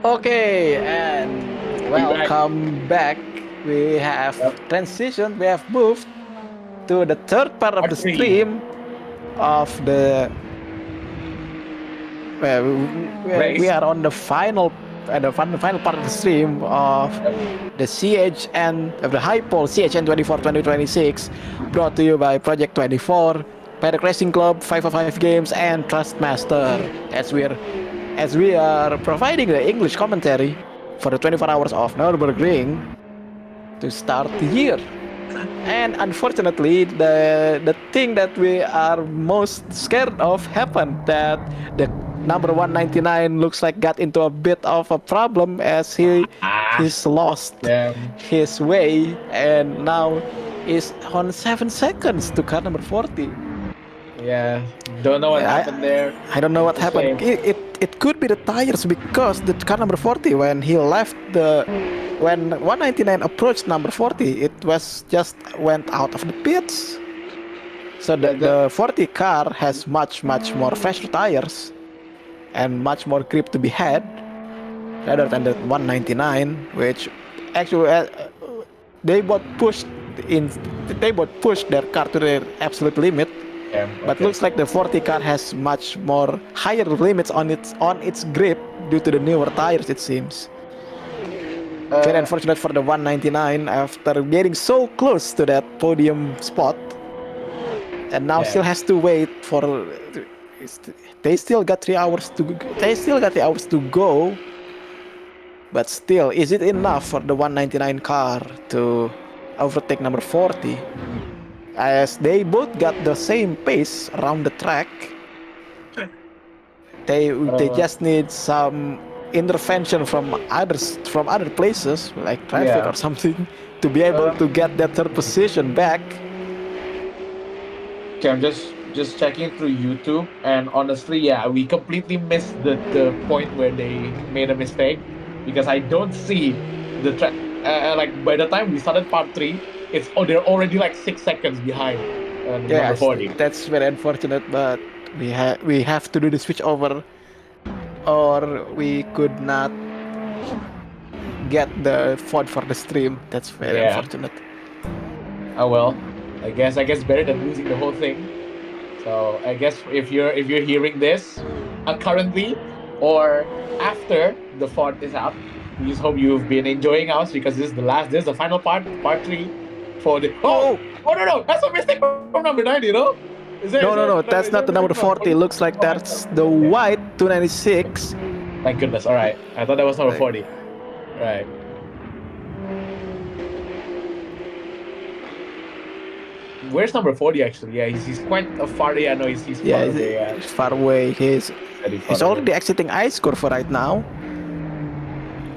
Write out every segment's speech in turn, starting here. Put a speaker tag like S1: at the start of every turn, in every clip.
S1: Okay, and
S2: We back.
S1: welcome back. We have
S2: Yep.
S1: transitioned, we have moved to the third part of
S2: Part
S1: the
S2: three.
S1: stream of the. We
S2: Race.
S1: are on the final part of the stream of
S2: Yep.
S1: the CHN of the HiPole CHN24 2026, brought to you by Project 24, Paddock Racing Club, 505 Games, and Trustmaster. As we are providing the English commentary for the 24 hours of Nürburgring to start the year. And unfortunately, the thing that we are most scared of happened. That the number 199 looks like got into a bit of a problem as
S2: Ah,
S1: he's lost
S2: damn.
S1: his way and now is on 7 seconds to car number 40.
S2: Yeah. Don't know what
S1: I
S2: happened there.
S1: I don't know what
S2: It's a
S1: happened.
S2: shame.
S1: It could be the tires because the car number 40 when he left the when 199 approached number 40, it was just went out of the pits. So
S2: Yeah.
S1: the 40 car has much more fresher tires and much more grip to be had rather than the 199, which actually they both pushed in they both pushed their car to their absolute limit.
S2: Yeah.
S1: But
S2: Okay.
S1: looks like the 40 car has much more higher limits on its grip due to the newer tires, it seems. Very
S2: Uh.
S1: unfortunate for the 199 after getting so close to that podium spot, and now
S2: Yeah.
S1: still has to wait for. They still got 3 hours to. They still got the hours to go, but still, is it enough for the 199 car to overtake number 40? As they both got the same pace around the track, they
S2: Uh.
S1: just need some intervention from other places like traffic
S2: Yeah.
S1: or something to be able to get that third position back.
S2: Okay. I'm just checking through YouTube, and honestly, yeah, we completely missed the point where they made a mistake because I don't see the track. Like by the time we started part three, they're already like 6 seconds behind number
S1: Yes,
S2: 40.
S1: that's very unfortunate, but we have to do the switch over, or we could not get the font for the stream. That's very
S2: Yeah.
S1: unfortunate.
S2: Oh well. I guess better than losing the whole thing. So I guess if you're hearing this currently or after the font is out, we just hope you've been enjoying us because this is the final part three for the
S1: Oh,
S2: no, that's a mistake from number 9, you know?
S1: no, that's
S2: Is there
S1: not
S2: a
S1: the
S2: mistake
S1: number
S2: from
S1: 40.
S2: 40?
S1: Looks like
S2: Oh, I
S1: that's
S2: thought
S1: the
S2: okay.
S1: white 296.
S2: Thank goodness. Alright. I thought that was number
S1: Like,
S2: 40. Right. Where's number 40 actually? Yeah, he's quite far. Yeah, no, he's
S1: yeah,
S2: far away. Yeah,
S1: it's far away.
S2: very far
S1: He's
S2: away.
S1: already exiting ice curve right now,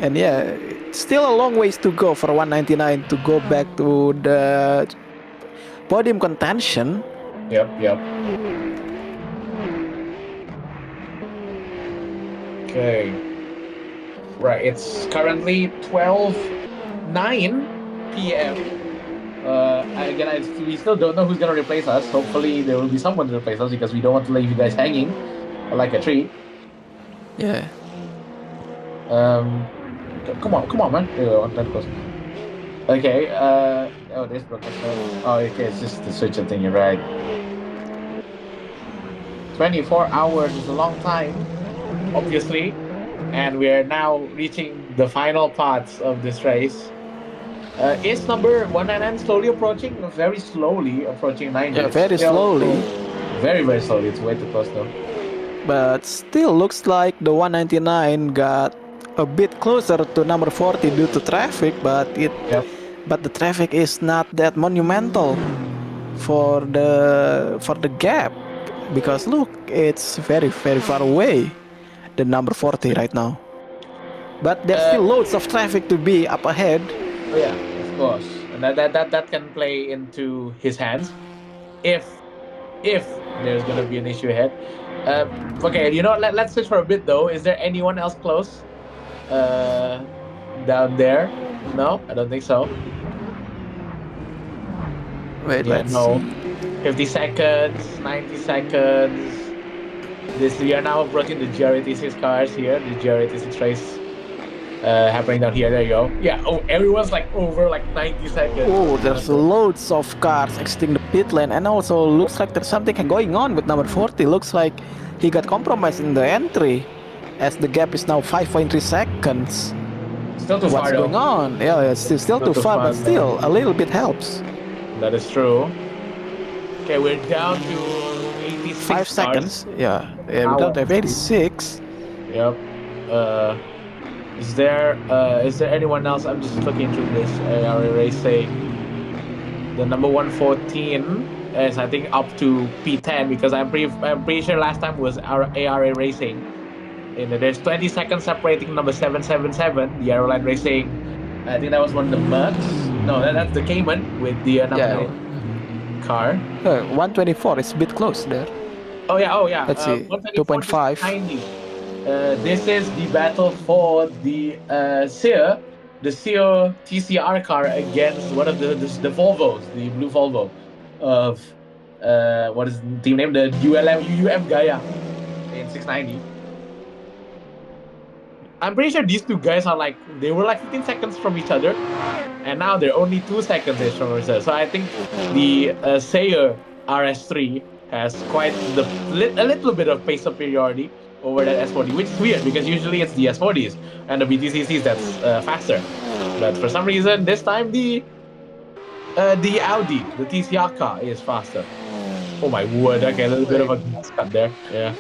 S1: and yeah, it's still a long ways to go for 199 to go back to the podium contention.
S2: Yep. Okay. Right, it's currently 12:09 p.m. We still don't know who's gonna replace us. Hopefully, there will be someone to replace us because we don't want to leave you guys hanging like a tree.
S1: Yeah.
S2: Come on, man. There that goes. Okay. This broken. Oh, okay. It's just the switcher thing. You're right. 24 hours is a long time, obviously, and we are now reaching the final parts of this race. Is number 199 slowly approaching? Very slowly approaching 90.
S1: Yeah,
S2: It's
S1: very
S2: still
S1: slowly,
S2: very slowly. It's way too close though.
S1: but still looks like the 199 got a bit closer to number 40 due to traffic,
S2: Yep.
S1: but the traffic is not that monumental for the gap, because look, it's very far away, the number 40 right now. But there's still loads of traffic to be up ahead.
S2: Oh yeah, of course, and that can play into his hands if there's gonna be an issue ahead. Okay, let's switch for a bit though. Is there anyone else close? Down there? No, I don't think so.
S1: Wait,
S2: Yeah,
S1: let's
S2: no.
S1: see.
S2: 50 seconds, 90 seconds. We are now approaching the GR86 cars here, the GR86 race happening down here. There you go. Yeah. Oh, everyone's like over like 90 seconds.
S1: Oh, there's loads of cars exiting the pit lane, and also looks like there's something going on with number 40. Looks like he got compromised in the entry, as the gap is now 5.3 seconds.
S2: Still too
S1: What's
S2: far
S1: going
S2: though.
S1: on? Yeah, it's still too far, but still a little bit helps.
S2: That is true. Okay, we're down to 86
S1: 5
S2: cars.
S1: seconds. Yeah, we don't have 86.
S2: Yep. Is there anyone else? I'm just looking through this ARA racing. The number 114 is I think up to P10 because I'm pretty sure last time was our ARA racing. And there's 20 seconds separating number 777, the Aeroline Racing. I think that was one of the Mercs. No, that's the Cayman with the number 9 car.
S1: 124 is a bit close there.
S2: Oh yeah.
S1: Let's see, 2.5.
S2: This is the battle for the SEER, the SEER TCR car against one of the Volvos, the blue Volvo of what is the team name? The UUM Gaia in 690. I'm pretty sure these two guys are like, they were like 15 seconds from each other, and now they're only 2 seconds from each other. So I think the Sayer RS3 has quite a little bit of pace superiority over that S40, which is weird because usually it's the S40s and the BTCCs that's faster. But for some reason, this time the Audi, the TCR car, is faster. Oh my word! Okay, a little bit of a cut there. Yeah.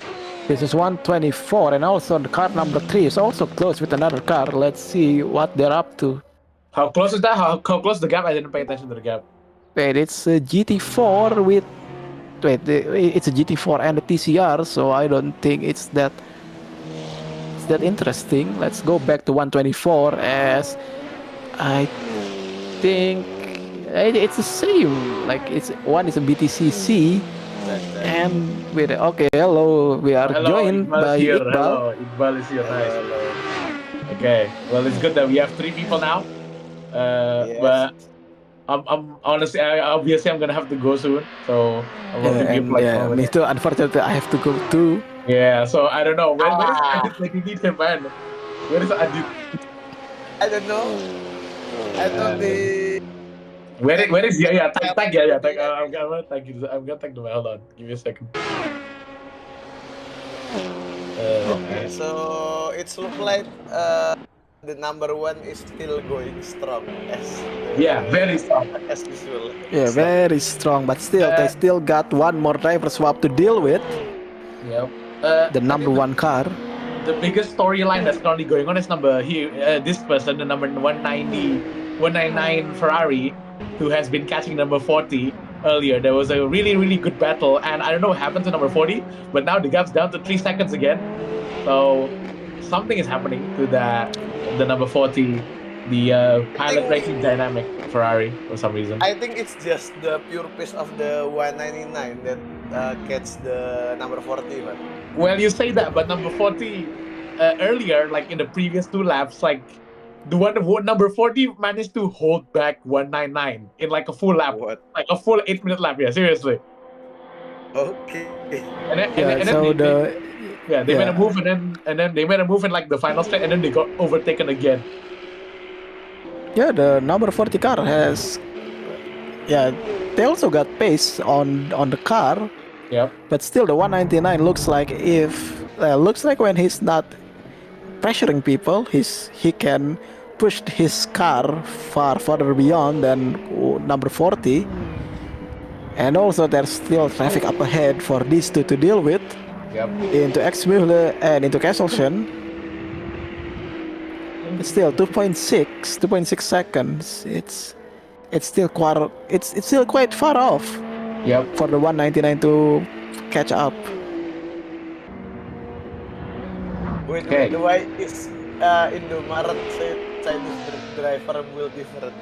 S1: This is 124, and also the car number 3 is also close with another car. Let's see what they're up to.
S2: How close is that? How close the gap? I didn't pay attention to the gap.
S1: Wait, it's a GT4 with... Wait, it's a GT4 and a TCR, so I don't think it's that interesting. Let's go back to 124, as I think it's the same. Like, one is a BTCC. And with okay, hello, we are joined by Iqbal.
S2: Hello, Iqbal is here. Nice. Okay, well, it's good that we have 3 people now.
S3: Yes.
S2: But I'm honestly, obviously, I'm gonna have to go soon. So I'm gonna give like
S1: me too. Unfortunately, I have to go too.
S2: Yeah, so I don't know. Where is Adit? Like, you need him, man. Where is Adit?
S3: I don't know. I thought the
S2: Where is tag tag. I'm gonna tag you. I'm gonna tag the hold on. Give me a second.
S3: okay, so it's look like the number 1 is still going strong as
S2: very strong
S3: as usual.
S1: Yeah, very strong, but still they still got one more driver swap to deal with.
S2: Yep.
S1: The number 1 car.
S2: The biggest storyline that's currently going on is this person, the number 199 Ferrari, who has been catching number 40 earlier. There was a really, really good battle, and I don't know what happened to number 40, but now the gap's down to 3 seconds again. So something is happening to the number 40, the pilot racing dynamic Ferrari for some reason.
S3: I think it's just the pure pace of the 199 that gets the number 40, man.
S2: Well, you say that, but number 40 earlier, like in the previous 2 laps, like the number 40 managed to hold back 199 in like a full lap,
S3: What?
S2: like a full 8-minute lap. Yeah, seriously.
S3: Okay.
S2: They made a move, and then they made a move in like the final straight, and then they got overtaken again.
S1: Yeah, the number 40 car has... Yeah, they also got pace on the car.
S2: Yep.
S1: But still, the 199 looks like when he's not pressuring people, he can push his car far further beyond than number 40. And also, there's still traffic up ahead for these two to deal with.
S2: Yep.
S1: Into Exmühle and into Kesselchen. It's still 2.6 seconds. It's still quite far off.
S2: Yep.
S1: For the 199 to catch up.
S3: Wait, why is Indomaret Chinese driver will different?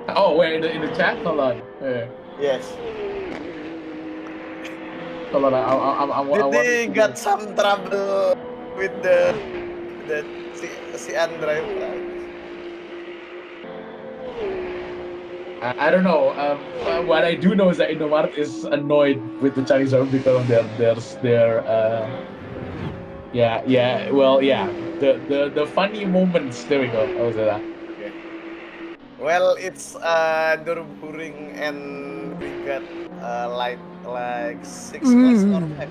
S2: Oh, wait, in the chat? Hold on.
S3: Yes.
S2: Hold on, I
S3: Did they got some trouble with the CN driver?
S2: I don't know. What I do know is that Indomaret is annoyed with the Chinese driver because of their the funny moments. There we go. I was that. Okay.
S3: Well, it's Nürburgring and we got like 6 class or 5.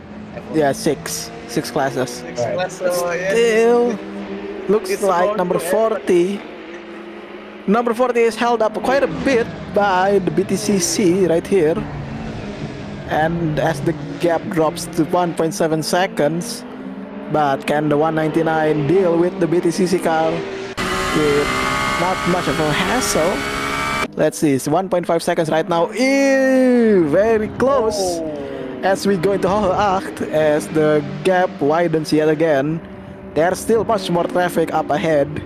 S1: Yeah, six classes.
S3: 6 class. So
S1: Still looks
S3: it's
S1: like
S3: about
S1: number
S3: to happen.
S1: 40. Number 40 is held up quite a bit by the BTCC right here. And as the gap drops to 1.7 seconds, but can the 199 deal with the BTCC car with not much of a hassle? Let's see, it's 1.5 seconds right now. Ew, very close. As we go into Hohe Acht, as the gap widens yet again, there's still much more traffic up ahead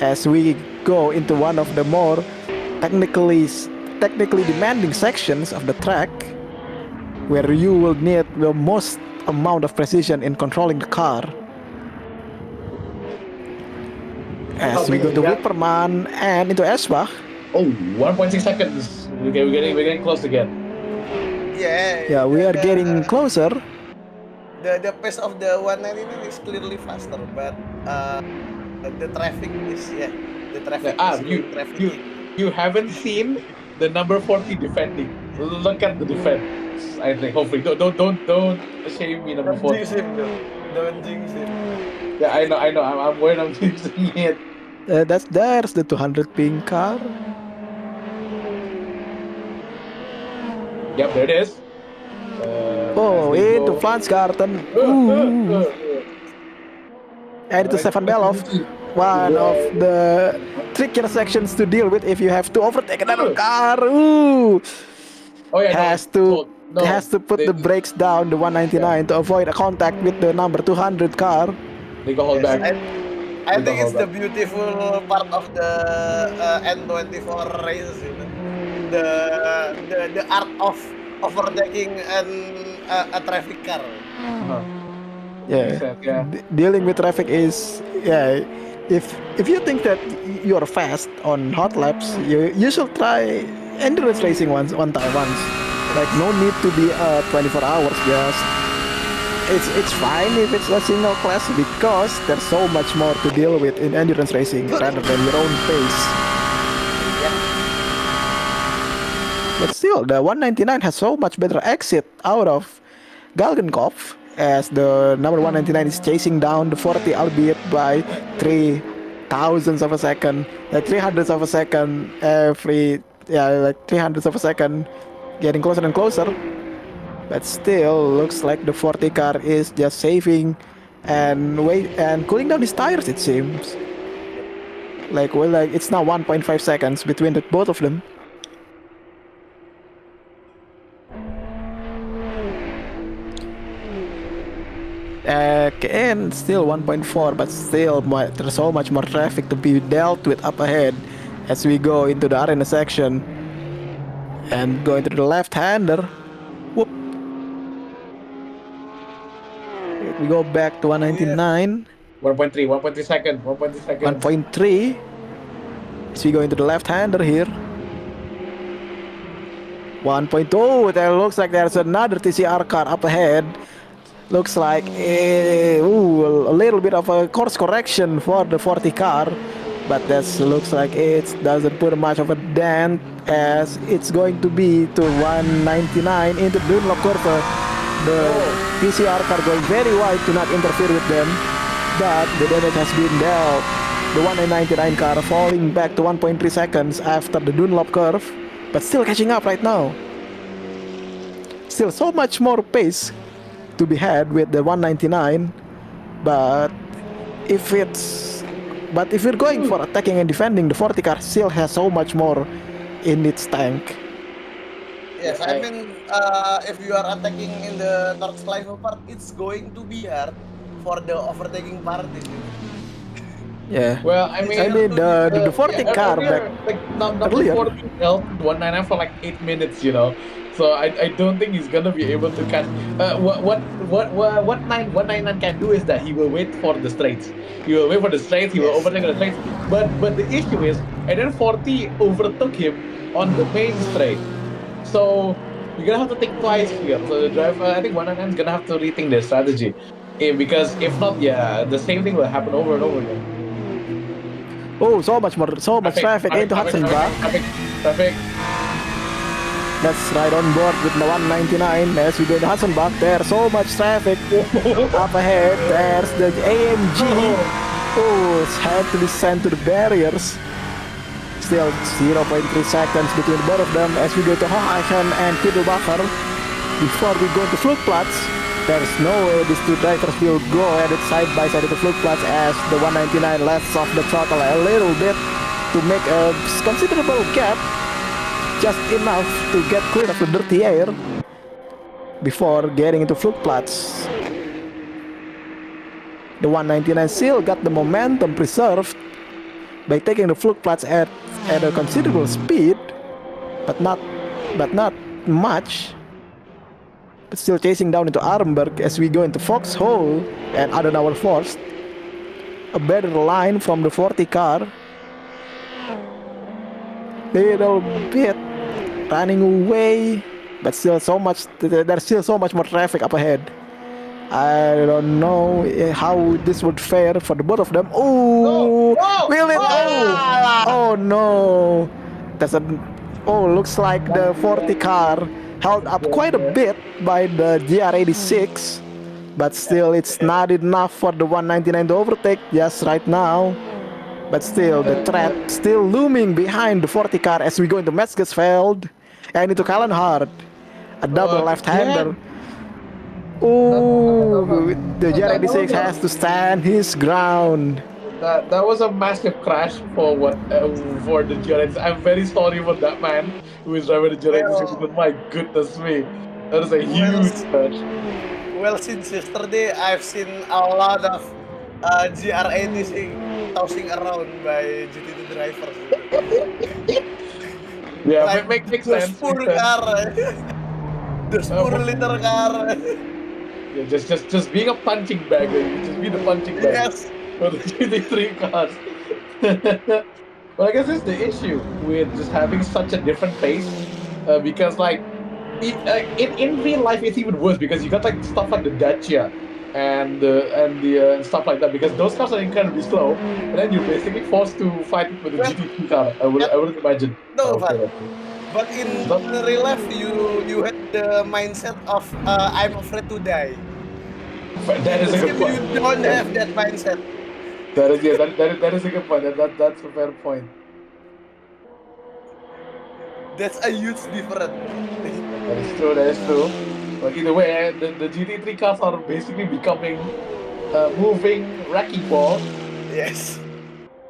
S1: as we go into one of the more technically demanding sections of the track, where you will need the most amount of precision in controlling the car. As we go to Wipperman and into Eschbach.
S2: Oh, 1.6 seconds. Okay, we're getting close again.
S3: Yeah,
S1: we are getting closer.
S3: The pace of the 199 is clearly faster, but the traffic is
S2: you haven't seen the number 40 defending. Look at the defense. I think hopefully don't shame me, number 40.
S3: Don't jinx him.
S2: Yeah, I know. I'm worried I'm jinxing it.
S1: There's the 200 ping car.
S2: Yep, there it is.
S1: Into Flansgarten. And into Stefan Belov. One of the trickier sections to deal with if you have to overtake another car.
S2: Oh yeah,
S1: has to put the brakes down, the 199, to avoid a contact with the number 200 car.
S2: They go hold back.
S3: I think it's the beautiful part of the N24 races, you know? The art of overtaking a traffic car.
S1: Dealing with traffic is if you think that you're fast on hot laps, you should try endurance racing once. Like, no need to be 24 hours. Just it's fine if it's a single class, because there's so much more to deal with in endurance racing rather than your own pace. But still, the 199 has so much better exit out of Galgenkopf, as the number 199 is chasing down the 40, albeit by 3 thousandths of a second, like 300ths of a second like 300ths of a second, getting closer and closer. But still, looks like the 40 car is just saving and cooling down his tires, it seems. Like it's now 1.5 seconds between both of them. And still 1.4, but still there's so much more traffic to be dealt with up ahead as we go into the arena section and go into the left-hander. Whoop. We go back to 199.
S2: 1.3 seconds.
S1: 1.3. As we go into the left-hander here. 1.2. There looks like there's another TCR car up ahead. Looks like a little bit of a course correction for the 40 car, but that looks like it doesn't put much of a dent, as it's going to be to 199 into the Dunlop curve. The PCR car going very wide to not interfere with them, but the damage has been dealt. The 199 car falling back to 1.3 seconds after the Dunlop curve, but still catching up right now. Still so much more pace to be had with the 199, but if you're going for attacking and defending, the 40 car still has so much more in its tank.
S3: Yes, I mean, if you are attacking in the North Slifer part, it's going to be hard for the overtaking party.
S1: Yeah.
S2: Well, I mean
S1: the 40 car
S2: back, like number 40 held 199 for like 8 minutes, you know. So I don't think he's gonna be able to catch. What 199 can do is that he will wait for the straights. He will wait for the straights. He will overtake the straights. But the issue is, and then 40 overtook him on the main straight. So you're gonna have to think twice here. So the driver, I think 199 is gonna have to rethink their strategy. Because if not, yeah, the same thing will happen over and over again.
S1: Oh, so much traffic into Hudson-Bach.
S2: Traffic.
S1: Let's ride on board with the 199 as we go to Hudson-Bach. There's so much traffic up ahead. There's the AMG. Oh, it's had to be sent to the barriers. Still 0.3 seconds between both of them as we go to Hocheichen and Kiddelbacher. Before we go to Flugplatz, there's no way these two drivers will go at it side by side at the Flugplatz as the 199 lets off the throttle a little bit to make a considerable gap, just enough to get clear of the dirty air before getting into Flugplatz. The 199 still got the momentum preserved by taking the Flugplatz at a considerable speed, but not much. But still chasing down into Armberg as we go into Foxhole and Adenauer Forst. A better line from the 40 car. Little bit running away, but still there's still so much more traffic up ahead. I don't know how this would fare for the both of them. Oh, will it? Oh no! Looks like the 40 car held up quite a bit by the GR86, but still it's not enough for the 199 to overtake just right now. But still, the threat still looming behind the 40 car as we go into Metzgesfeld and into Kallenhardt. A double left-hander. Oh, the GR86 has to stand his ground.
S2: That was a massive crash for the GR86. I'm very sorry for that man who is driving the GR86. But my goodness me, that is a huge crash.
S3: Well, since yesterday, I've seen a lot of GR86 tossing around by GT2 drivers.
S2: Yeah,
S3: like
S2: makes
S3: the
S2: sense.
S3: spur car, the spur liter car.
S2: Yeah, just being a punching bag. Just be the punching bag.
S3: Yes.
S2: For the GT3 cars. Well, I guess that's the issue with just having such a different pace, because like in real life it's even worse because you got like stuff like the Dacia and stuff like that, because those cars are incredibly slow, and then you're basically forced to fight with the GT3 car. I would imagine.
S3: No, but in real life you had the mindset of I'm afraid to die.
S2: That is a good point.
S3: You don't have that mindset.
S2: That is a good point. That's a fair point.
S3: That's a huge difference.
S2: That is true. But either way, the GT3 cars are basically becoming moving wrecking ball.
S3: Yes.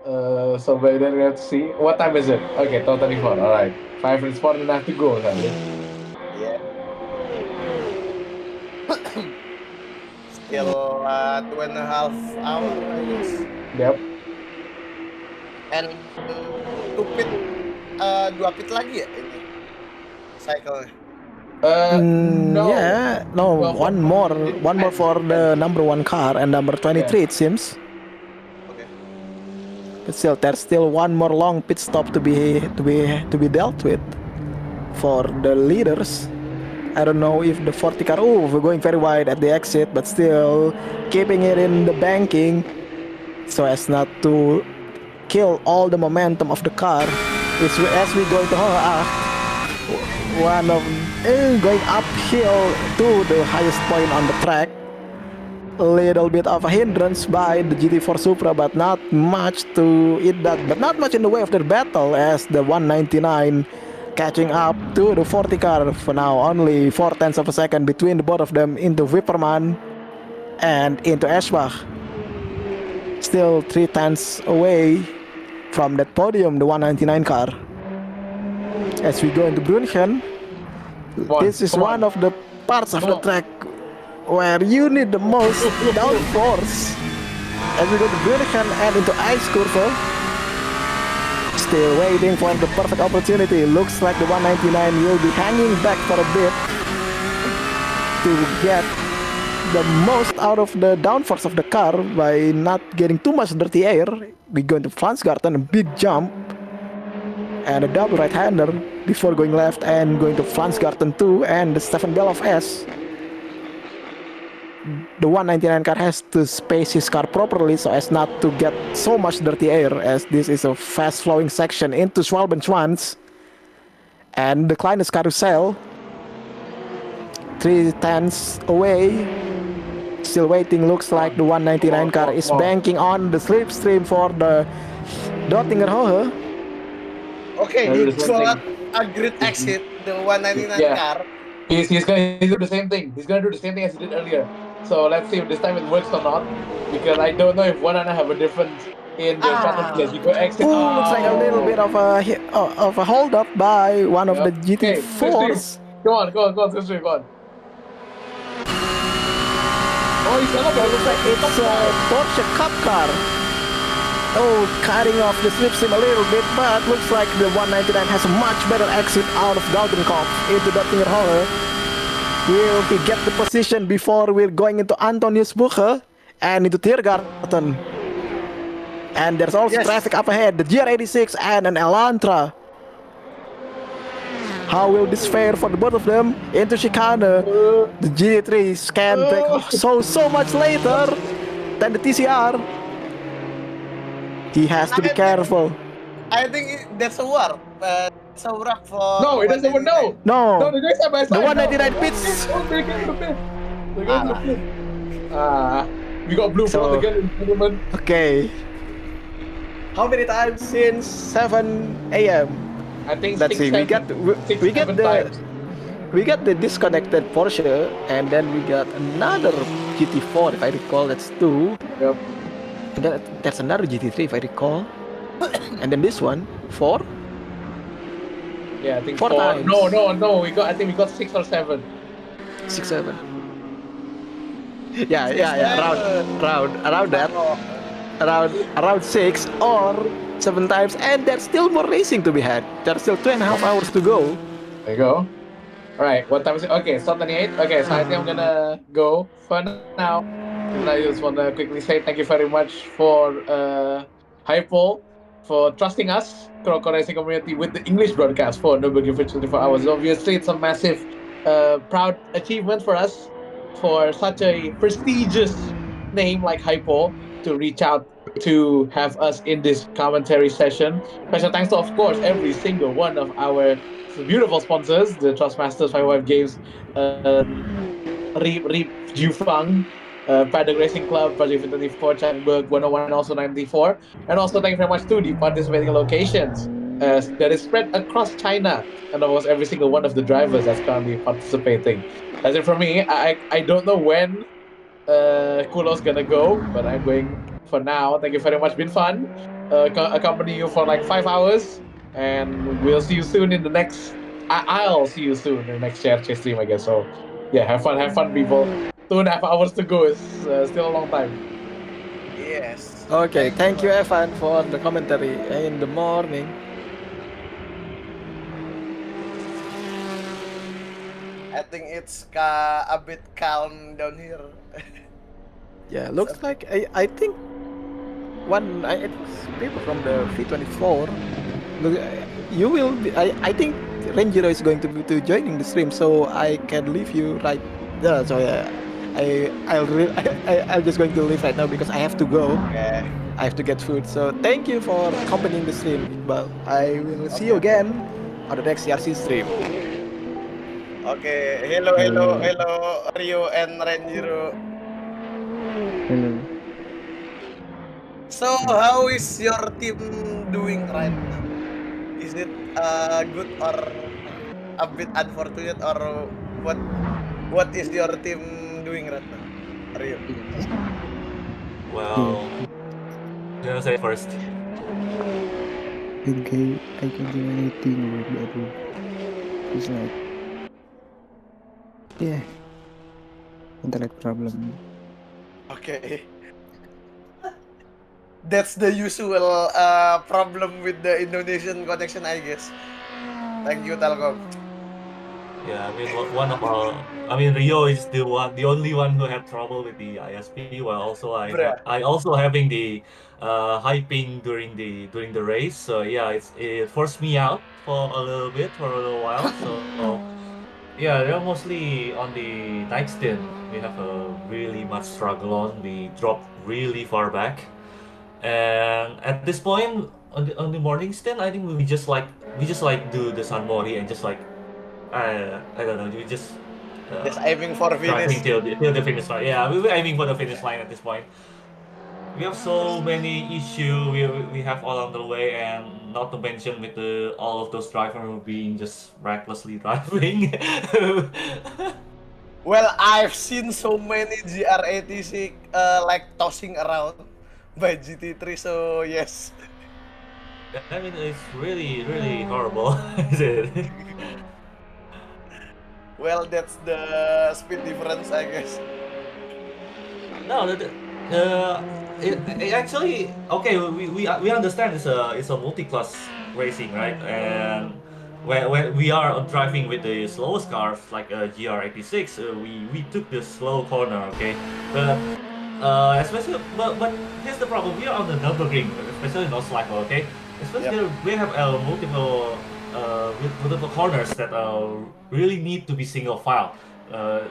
S2: So by then we have to see. What time is it? Okay, 12:34. Alright. 5 minutes more than I have to go, sadly.
S3: Yeah. Still 2.5 hours, I guess.
S2: Yep.
S3: And 2 pit, 2 pit lagi ya ini cycle-nya?
S2: No.
S1: Yeah, no,
S2: Well,
S1: one more for the number 1 car and number 23 it seems.
S3: Okay.
S1: But still, there's still one more long pit stop to be dealt with for the leaders. I don't know if the 40 car. Oh, we're going very wide at the exit, but still keeping it in the banking so as not to kill all the momentum of the car. As we go to one of going uphill to the highest point on the track. A little bit of a hindrance by the GT4 Supra, but not much in the way of their battle as the 199 catching up to the 40 car for now. Only 0.4 of a second between the both of them into Wipperman and into Eschbach. Still 0.3 away from that podium, the 199 car. As we go into Brunchen, this is one of the parts of the track where you need the most downforce. As we go to Brunchen and into Ice Curve, still waiting for the perfect opportunity. Looks like the 199 will be hanging back for a bit to get the most out of the downforce of the car by not getting too much dirty air. We go into Franzgarten, a big jump and a double right-hander before going left and going to Franzgarten 2 and the Stefan Bellof S. the 199 car has to space his car properly so as not to get so much dirty air, as this is a fast flowing section into Schwalbenschwanz. And the Kleines carousel, 3 tenths away, still waiting. Looks like the 199 car is banking on the slipstream for the Dorttinger.
S3: Okay, he got a great exit, the 199 car.
S2: He's gonna do the same thing. He's gonna do the same thing as he did earlier. So let's see if this time it works or not. Because I don't know if one and I have a difference in their strategies. You go exit.
S1: Looks like a little bit of a hold up by one of the GT4s.
S2: Go on, Slipstream, go on. Oh, he's gonna
S1: looks like it's a Porsche Cup car. Oh, cutting off the slipstream a little bit, but looks like the 199 has a much better exit out of Gaudenkopf into Dorttinger. Will he get the position before we're going into Antoniusbuche and into Tiergarten? And there's also traffic up ahead, the GR86 and an Elantra. How will this fare for the both of them? Into chicane. The GT3 can back so much later than the TCR. He has to be careful.
S3: I think that's a war. It's a wrap for.
S2: No, it doesn't. No, the guys side by side.
S1: The 199 pits.
S2: We got blue for the gun, gentlemen.
S1: Okay. How many times since 7 a.m.?
S2: I think.
S1: Let's see. We got the disconnected Porsche, and then we got another GT4 if I recall. That's 2.
S2: Yep.
S1: And then there's another GT3 if I recall. And then this one 4.
S2: Yeah, I think
S1: 4 times.
S2: No. I think we got 6 or 7.
S1: 6, 7. Yeah. Around that. Around 6 or 7 times, and there's still more racing to be had. There's still 2.5 hours to go.
S2: There you go. Alright, what time is it? Okay, stop 28. Okay, so I think I'm gonna go for now. And I just wanna quickly say thank you very much for HiPole for trusting us, Croco Racing community, with the English broadcast for Nürburgring for 24 hours. Obviously, it's a massive, proud achievement for us, for such a prestigious name like HiPole to reach out to have us in this commentary session. Special thanks to, of course, every single one of our beautiful sponsors, the Trustmasters, 55 Games, Reap Jufang, Paddock Racing Club, Project 24, Chattenburg, 101, also 94. And also thank you very much to the participating locations that is spread across China, and of course every single one of the drivers that's currently participating. That's it from me. I don't know when Kulo's gonna go, but I'm going for now. Thank you very much. Been fun. Accompany you for like 5 hours, and we'll see you soon in the next. I'll see you soon in the next CHN stream, I guess. So, yeah, have fun, people. 2.5 hours to go. It's still a long time.
S3: Yes.
S1: Okay, thank you, Evan, for the commentary in the morning.
S3: I think it's a bit calm down here.
S1: Yeah, looks like I think it was people from the V24. Look, you will be. I think Renjiro is going to be joining the stream, so I can leave you right there. So yeah, I'm just going to leave right now because I have to go.
S3: Okay.
S1: I have to get food. So thank you for accompanying the stream, Iqbal. I will see you again on the next CRC stream.
S3: Okay, hello, Rio and Renjiro.
S4: Hello.
S3: So, how is your team doing right now? Is it good or a bit unfortunate, or what is your team doing right now, Rio?
S5: Well, you wanna say first?
S4: I can do anything with that. It's like, yeah, internet problem.
S3: Okay. That's the usual problem with the Indonesian connection, I guess. Thank you, Telkom.
S5: Yeah, I mean, Rio is the only one who had trouble with the ISP, while also I also having the high ping during the race. So yeah, it forced me out for a little while. So Yeah, they're mostly on the night stint. We have a really much struggle on. We drop really far back, and at this point on the morning stint, I think we just like do the Sunmori and just like I don't know, we just
S3: Just
S5: uh,
S3: aiming for
S5: driving
S3: finish.
S5: till the finish line. Yeah, we were aiming for the finish line at this point. We have so many issues we have along the way, and not to mention with the all of those drivers being just recklessly driving.
S3: Well, I've seen so many GR86 like tossing around by GT3, so yes.
S5: I mean, it's really, really horrible, is it?
S3: Well, that's the speed difference, I guess.
S5: No, it actually okay. We understand it's a multi-class racing, right? And when we are driving with the slowest cars like GR86, we took the slow corner, okay. But especially but here's the problem: we are on the Nürburgring, especially not Slack, okay.
S3: Yep.
S5: Especially we have multiple corners that really need to be single file.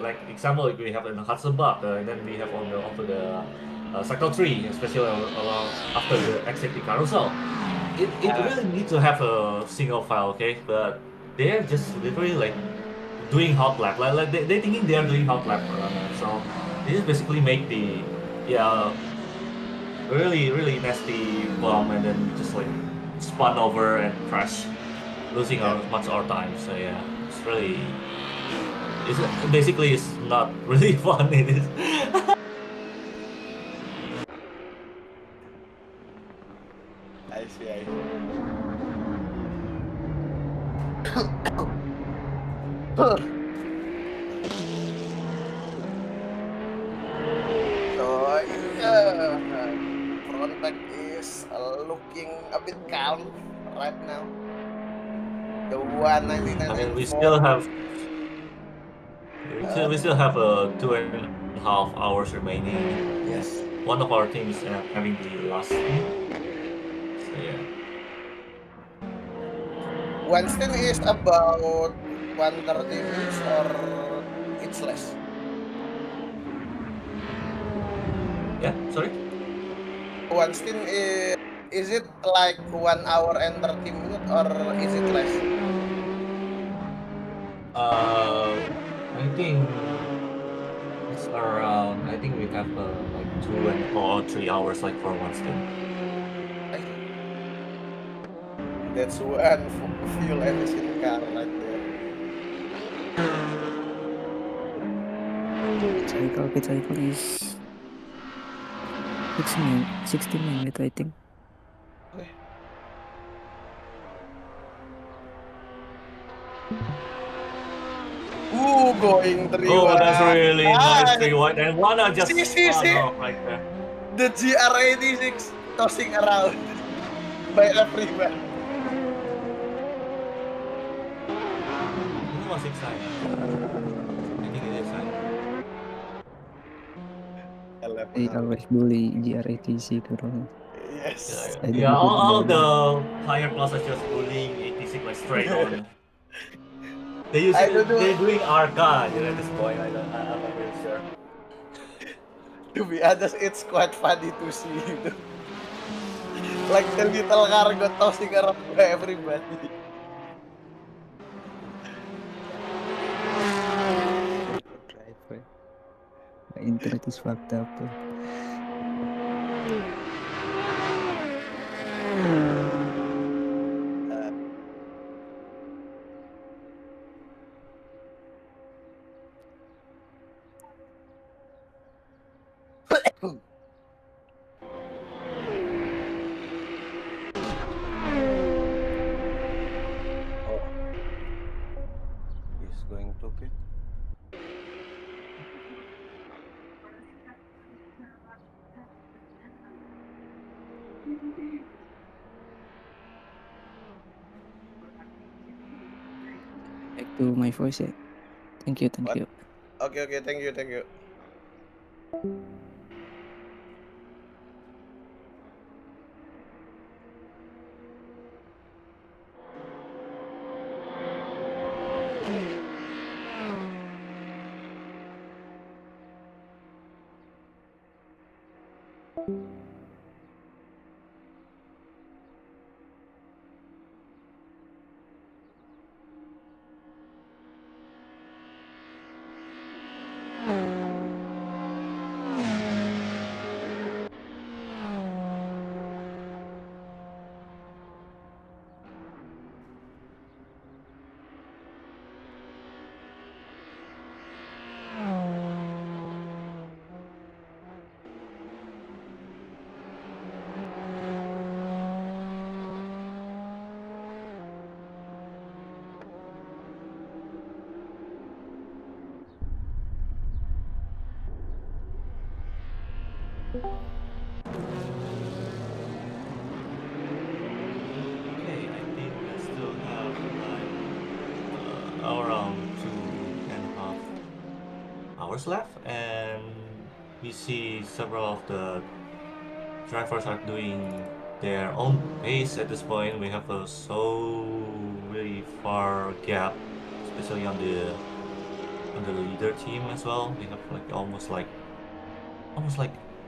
S5: Like example, like we have in Hudson Buck, and then we have onto the Sector 3, especially along after the exit the carousel. It
S3: Uh,
S5: really needs to have a single file, okay? But they're just literally like doing hot lap, like they thinking they're doing hot lap, so they just basically make the yeah really really nasty bomb and then just like spun over and crash, losing
S3: yeah.
S5: our time. So yeah, it's really it's basically it's not really fun. It is.
S3: I see, I see. So, yeah, front back is looking a bit calm right now. The
S5: I
S3: 199
S5: mean,
S3: and
S5: we
S3: 4.
S5: still have
S3: Uh,
S5: we still have 2.5 hours remaining.
S3: yes.
S5: One of our teams having the last stint. So yeah.
S3: Weinstein is about 130 minutes or it's less.
S5: Yeah. Sorry.
S3: Weinstein is it like 1 hour and 30 minutes or is it less?
S5: Uh, I think it's around. I think we have like 2 or 3 hours like for one stint.
S3: I see. That's one fuel efficient car right there.
S4: Pit cycle is 60 minutes, I think.
S3: Okay. Going 3
S5: Oh, that's
S3: wide.
S5: really nice
S3: Ah,
S5: 3 wide, and Wanna just spun
S3: see.
S5: off right there.
S3: The GR86 tossing around by everywhere.
S5: Ini masih exciting. I think it is exciting.
S4: They always bully GR86 bro.
S3: Yes.
S4: I
S5: Yeah,
S4: don't know
S5: all of
S4: why.
S5: the higher classes just bullying 86 like straight on.
S3: I don't know.
S5: They're doing arca at this point. I'm not really sure.
S3: To be honest, it's quite funny to see. Like the little cargo tossing around by everybody.
S4: Driver. The internet is fucked up.
S3: Oh, he's going to pit.
S4: Back to my voice. Yeah. Thank you.
S3: What? Okay, thank you.
S5: Okay, I think we still have like around 2.5 hours left, and we see several of the drivers are doing their own pace at this point. We have a really far gap, especially on the leader team as well. We have like almost like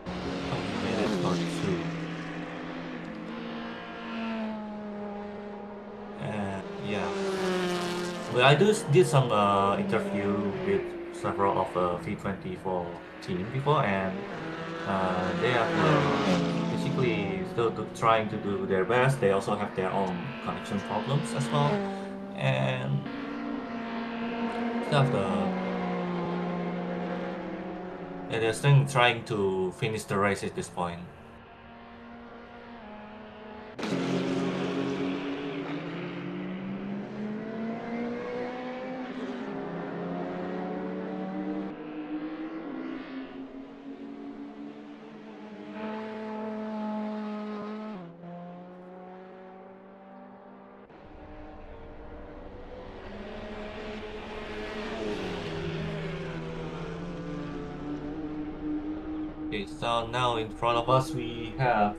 S5: a minute or two. And yeah, but I did some interview with several of V24 team before, and they are basically still trying to do their best. They also have their own connection problems as well, and stuff. They're still trying to finish the race at this point. Okay, so now in front of us we have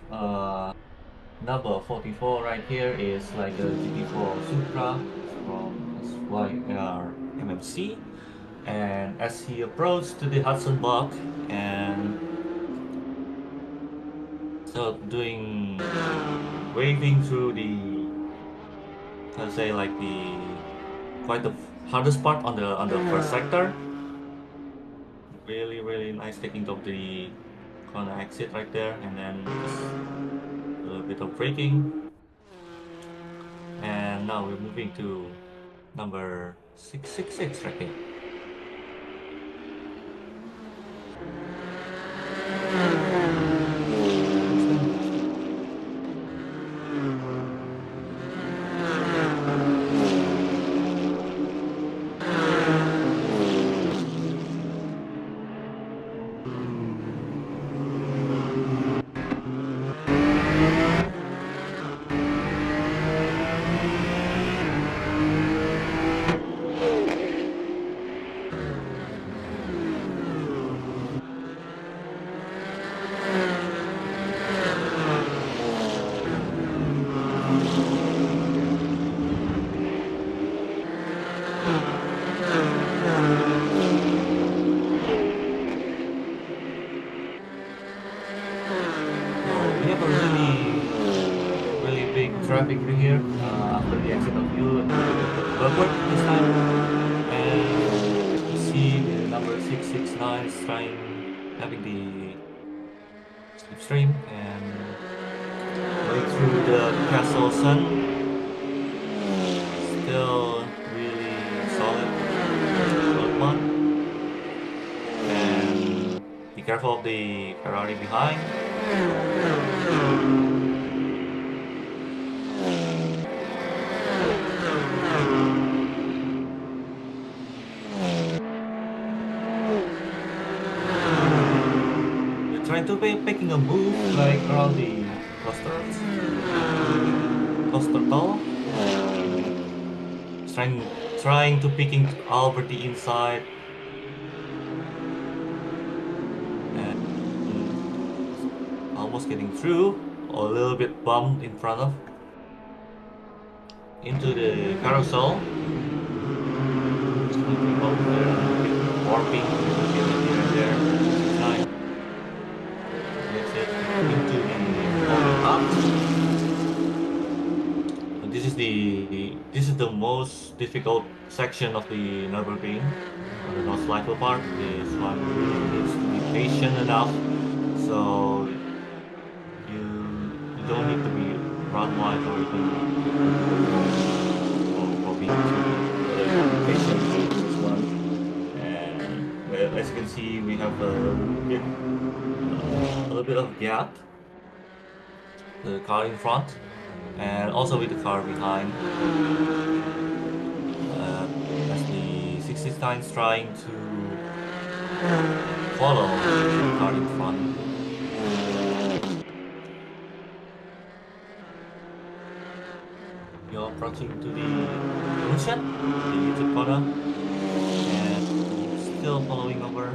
S5: number 44 right here is like a GT4 Supra from SYR MMC, and as he approached to the Hudson Block and so doing waving through the, let's say, like the quite the hardest part on the first sector. Really nice taking of the corner exit right there, and then just a little bit of braking. And now we're moving to number 666 right here. We have a really big traffic here after the exit of you and backward this time. And you see the number 669 is having the slipstream and going through the Castle Sun. Still really solid one. And be careful of the Ferrari behind. We're trying to be making a move like around the cluster tall. Trying to picking over the inside. Almost getting through, or a little bit bumped in front of into the carousel. Looking over there, warping here and there. Nice. That's it. Into the up. This is the most difficult section of the Nürburgring, the most likely part. This one really needs to be patient enough, so you don't need to be run wide or even or being too patient with this one. And well, as you can see, we have a little bit of gap. The car in front, and also with the car behind. As the 69 is trying to follow the car in front. approaching to the junction, the YouTube corner, and still following over.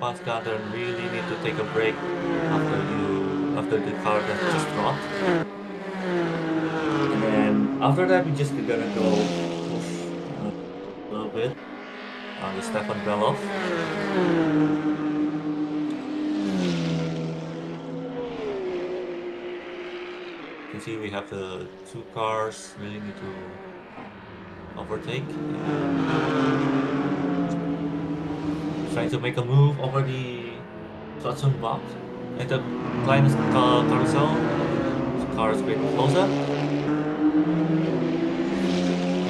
S5: Fast gather really need to take a break after the car that just dropped. And then after that we just gonna go push a little bit on the Stefan Belov. You can see we have the two cars really need to overtake. Trying to make a move over the Hudson box at the Kleines carousel. The car is getting closer.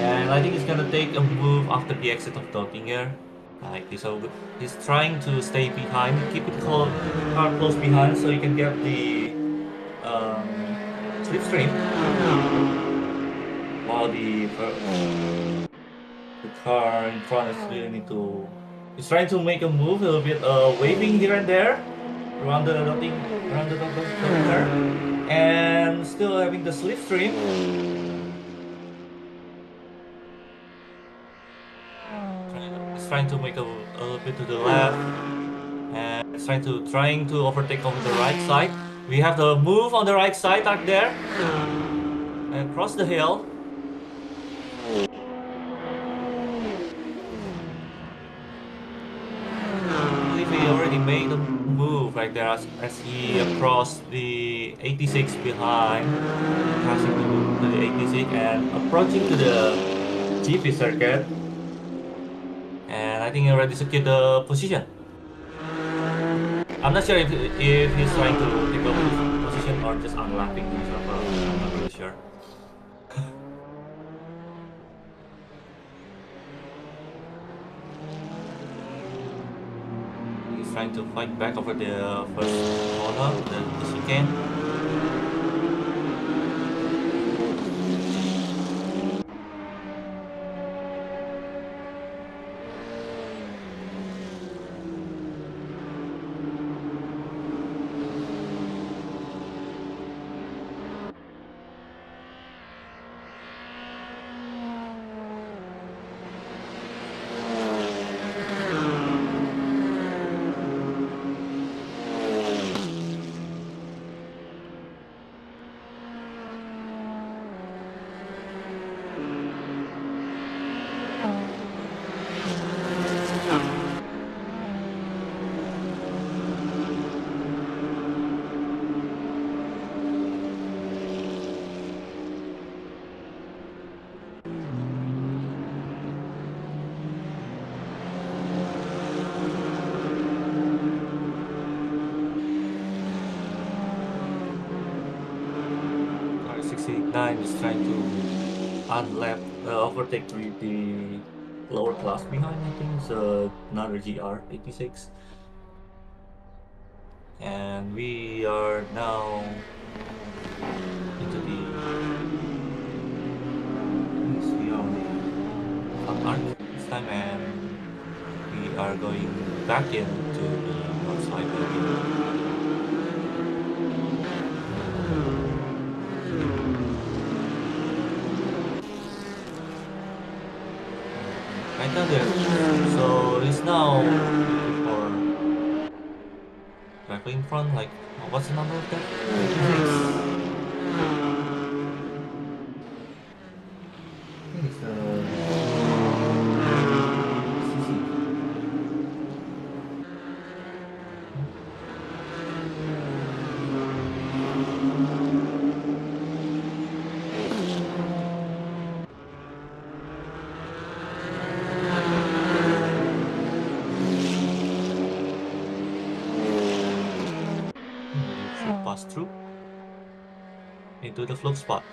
S5: And I think he's gonna take a move after the exit of Dottinger. Like this, so he's trying to stay behind, keep the car close behind so you can get the slipstream. While the car in front is really need to. He's trying to make a move, a little bit waving here and there around the Dottinger, and still having the slipstream. He's trying to make a little bit to the left, and trying to overtake on the right side. We have the move on the right side back there, and across the hill. I believe he already made a move right there as he crossed the 86 behind, passing to the 86 and approaching to the GP circuit. And I think he already secured the position. I'm not sure if he's trying to take over this position or just unlapping himself. I'm not really sure. He's trying to fight back over the first corner, the chicane. Is trying to overtake the lower class behind. I think it's another GR86, and we are now into the we are on the front arc this time, and we are going back into the outside again. So it's now for directly in front. Like, what's the number of that? I think it's through into the float spot.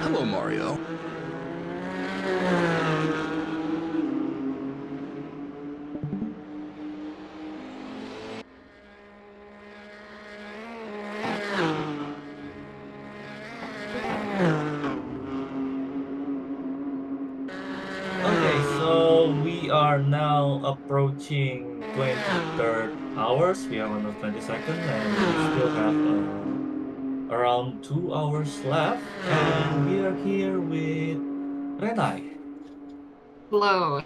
S6: Hello, Mario.
S5: Okay, so we are now approaching 23rd hours. We are on the 22nd, and we still have around 2 hours left. And we are here with Renai.
S7: Hello.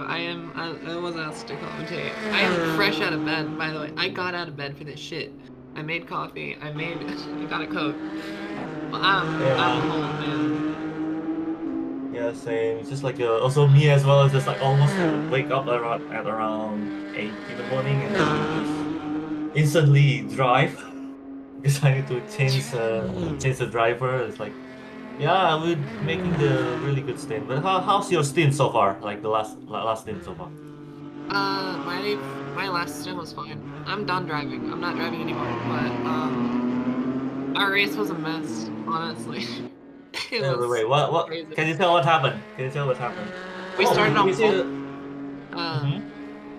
S7: I was asked to commentate. I am fresh out of bed, by the way. I got out of bed for this shit. I made coffee. I got a Coke. I'm old, man.
S5: Yeah, same. It's just like also me as well. It's just like almost wake up around 8 in the morning and then just instantly drive because I need to change the driver. It's like yeah, we're making the really good stint. But how's your stint so far? Like the last stint so far?
S7: My last stint was fine. I'm done driving. I'm not driving anymore. But our race was a mess, honestly.
S5: Wait, what?
S7: Crazy.
S5: Can you tell what happened? Can you tell what happened?
S7: We started on pole.
S5: Mm-hmm.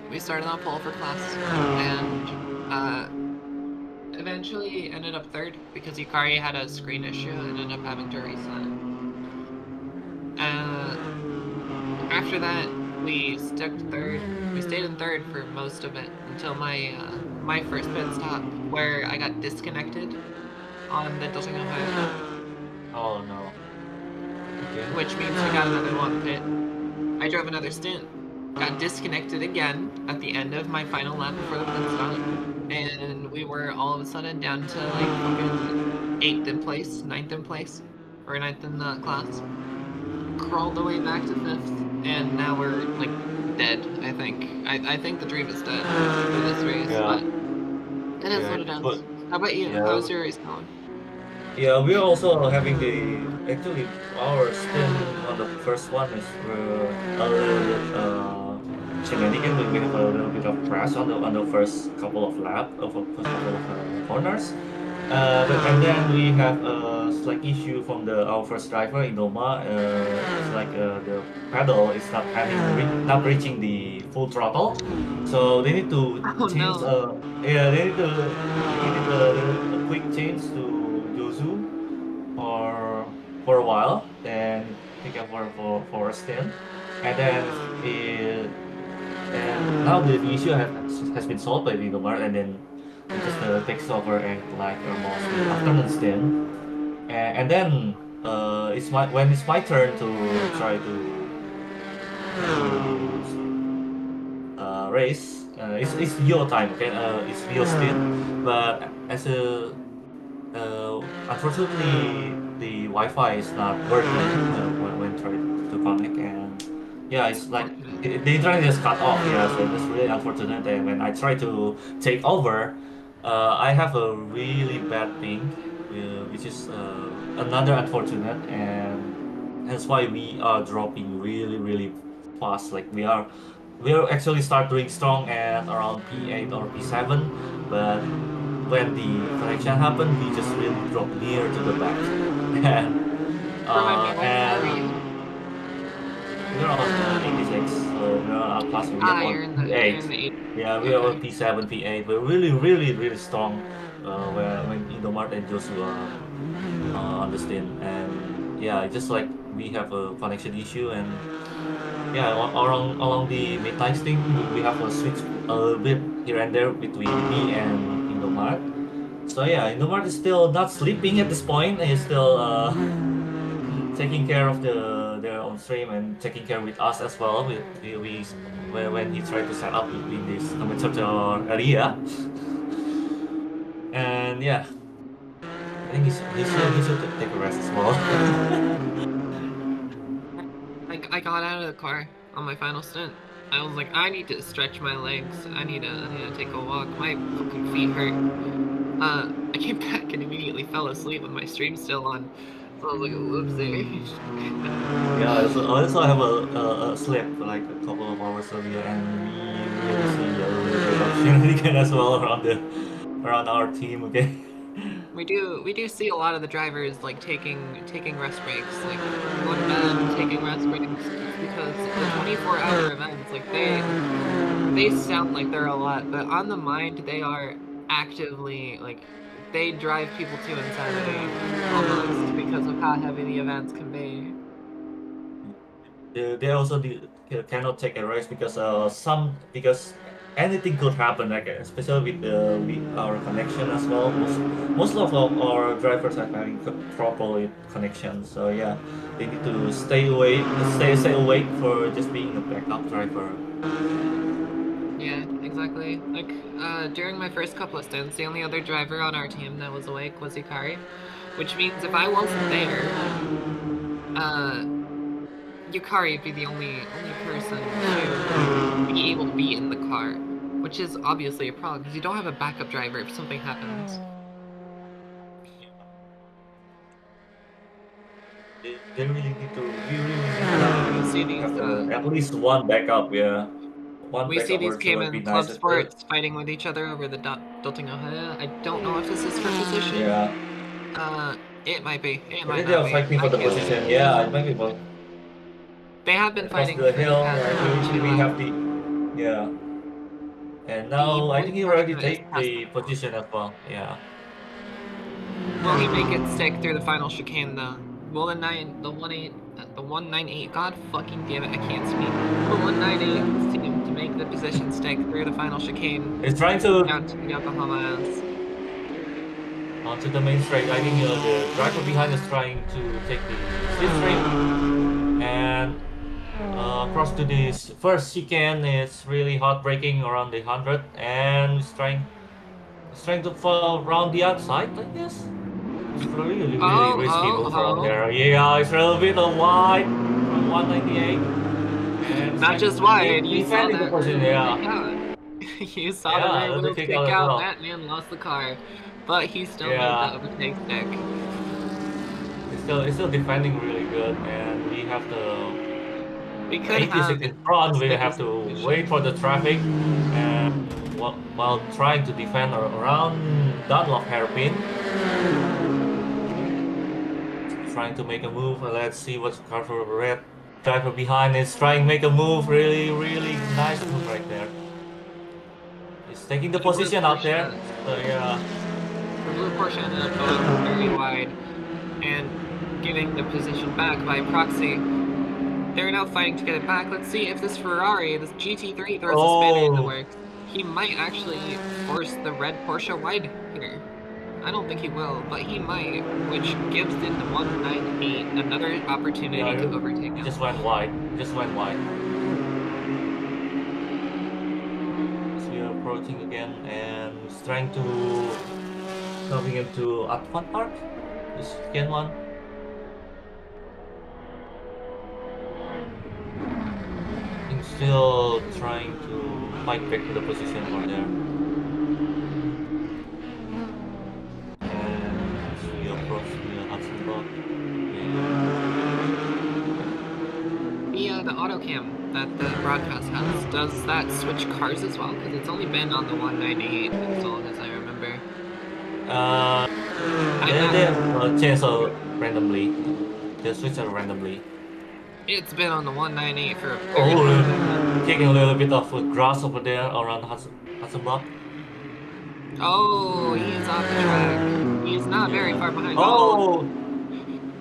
S7: We started on pole for class, and eventually ended up third because Yukari had a screen issue and ended up having to reset. After that, we stuck third. We stayed in third for most of it until my first pit stop, where I got disconnected on the Doshingan.
S5: Oh no. Okay.
S7: Which means we got another long pit. I drove another stint, got disconnected again at the end of my final lap before the pit stop, and we were all of a sudden down to like fucking 8th in place, 9th in place, or 9th in the class. Crawled the way back to 5th, and now we're like dead. I think the dream is dead for this race,
S5: Yeah.
S7: but it is what it is. How about you?
S5: Yeah.
S7: How's your race going?
S5: Yeah, we're also having actually our stint on the first one is a little bit shenanigan. We have a little bit of crash on the first couple of corners. And then we have a slight issue from our first driver Indoma. It's like the pedal is not reaching the full throttle, so they need to change.
S7: No.
S5: They need a quick change to Yozu for a while, then take up for a stint, and then and now the issue has been solved by the Indoma, and then it just takes over and like almost the afternoon stint, and then when it's my turn to try to race. It's your time, okay? It's your stint, but as a unfortunately the Wi-Fi is not working when trying to connect, and yeah, it's like the internet is cut off. Yeah, so it's really unfortunate. And when I try to take over, I have a really bad ping, which is another unfortunate, and that's why we are dropping really fast. Like we're actually start doing strong at around P8 or P7, but when the connection happened, we just really dropped near to the back. and we're on 86, so we're on class. We are
S7: you're in
S5: on
S7: the
S5: P8. Yeah, we are on P7, P8. We're really strong when Indomart and Joshua understand. And yeah, just like we have a connection issue, and yeah, along the midnight thing, we have a switch a little bit here and there between me and Indomart. So yeah, Indomart is still not sleeping at this point. He's still taking care of their own stream and taking care with us as well. When he tried to set up in this commentator area, and yeah, I think he should take a rest as well.
S7: I got out of the car on my final stint. I was like, I need to stretch my legs. I need to take a walk. My fucking feet hurt. I came back and immediately fell asleep with my stream still on. So I was like, whoopsie.
S5: Yeah, I also have a sleep for like a couple of hours earlier, and we really see a little bit of shenanigan as well around our team. Okay.
S7: We do see a lot of the drivers like taking rest breaks, like going to bed, taking rest breaks, just because the 24-hour events, like they sound like they're a lot, but on the mind they are actively like they drive people to insanity almost because of how heavy the events can be.
S5: They also cannot take a rest because because anything could happen, like especially with our connection as well. Most of our drivers are having trouble with connection, so yeah, they need to stay awake for just being a backup driver.
S7: Yeah, exactly. Like during my first couple of stints, the only other driver on our team that was awake was Ikari, which means if I wasn't there, Yukari would be the only person to be able to be in the car, which is obviously a problem because you don't have a backup driver if something happens.
S5: We really need to have at least one backup. Yeah, one
S7: We see
S5: backup
S7: these
S5: or two would be
S7: Cayman
S5: nice.
S7: club sports fighting with each other over the Dotting Ohio. I don't know if this is for position.
S5: Yeah.
S7: It might be. It
S5: I
S7: might
S5: think they
S7: not
S5: are
S7: be.
S5: fighting for
S7: I
S5: the
S7: can't
S5: position.
S7: see.
S5: Yeah, it might be both.
S7: They have been
S5: Across
S7: fighting
S5: the
S7: for the
S5: hill,
S7: past
S5: like we
S7: 2
S5: have
S7: laps.
S5: yeah. And
S7: The
S5: now I
S7: blue
S5: think he already
S7: Porsche is
S5: take
S7: past
S5: the position as well. Yeah.
S7: Will he make it stick through the final chicane though? Will the 198, god fucking damn it, I can't speak. The 198 seem to make the position stick through the final chicane.
S5: He's trying to
S7: down to the Yokohama S.
S5: onto the main straight. I think the driver behind is trying to take the slipstream and across to this first chicane. It's really hard braking around the 100 and he's trying to fall around the outside, I guess. It's really risky move around there. Yeah, it's a little bit wide from 198. And
S7: Not just wide, you saw
S5: defending the
S7: that
S5: position,
S7: rear
S5: yeah.
S7: kick out. You saw the
S5: Yeah,
S7: rear
S5: the
S7: wheels
S5: kick
S7: kick
S5: out as
S7: out,
S5: well.
S7: and that man lost the car. But he still made
S5: Yeah.
S7: the overtake stick.
S5: It's still defending really good, and we have the
S7: We could
S5: 86
S7: have
S5: in front.
S7: the
S5: We have
S7: stickiest
S5: to
S7: position.
S5: wait for the traffic, and while trying to defend around Dunlop hairpin. Trying to make a move. Let's see what's cover red driver behind is trying to make a move. Really nice move right there. He's taking the position out there. So yeah.
S7: The blue Porsche ended up going very wide and getting the position back by proxy. They're now fighting to get it back. Let's see if this Ferrari, this GT3, throws a spanner in the works. He might actually force the red Porsche wide here. I don't think he will, but he might, which gives the 198 another opportunity to overtake him.
S5: Just went wide. As we are approaching again and he's trying to coming into Atwan Park. This second one. He's still trying to fight back to the position over there.
S7: The auto cam that the broadcast has, does that switch cars as well? Because it's only been on the 198 as long as I remember.
S5: They change randomly. They switch randomly.
S7: It's been on the 198 for a very long time.
S5: Taking a little bit of grass over there around Hudson Block.
S7: Oh, he's off the track. He's not very far behind.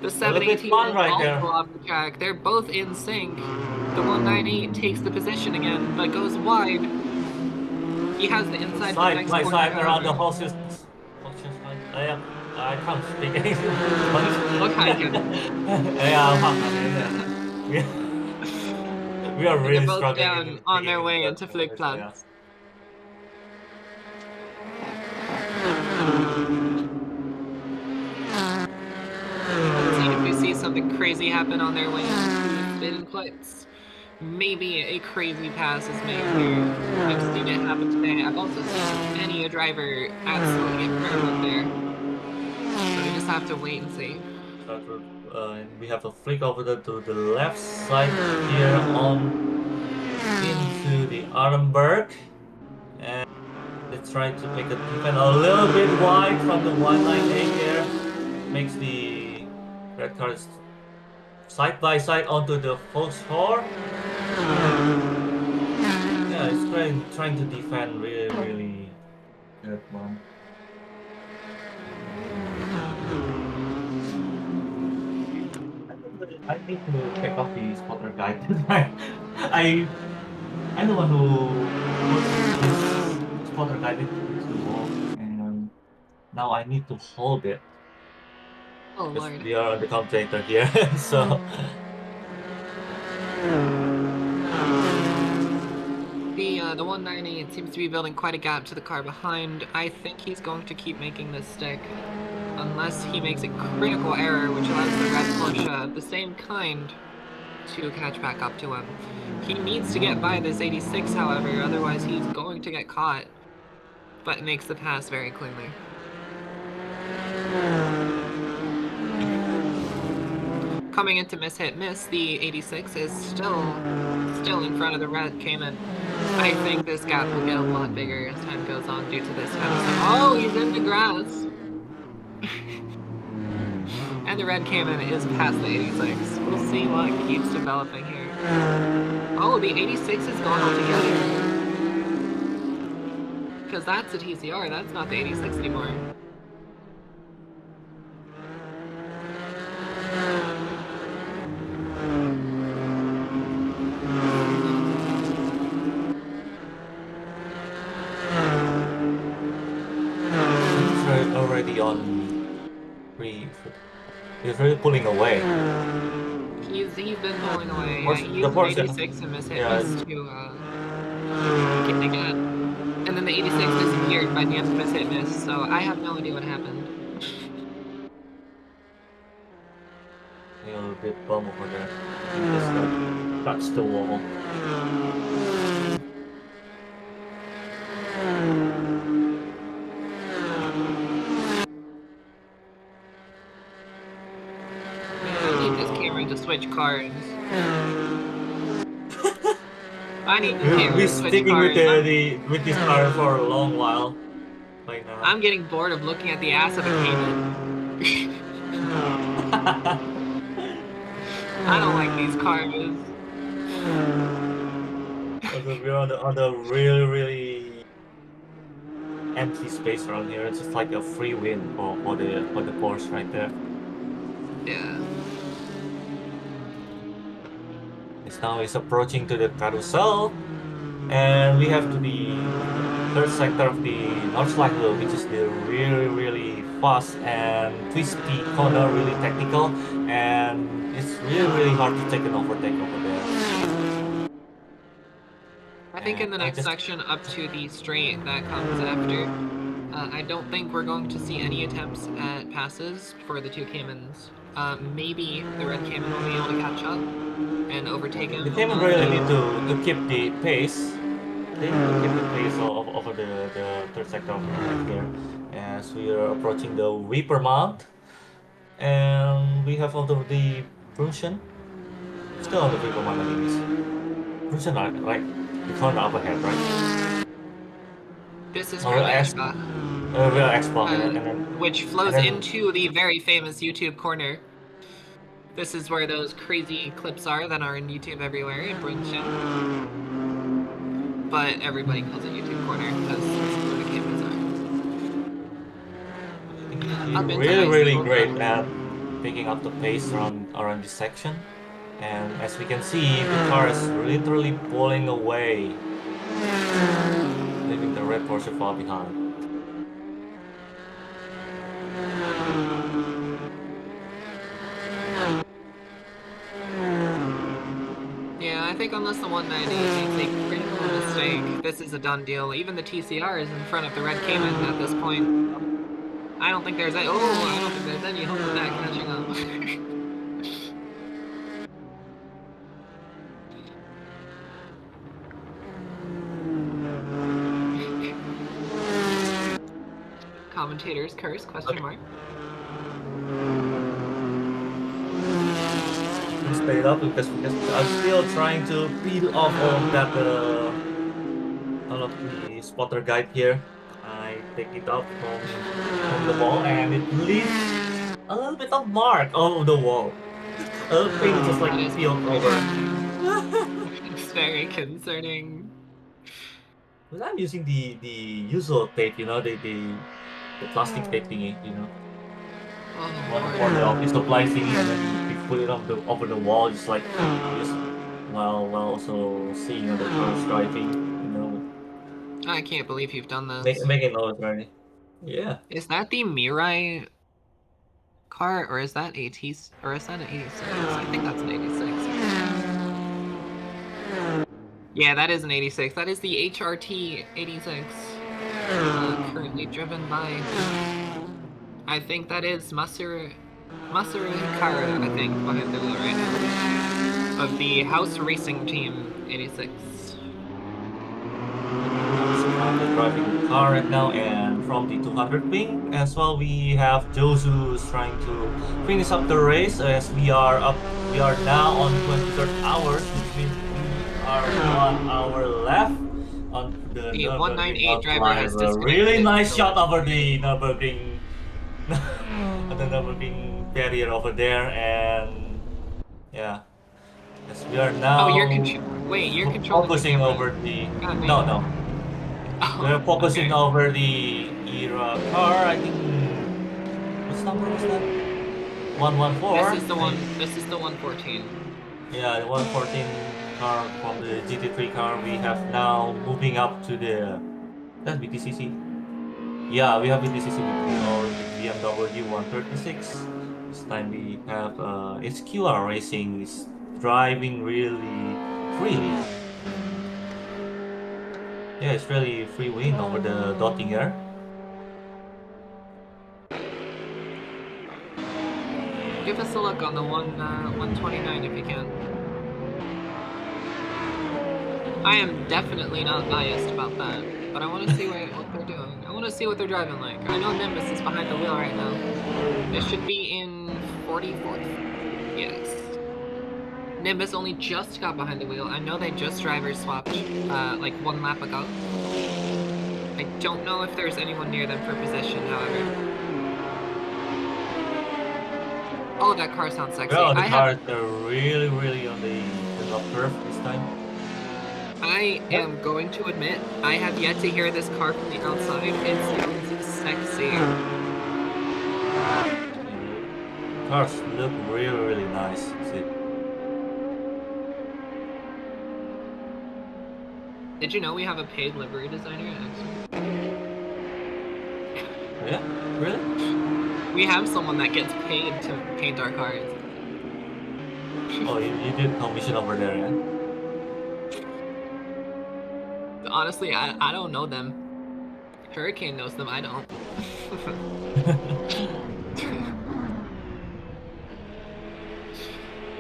S7: The 718 is also off the track. They're both in sync. The 198 takes the position again, but goes wide. He has the inside the next corner.
S5: Side around the horses. I can't speak English. We are really
S7: both
S5: struggling.
S7: Down on their way into Fligplatz. See if we see something crazy happen on their way. been quits. Maybe a crazy pass is made here. I've seen it happen today. I've also seen many a driver absolutely get burned there. So we just have to wait and see.
S5: And we have a flick over to the left side here on into the Arenberg, and they try to make a defense a little bit wide from the 198 here. Makes the red cars side by side onto the Fox 4. Yeah, it's trying to defend really good one. I need to check off the spotter guide. I'm the one who puts this spotter guide into the wall, and now I need to hold it.
S7: Oh
S5: Because
S7: lord.
S5: we are on the commentator here, so.
S7: The 198 seems to be building quite a gap to the car behind. I think he's going to keep making this stick. Unless he makes a critical error which allows the red Porsche of the same kind to catch back up to him. He needs to get by this 86, however, otherwise he's going to get caught. But makes the pass very cleanly. Coming into miss hit miss, the 86 is still in front of the red Cayman. I think this gap will get a lot bigger as time goes on due to this pass. Oh, he's in the grass! And the red Cayman is past the 86. We'll see what keeps developing here. Oh, the 86 is going altogether. Because that's a TCR, that's not the 86 anymore.
S5: Already on 3. He's really pulling away.
S7: He's been pulling away.
S5: The Porsche,
S7: 86 and miss hit miss to get the gap. And then the 86 disappeared by the end of miss hit miss, so I have no idea what happened.
S5: A little bit bum over there. He just touched the wall.
S7: To switch cars. I need to switch
S5: We're sticking
S7: cars.
S5: with this car for a long while. Like now.
S7: I'm getting bored of looking at the ass of a Cayman. I don't like these cars.
S5: We're on the really empty space around here. It's just like a free win for the Porsche right there.
S7: Yeah.
S5: Now is approaching to the carousel, and we have to the third sector of the North Line Loop, which is the really fast and twisty corner, really technical, and it's really hard to take an overtake over there.
S7: I think in the next section up to the straight that comes after, I don't think we're going to see any attempts at passes for the two Caymans. Maybe the red Cayman will be able to catch up and overtake him.
S5: The Cayman really need to keep the pace. They need to keep the pace over the third sector of here as we are approaching the Reaper Mount. And we have also the Brunson. Still on the Reaper Mount, I think. Brunson, right? The corner up ahead, right?
S7: This is real X-Bot.
S5: Real X-Bot,
S7: which flows into the very famous YouTube corner. This is where those crazy clips are that are in YouTube everywhere in Brunson. But everybody calls it YouTube corner because this is where the cameras are.
S5: Really great at picking up the pace around this section. And as we can see, the car is literally pulling away, leaving the red Porsche far behind.
S7: Yeah, I think unless the 190 makes a critical mistake, this is a done deal. Even the TCR is in front of the red Cayman at this point. I don't think there's any hope of that catching up. commentator's curse? Question mark.
S5: Stay up because I'm still trying to peel off all of that all of the spotter guide here. I take it out from the wall and it leaves a little bit of mark on the wall. Paint just like
S7: That is
S5: peeled
S7: pretty
S5: over.
S7: It's very concerning.
S5: But I'm using the usual tape, you know, the plastic tape thingy, you know.
S7: Oh
S5: One
S7: lord.
S5: for the office supply thingy, and then you put it over the wall, just like just while also seeing other cars driving, you know.
S7: I can't believe you've done this.
S5: Making noise, right? Yeah.
S7: Is that the Mirai car, or is that or is that an 86? I think that's an 86. Yeah, that is an 86. That is the HRT 86. Currently driven by, I think that is Masaru Hikaru, I think, behind the wheel right now. Of the House Racing Team 86.
S5: I'm driving the car right now, and from the 200 wing as well, we have Josu's trying to finish up the race as we are now on 23rd hours, which means we are 1 hour left on the
S7: The
S5: Nürburgring
S7: 198 driver
S5: outline.
S7: has
S5: A
S7: disconnected.
S5: really nice shot over the Nürburgring, the Nürburgring barrier over there, and yeah. Yes, we are now.
S7: Oh, you're controlling
S5: focusing
S7: the
S5: over the.
S7: God, wait.
S5: No.
S7: Oh,
S5: We're focusing
S7: okay.
S5: over the era car. I think. What number was that? 114.
S7: This is the 114.
S5: Yeah, the 114 car from the GT3 car. We have now moving up to the. That's BTCC. Yeah, we have BTCC or BMW 136. This time we have HQR Racing is driving really freely. Yeah, it's really free win over the Dottinger.
S7: Give us a look on the 129 if you can. I am definitely not biased about that, but I want to see what they're doing. I want to see what they're driving like. I know Nimbus is behind the wheel right now. It should be in 44th. Yes. Nimbus only just got behind the wheel. I know they just driver swapped like 1 lap ago. I don't know if there's anyone near them for position, however. Oh, that car sounds sexy.
S5: Well, the cars are really on the top curve this time.
S7: I am going to admit, I have yet to hear this car from the outside. It sounds sexy.
S5: Cars look really nice. See?
S7: Did you know we have a paid livery designer at
S5: Yeah? Really?
S7: We have someone that gets paid to paint our cars.
S5: Oh, you did commission over there, yeah?
S7: Honestly, I don't know them. Hurricane knows them, I don't.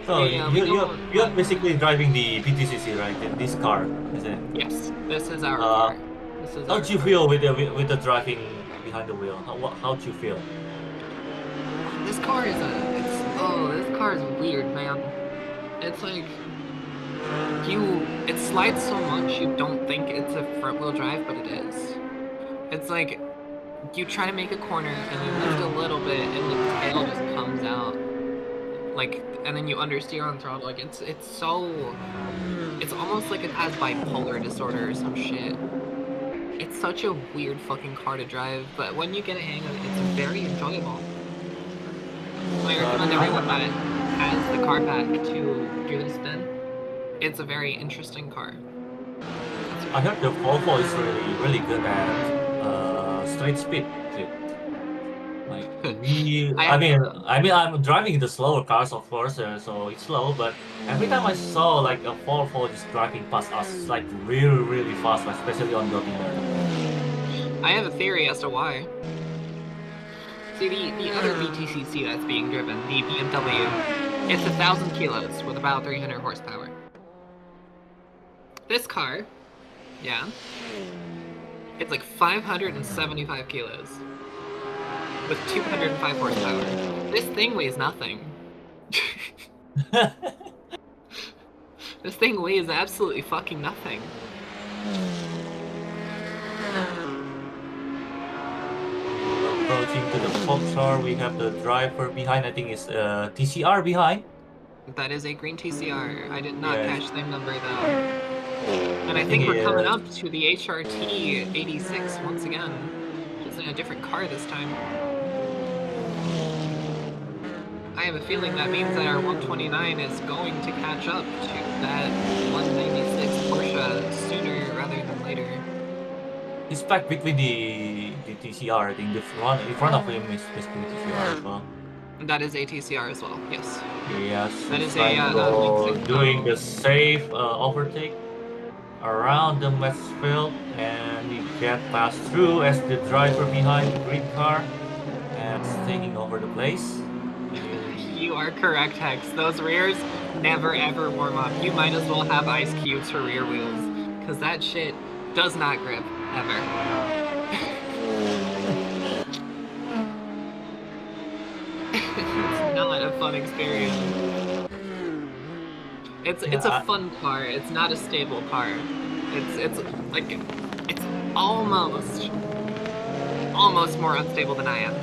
S5: So you're basically driving the PTCC, right? In this car, isn't it?
S7: Yes, this is our car.
S5: How'd you feel with the driving behind the wheel? How'd you feel?
S7: This car is this car is weird, man. It's like it slides so much you don't think it's a front wheel drive, but it is. It's like you try to make a corner and you lift a little bit and the tail just comes out. Like, and then you understeer on throttle. Like it's almost like it has bipolar disorder or some shit. It's such a weird fucking car to drive, but when you get a hang of it, it's very enjoyable. I recommend everyone that has the car pack to do the spin. It's a very interesting car.
S5: I heard the Volvo is really good at straight speed. Like I'm driving the slower cars, of course, so it's slow. But every time I saw like a Volvo just driving past us, it's like really fast, especially on Dottinger.
S7: I have a theory as to why. See, the other BTCC that's being driven, the BMW, it's 1,000 kilos with about 300 horsepower. This car, yeah, it's like 575 kilos. with 205 horsepower. This thing weighs nothing. This thing weighs absolutely fucking nothing.
S5: Approaching to the Foxar, we have the driver behind. I think it's TCR behind.
S7: That is a green TCR. I did not
S5: Yes.
S7: catch their number though. And I think we're coming up to the HRT 86 once again. It's in a different car this time. I have a feeling that means that our 129 is going to catch up to that 196 Porsche sooner rather than later.
S5: It's back between the TCR. I think the front in front of him is basically TCR as well.
S7: That is a TCR as well, yes.
S5: Yes,
S7: That
S5: it's
S7: is
S5: like
S7: a
S5: doing the safe overtake around the mess field, and you get passed through as the driver behind the green car and it's taking over the place.
S7: You are correct, Hex. Those rears never ever warm up. You might as well have ice cubes for rear wheels, because that shit does not grip, ever. It's not a fun experience. It's a fun car. It's not a stable car. It's like it's almost more unstable than I am.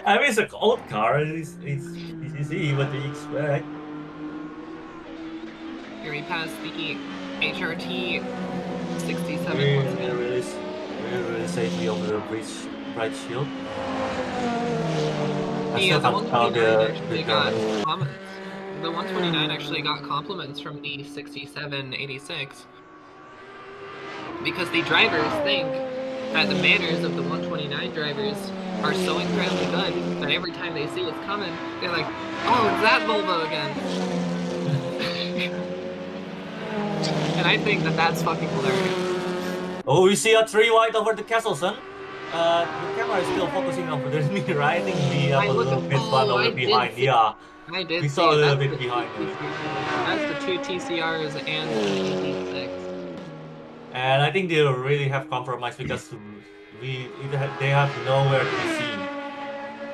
S5: I mean, it's an old car. It's easy. What do you expect?
S7: Here we pass the HRT 67
S5: We're
S7: once again.
S5: really safely over the bright shield.
S7: The 129 actually got comments. The 129 actually got compliments from the 6786 because the drivers think that the manners of the 129 drivers are so incredibly good that every time they see it's coming, they're like, "Oh, it's that Volvo again." And I think that that's fucking hilarious.
S5: Oh, we see a 3 wide over the castle, son. The camera is still focusing over the mirror. I think we have a little bit one over behind. Yeah,
S7: I did.
S5: We saw a little bit behind.
S7: That's the two TCRs and the T6.
S5: And I think they really have compromised because they have nowhere to be seen.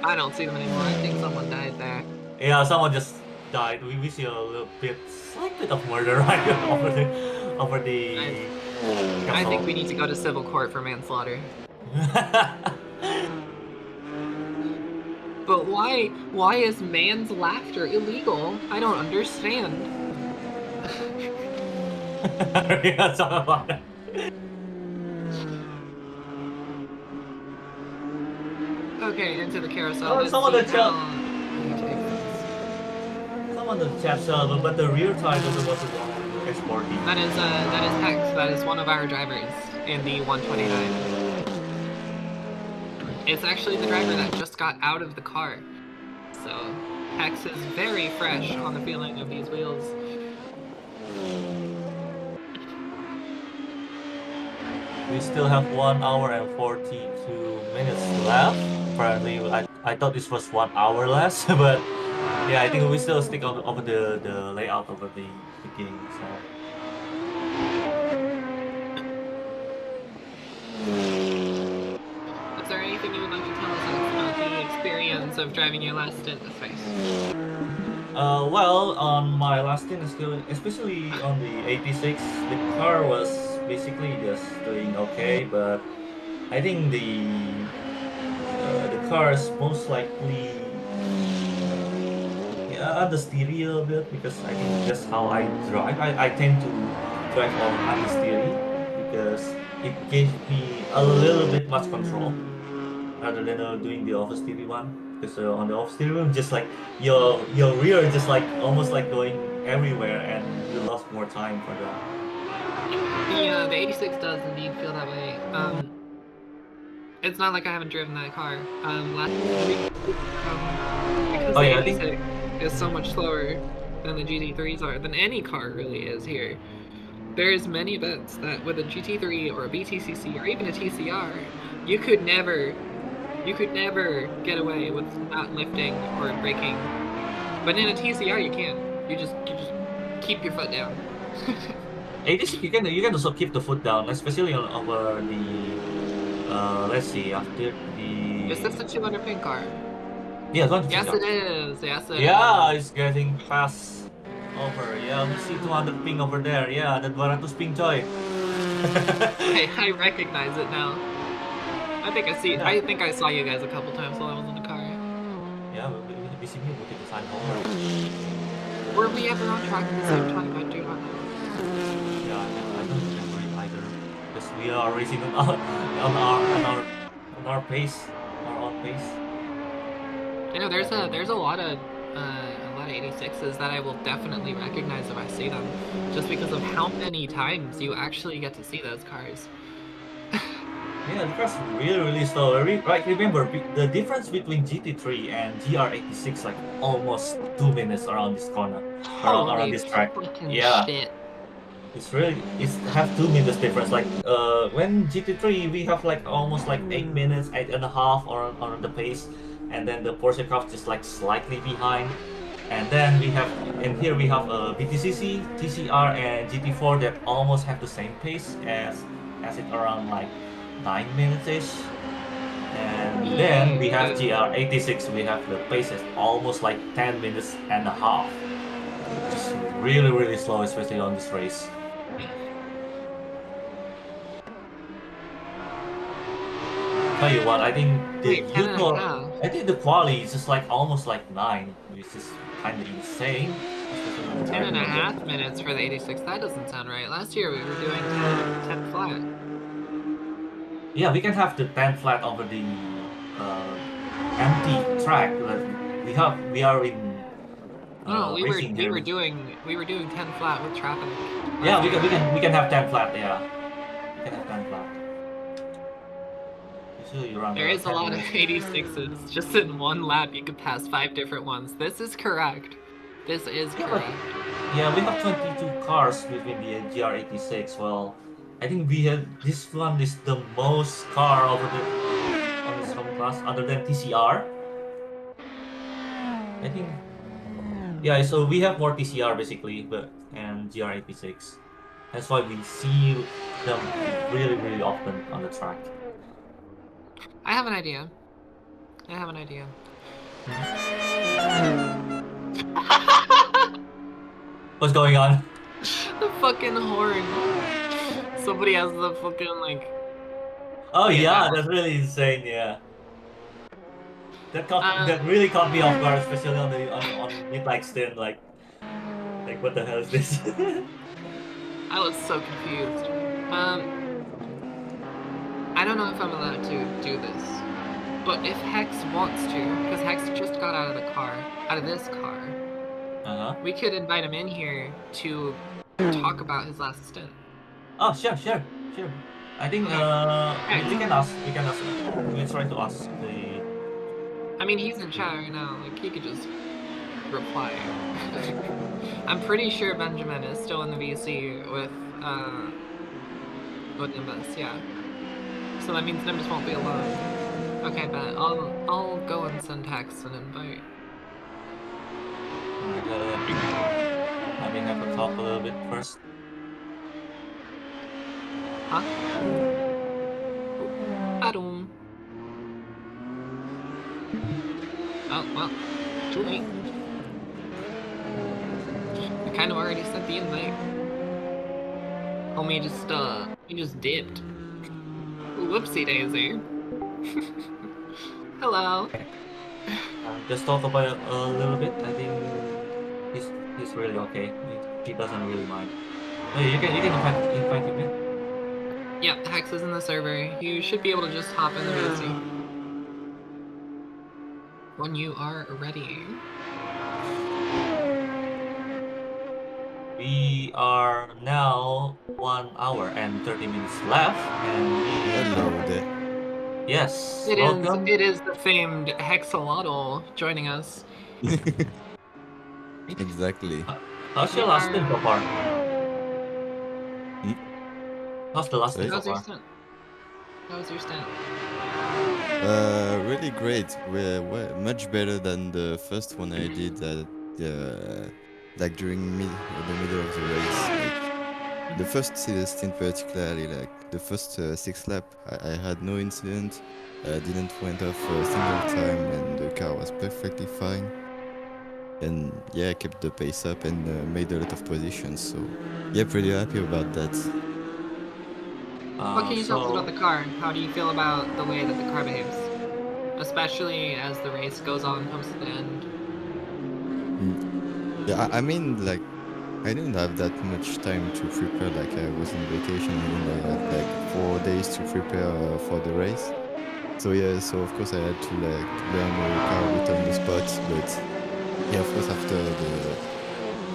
S7: I don't see them anymore. I think someone died there.
S5: Yeah, someone just died. We see a little bit, slight bit of murder right over the.
S7: I think we need to go to civil court for manslaughter. But why is man's laughter illegal? I don't understand.
S5: Yeah, talk about that.
S7: Okay, into the carousel.
S5: Oh,
S7: Let's
S5: someone in
S7: see
S5: the chat.
S7: how we take this.
S5: Someone in the chat said, but the rear tire doesn't want to go exporting.
S7: That is Hex. That is one of our drivers in the 129. It's actually the driver that just got out of the car. So Hex is very fresh on the feeling of these wheels.
S5: We still have 1 hour and 42 minutes left. Apparently, I thought this was 1 hour less, but yeah, I think we still stick over the layout of the game. So.
S7: Is there anything you would like to tell us about the experience of driving your last stint this race?
S5: Well, on my last stint, especially on the 86, the car was basically just doing okay, but I think the car is most likely understeer a bit because I think that's how I drive. I tend to drive on understeer because it gives me a little bit much control rather than doing the oversteer one. Because on the oversteer one, just like your rear just like almost like going everywhere, and you lost more time for that.
S7: The 86 does indeed feel that way. It's not like I haven't driven that car last week. Because the 86 is so much slower than the GT3s are, than any car really is here. There's many bets that with a GT3 or a BTCC or even a TCR, you could never get away with not lifting or braking. But in a TCR you can. You just keep your foot down.
S5: You can also keep the foot down, especially over Let's see. After
S7: Is this
S5: the
S7: the 200 pin car?
S5: yeah, 20
S7: Yes,
S5: yeah.
S7: it is. Yes, it
S5: Yeah,
S7: is.
S5: it's getting fast over. Yeah, we see 200 ping over there. Yeah, that 200 ping coy.
S7: I recognize it now. I think I saw you guys a couple times while I was in the car.
S5: Yeah, we see you looking to sign over.
S7: Were we ever on track at the same time? I do not know.
S5: Yeah, I don't remember it either. Because we are racing on our pace, our own pace.
S7: Yeah, there's a lot of 86s that I will definitely recognize if I see them, just because of how many times you actually get to see those cars.
S5: Yeah, the car's really slow. Right, remember the difference between GT3 and GR86 like almost 2 minutes around this corner, around
S7: Holy
S5: this track.
S7: fucking
S5: Yeah.
S7: shit!
S5: It's have 2 minutes difference. Like when GT3 we have like almost like 8 minutes, 8.5 on the pace, and then the Porsche Cup just like slightly behind. And then we have here we have BTCC, TCR, and GT4 that almost have the same pace as it around like 9 minutes ish. And then we have GR86. We have the pace is almost like 10.5 minutes, which is really slow, especially on this race. Tell you what, I think the
S7: Wait, 10 and a
S5: usual,
S7: half.
S5: I think the quality is just like almost like 9, which is kind of insane. Especially on the
S7: 10
S5: track
S7: and a
S5: like
S7: half minutes for the 86. That doesn't sound right. Last year we were doing 10 flat.
S5: Yeah, we can have the 10 flat over the empty track. We are in
S7: No, we were
S5: racing here.
S7: doing 10 flat with traffic.
S5: Yeah, we can have 10 flat. Yeah, we can have 10 flat. Usually you run
S7: There is a
S5: 10
S7: lot of
S5: minutes.
S7: 86s. Just in one lap, you could pass 5 different ones. This is correct. This is correct.
S5: Yeah, we have 22 cars within the GR86. Well, I think we have this one is the most car over the on this home class other than TCR. I think. Yeah, so we have more TCR basically, but and GR86. That's why we see them really often on the track.
S7: I have an idea.
S5: What's going on?
S7: The fucking horn. Somebody has the fucking like.
S5: Oh
S7: Okay,
S5: yeah, that's really insane. Yeah, that really caught me off guard, especially on the on mid-like stint. Like what the hell is this?
S7: I was so confused. I don't know if I'm allowed to do this, but if Hex wants to, because Hex just got out of this car, we could invite him in here to talk about his last stint.
S5: Oh, sure. I think we can ask. We'll try to ask the.
S7: I mean, he's in chat right now. Like he could just reply. I'm pretty sure Benjamin is still in the VC with Nimbus. Yeah. So that means Nimbus won't be alone. Okay, but I'll go and send Hex an invite.
S5: I mean, have a talk a little bit first.
S7: Huh? Adam. Oh, well, too late. I kind of already sent the invite. Homie just dipped. Whoopsie daisy. Hello.
S5: Just talk about it a little bit. I think he's really okay. He doesn't really mind. Oh, you can invite him in.
S7: Yeah, Hex is in the server. You should be able to just hop in the VC when you are ready.
S5: We are now 1 hour and 30 minutes left, and
S8: hello there.
S5: Yes,
S7: welcome. It is the famed Hexalotl joining us.
S8: Exactly.
S5: How's your last stint so far? How's the last stint so far?
S7: How was your stint?
S8: Really great. We're much better than the first one I did at like during the middle of the race. Like, The first stint particularly, like the first 6 lap, I had no incident. Didn't went off a single time, and the car was perfectly fine. And yeah, I kept the pace up and made a lot of positions. So yeah, pretty happy about that.
S7: What can you tell us about
S5: So
S7: the car? How do you feel about the way that the car behaves? Especially as the race goes on, comes to the end.
S8: Yeah, I mean, like, I didn't have that much time to prepare. Like, I was on vacation and I had like 4 days to prepare for the race. So yeah, so of course I had to like learn the car a bit on the spot. But yeah, of course after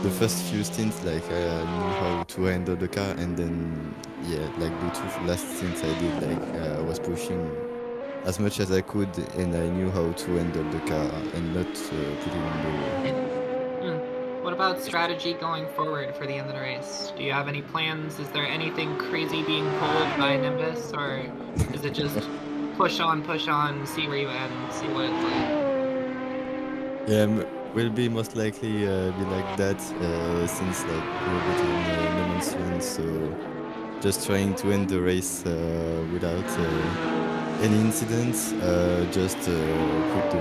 S8: the first few stints, like I knew how to handle the car, and then yeah, like the two last stints I did, like I was pushing as much as I could, and I knew how to handle the car and not put it in the wall.
S7: What about strategy going forward for the end of the race? Do you have any plans? Is there anything crazy being pulled by Nimbus, or is it just push on, see where you end, see what it's like?
S8: Yeah, will be most likely be like that since like we're between no man's land, so just trying to end the race without any incidents, just put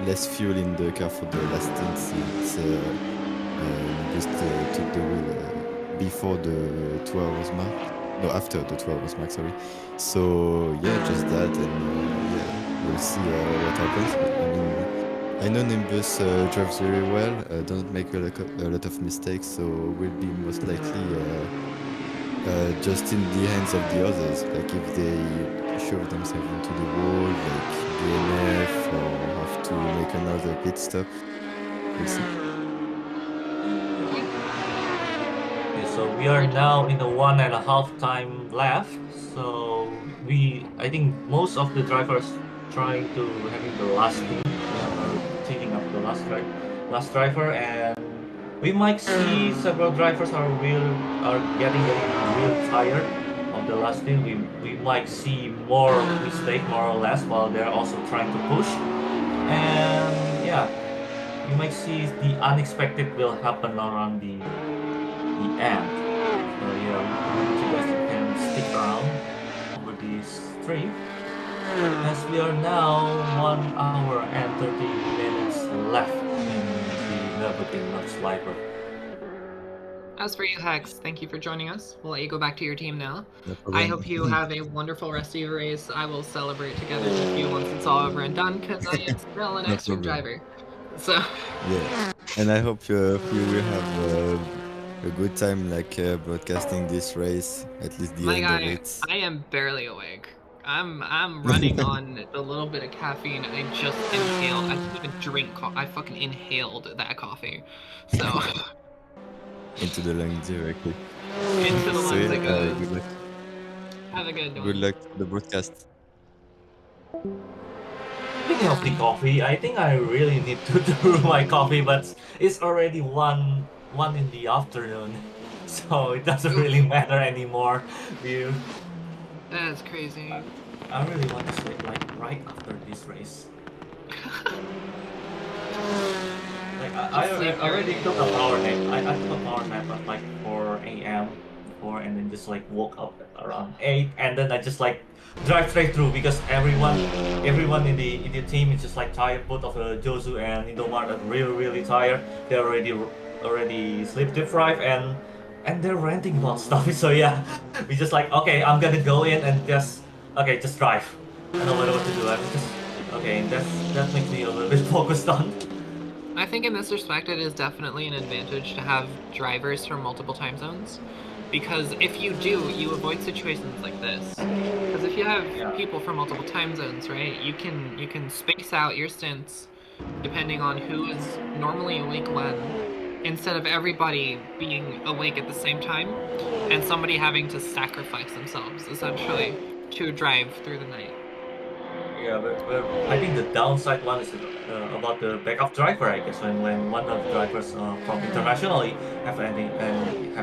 S8: less fuel in the car for the last instance, just took the wheel before the 2 hours mark, no, after the 2 hours mark, sorry. So yeah, just that, and yeah, we'll see what happens. But, I mean, I know Nimbus drives very well, doesn't make a lot of mistakes, so will be most likely just in the hands of the others. Like if they shove themselves into the wall, like DNF, or have to make another pit stop, we'll see.
S5: okay, so we are now in the 1.5 time left. So I think most of the drivers trying to having the last team, taking up the last driver, and we might see several drivers are getting real tired of the last team. We might see more mistake, more or less, while they're also trying to push. And yeah, you might see the unexpected will happen around the end. So yeah, you guys can stick around over this stream, as we are now 1 hour and 30 minutes left in the Never Much Sliper.
S7: As for you, Hex, thank you for joining us. We'll let you go back to your team now.
S8: No problem.
S7: I hope you have a wonderful rest of your race. I will celebrate together with you once it's all over and done, because I am still an
S8: No
S7: extra
S8: problem.
S7: driver. So
S8: Yeah, and I hope you will have a good time, like broadcasting this race, at least the
S7: my
S8: end
S7: guy,
S8: of it.
S7: I am barely awake. I'm running on a little bit of caffeine. I just inhaled. I didn't even drink coffee. I fucking inhaled that coffee. So
S8: Into the lungs directly.
S7: into the
S8: So
S7: lungs it
S8: yeah,
S7: goes.
S8: good luck.
S7: Have a good one.
S8: Good luck to the broadcast.
S5: Speaking of the coffee, I think I really need to do my coffee, but it's already 1 in the afternoon, so it doesn't really matter anymore. Dude.
S7: That's crazy.
S5: I really want to sleep like right after this race. Like I already took a power nap. I took a power nap at like 4 a.m. before, and then just like woke up at around 8, and then I just like drive straight through because everyone in the team is just like tired. Both of Josu and Indomar are really tired. They're already sleep deprived, and they're ranting about stuff. So yeah, we just like, okay, I'm gonna go in and just drive. I don't know what to do. I'm just okay. That makes me a little bit focused on.
S7: I think in this respect, it is definitely an advantage to have drivers from multiple time zones, because if you do, you avoid situations like this. Because if you have people from multiple time zones, right, you can space out your stints depending on who is normally awake when, instead of everybody being awake at the same time and somebody having to sacrifice themselves essentially to drive through the night.
S5: Yeah, but I think the downside one is about the backup driver. I guess when one of the drivers from internationally have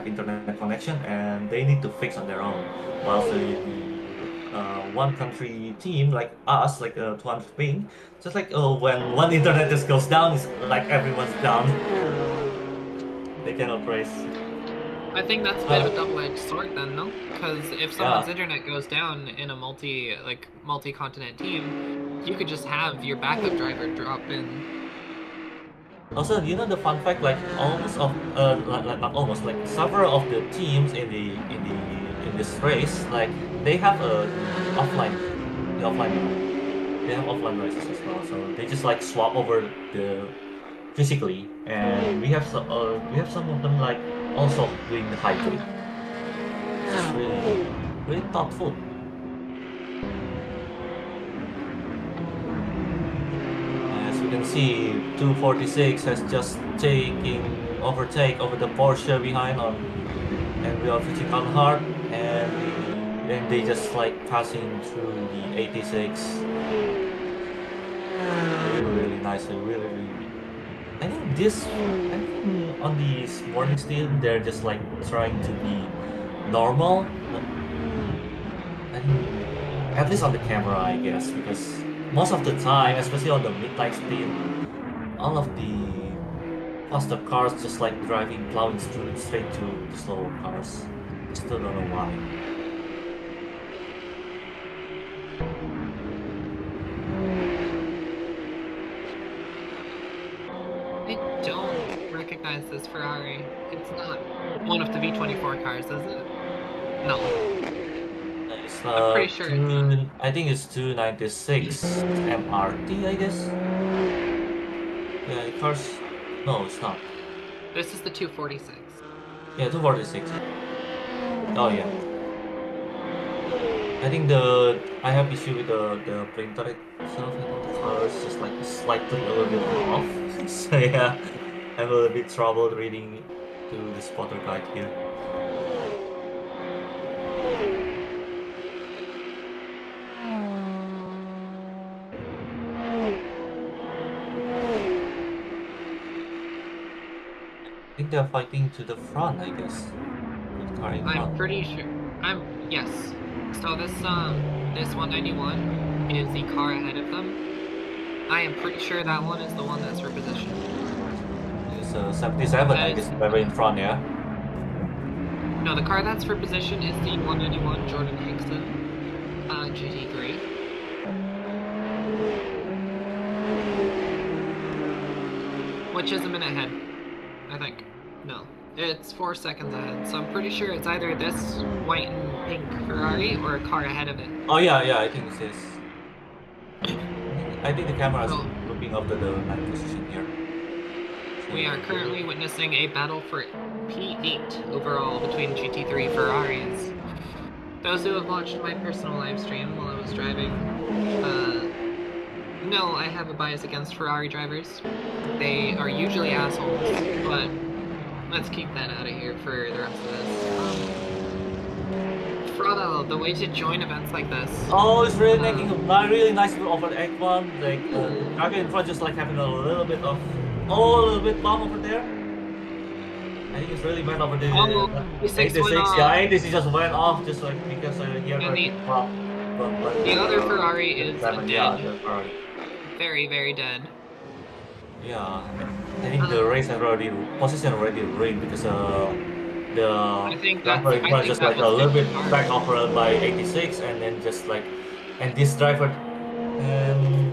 S5: internet connection and they need to fix on their own, whilst the one country team like us, like 200 ping, just like when one internet just goes down, it's like everyone's down. They cannot race.
S7: I think that's a bit of a double-edged sword then, no? Because if someone's
S5: Yeah.
S7: internet goes down in a multi-continent team, you could just have your backup driver drop in.
S5: Also, you know the fun fact, like not almost, like several of the teams in this race, like they have offline, the offline, they have offline races as well. So they just like swap over the physically, and we have some of them like also doing the hybrid. It's really thoughtful. As we can see, 246 has just overtake over the Porsche behind on, and we are switching on hard, and then they just like passing through the 86. Really nicely, really. I think on this morning still they're just like trying to be normal. I think at least on the camera, I guess, because most of the time, especially on the midnight speed, all of the faster cars just like plowing straight to the slower cars. I still don't know why.
S7: I don't recognize this Ferrari. It's not one of the V24 cars, is it? No.
S5: It's,
S7: I'm pretty sure it's not.
S5: I think it's 296 MRT, I guess. Yeah, cars. No, it's not.
S7: This is the 246.
S5: Yeah, 246. Oh yeah. I think I have issue with the printer itself. I think the color is just like slightly a little bit off. So yeah, I have a little bit trouble reading to the spotter guide here. I think they're fighting to the front, I guess. The car in front.
S7: I'm pretty sure. Yes. So this 191 is the car ahead of them. I am pretty sure that one is the one that's for position.
S5: It's 77, I guess, right in front, yeah?
S7: No, the car that's for position is the 191 Jordan Kingston GT3. Which is a minute ahead, I think. No, it's 4 seconds ahead. So I'm pretty sure it's either this white and pink Ferrari or a car ahead of it.
S5: Oh yeah, I think it's this. I think the camera is looking up to the 9th position here.
S7: We are currently witnessing a battle for P8 overall between GT3 Ferraris. Those who have watched my personal live stream while I was driving, no, I have a bias against Ferrari drivers. They are usually assholes, but let's keep that out of here for the rest of this. Frodo, the way to join events like this.
S5: Oh, it's really making a really nice move over the F1. Like the driver in front just like having a little bit bump over there. I think it's really bad over the 86. Yeah, 86 just went off just like because here
S7: the other Ferrari is dead.
S5: Yeah, the Ferrari.
S7: Very, very dead.
S5: Yeah, I think the race position already ruined because the driver in front just like a little bit back over by 86, and then just like, and this driver and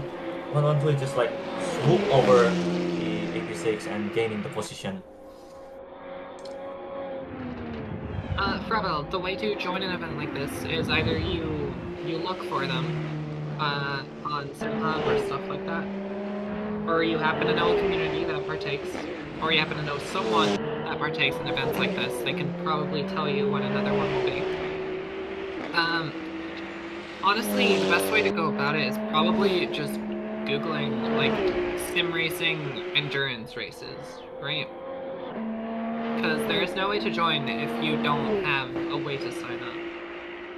S5: 112 just like swoop over the 86 and gaining the position.
S7: Fravel, the way to join an event like this is either you look for them on SimHub or stuff like that, or you happen to know a community that partakes, or you happen to know someone that partakes in events like this. They can probably tell you when another one will be. Honestly, the best way to go about it is probably just Googling like sim racing endurance races, right? Because there is no way to join if you don't have a way to sign up.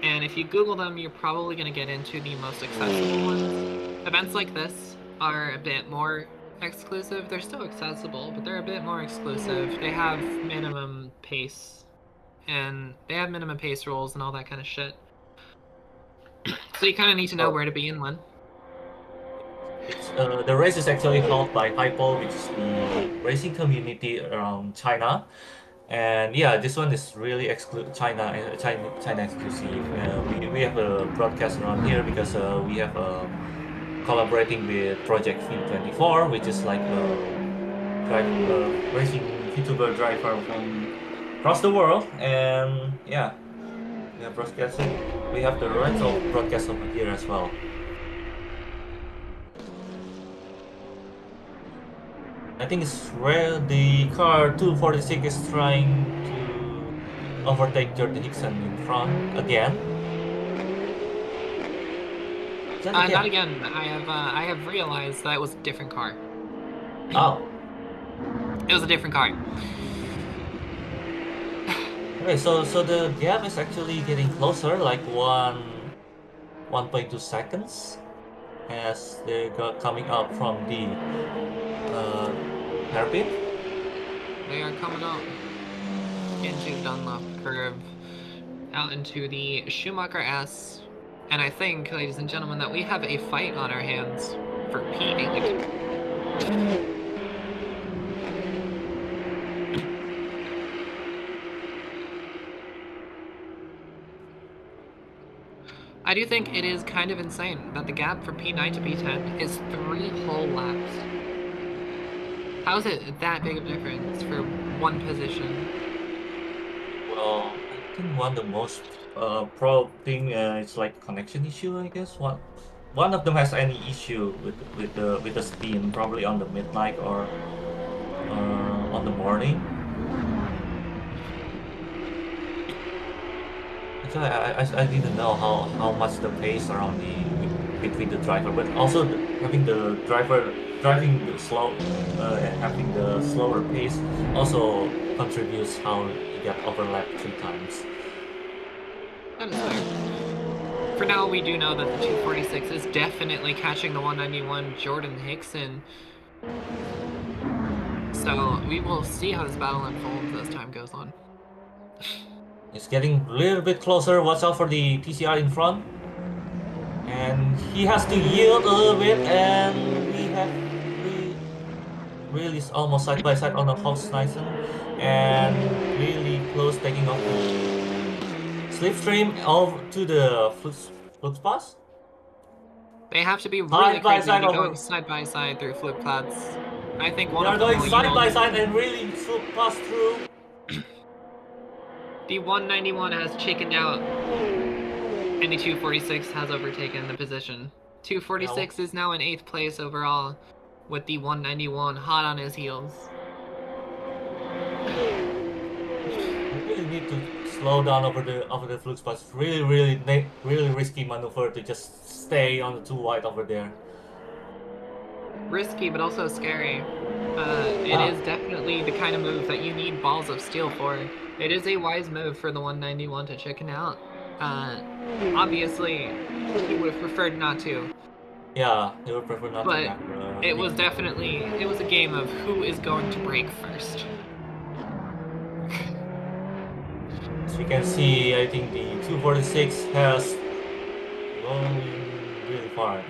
S7: And if you Google them, you're probably going to get into the most accessible ones. Events like this are a bit more exclusive. They're still accessible, but they're a bit more exclusive. They have minimum pace, and they have minimum pace rules and all that kind of shit. So you kind of need to know where to be in one.
S5: The race is actually held by HiPole, which is the racing community around China. And yeah, this one is really China exclusive. We have a broadcast around here because we have collaborating with Project V24, which is like a racing YouTuber driver from across the world. And yeah, we have broadcasting. We have the rights of broadcast over here as well. I think it's where the car 246 is trying to overtake Jordan Hickson in front again.
S7: Not again. I have realized that it was a different car.
S5: Oh.
S7: It was a different car.
S5: Okay, so the gap is actually getting closer, like 1.2 seconds, as they got coming out from the hairpin.
S7: They are coming up into Dunlop curve, out into the Schumacher S, and I think, ladies and gentlemen, that we have a fight on our hands for P8. I do think it is kind of insane that the gap from P9 to P10 is 3 whole laps. How is it that big of a difference for one position?
S5: Well, I think one of the most pro thing it's like connection issue, I guess. One of them has any issue with the spin, probably on the midnight or on the morning. Actually, I didn't know how much the pace around between the driver, but also having the driver driving the slow and having the slower pace also contributes how you get overlapped 3 times.
S7: That is fair. For now, we do know that the 246 is definitely catching the 191 Jordan Hickson. So we will see how this battle unfolds as time goes on.
S5: It's getting a little bit closer. Watch out for the TCR in front. And he has to yield a little bit, and we have really almost side by side on the House Nyson, and really close taking off the slipstream over to the flux pass.
S7: They have to be really crazy to be going side by side through flip pads. I think one of them will
S5: going side by side and really pass through.
S7: The 191 has chickened out, and the 246 has overtaken the position. 246 is now in 8th place overall, with the 191 hot on his heels.
S5: We really need to slow down over the flux pass. Really risky maneuver to just stay on the 2 wide over there.
S7: Risky, but also scary. It is definitely the kind of move that you need balls of steel for. It is a wise move for the 191 to chicken out. Obviously, he would have preferred not to.
S5: Yeah, he would prefer not to.
S7: But it was a game of who is going to break first.
S5: As you can see, I think the 246 has gone really far.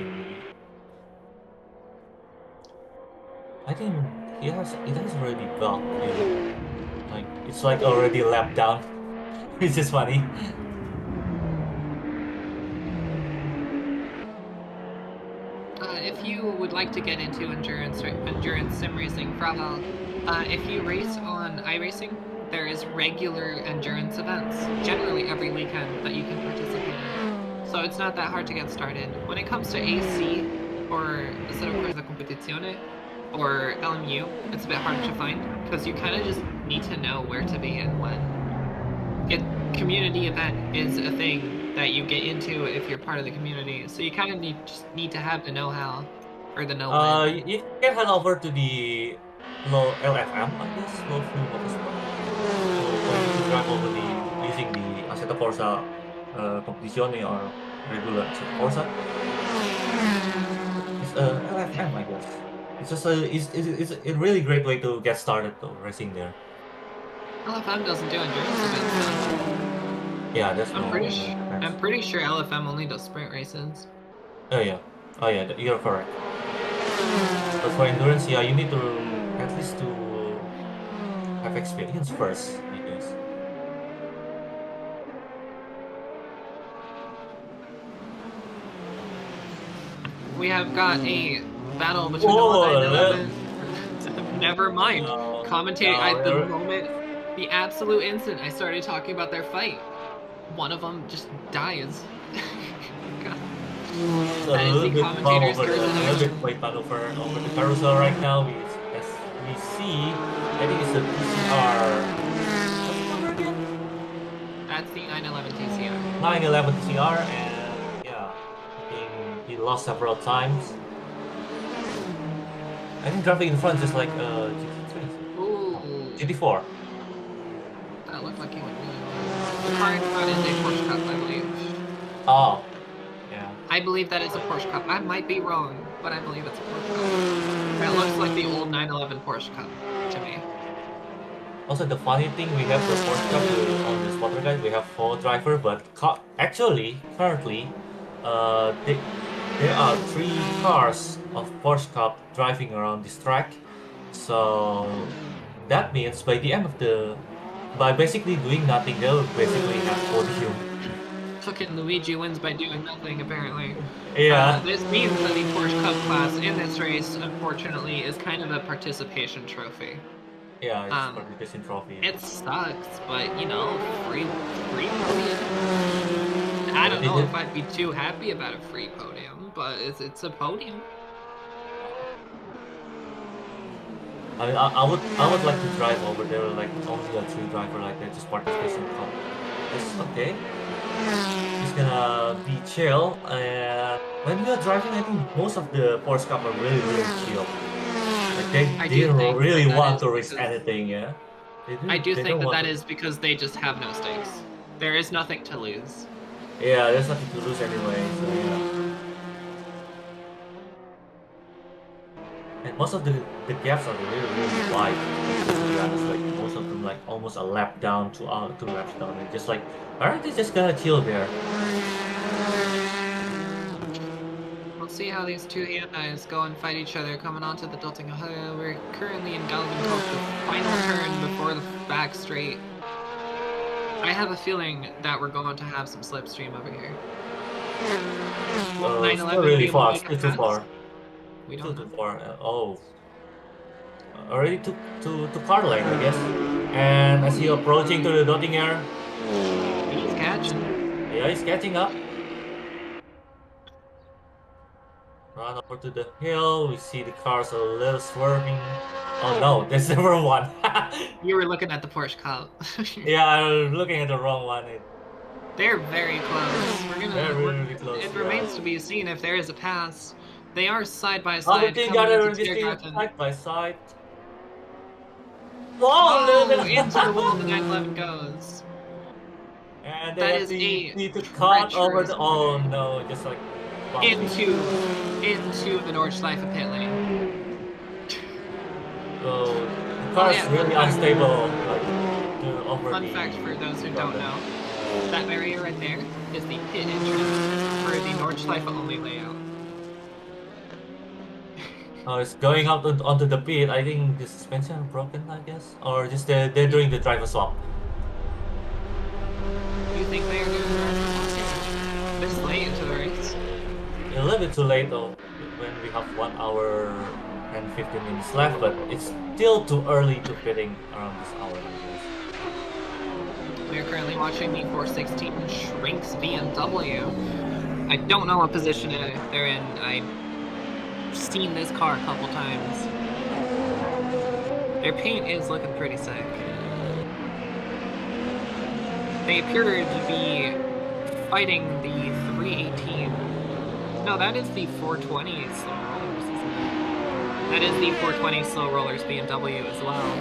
S5: I think it has already blocked. Like it's like already lapped down, which is funny.
S7: If you would like to get into endurance sim racing, bravo. If you race on iRacing, there is regular endurance events, generally every weekend, that you can participate in. So it's not that hard to get started. When it comes to AC, or Sera Corsa Competizione, or LMU, it's a bit harder to find, because you kind of just need to know where to be and when. Community event is a thing that you get into if you're part of the community, so you kind of need to have the know-how, or the know-when.
S5: You can head over to the low LFM, I guess, low fuel motorsport. So you can drive over using the Assetto Corsa Competizione or regular Assetto Corsa. It's LFM, I guess. It's just it's a really great way to get started though, racing there.
S7: LFM doesn't do endurance events.
S5: Yeah, that's
S7: I'm pretty sure LFM only does sprint races.
S5: Oh yeah, you're correct. But for endurance, yeah, you need to at least to have experience first. Yes.
S7: We have got a battle between
S5: Oh,
S7: the 911. Never mind.
S5: No,
S7: Commentate
S5: no,
S7: at the
S5: you're-
S7: moment, the absolute instant I started talking about their fight, one of them just dies. God.
S5: It's a
S7: That is
S5: little
S7: the
S5: bit calm
S7: commentator's
S5: over
S7: curse in
S5: a little
S7: action.
S5: bit quite bad over the carousel right now. As we see, I think it's a TCR. What's the number again?
S7: That's the 911 TCR.
S5: 911 TCR, and yeah, I think he lost several times. I think driving in front just like GT3.
S7: Ooh.
S5: GT4.
S7: That looked like he went really well. The car in front is a Porsche Cup, I believe.
S5: Oh, yeah.
S7: I believe that is a Porsche Cup. I might be wrong, but I believe it's a Porsche Cup. That looks like the old 911 Porsche Cup to me.
S5: Also, the funny thing, we have the Porsche Cup on this water guide. We have 4 driver, but actually, currently, there are 3 cars of Porsche Cup driving around this track. So that means by the end of by basically doing nothing, they'll basically have podium.
S7: Fucking Luigi wins by doing nothing, apparently.
S5: Yeah.
S7: This means that the Porsche Cup class in this race, unfortunately, is kind of a participation trophy.
S5: Yeah, it's participation trophy.
S7: It sucks, but you know, free podium. I don't know if I'd be too happy about a free podium, but it's a podium.
S5: I mean, I would like to drive over there like only a 3 driver like that, just participation cup. It's okay. It's gonna be chill, and when we are driving, I think most of the Porsche Cup are really chill. Like they don't really want to risk anything, yeah.
S7: I do think that is because they just have no stakes. There is nothing to lose.
S5: Yeah, there's nothing to lose anyway, so yeah. And most of the gaps are really wide. To be honest, like most of them like almost a lap down, 2 laps down, and just like, aren't they just gonna chill there?
S7: We'll see how these two Hyundais go and fight each other coming onto the Dulting. We're currently in Galvin Coast, the final turn before the back straight. I have a feeling that we're going to have some slipstream over here.
S5: Still really far, still too far.
S7: We don't know.
S5: Too far. Already to car lane, I guess. And as he approaching to the dotting area,
S7: he's catching.
S5: Yeah, he's catching up. Run over to the hill. We see the cars a little swerving. Oh no, there's the wrong one.
S7: You were looking at the Porsche Cup.
S5: Yeah, I'm looking at the wrong one.
S7: They're very close.
S5: They're really close.
S7: It remains to be seen if there is a pass. They are side by
S5: Oh,
S7: side.
S5: they got side by side. Whoa!
S7: Oh, into the wall the 911 goes.
S5: And
S7: that is
S5: need to cut over the. Oh no! Just like
S7: into the Nordschleife pit lane.
S5: So the car is really unstable. Like over
S7: Fun fact for those who don't know: that barrier right there is the pit entrance for the Nordschleife only layout.
S5: Oh, it's going up onto the pit. I think the suspension broken, I guess, or just they're doing the driver swap.
S7: You think they are doing this late into the race?
S5: A little bit too late though, when we have 1 hour and 15 minutes left, but it's still too early to pitting around this hour.
S7: We are currently watching the 416 Shrinks BMW. I don't know what position they're in. I've seen this car a couple times. Their paint is looking pretty sick. They appear to be fighting the 318. No, that is the 420 slow rollers, isn't it? That is the 420 slow rollers BMW as well.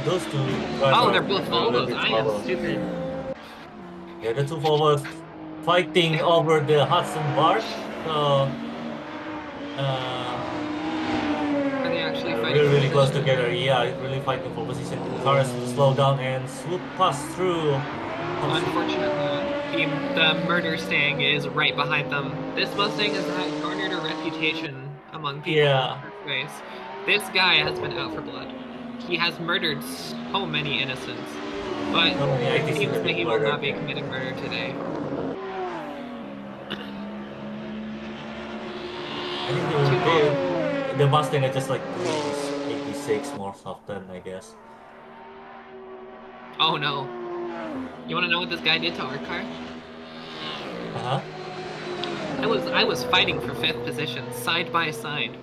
S5: Those two.
S7: Oh, they're both Volvos. I am stupid.
S5: Yeah, the two Volvos fighting over the Hudson bar. So,
S7: are they actually fighting?
S5: We're really close together. Yeah, really fighting for position. The cars to slow down and swoop past through.
S7: Unfortunately, the murder Stang is right behind them. This Mustang has garnered a reputation among people in the race. This guy has been out for blood. he has murdered so many innocents, but
S5: So many
S7: it
S5: ITs
S7: seems
S5: have
S7: that
S5: been
S7: he will not
S5: murdered.
S7: be committing murder today.
S5: I think the Mustang are just like 86 more often, I guess.
S7: Oh no. You wanna know what this guy did to our car?
S5: Uh-huh.
S7: I was fighting for 5th position, side by side.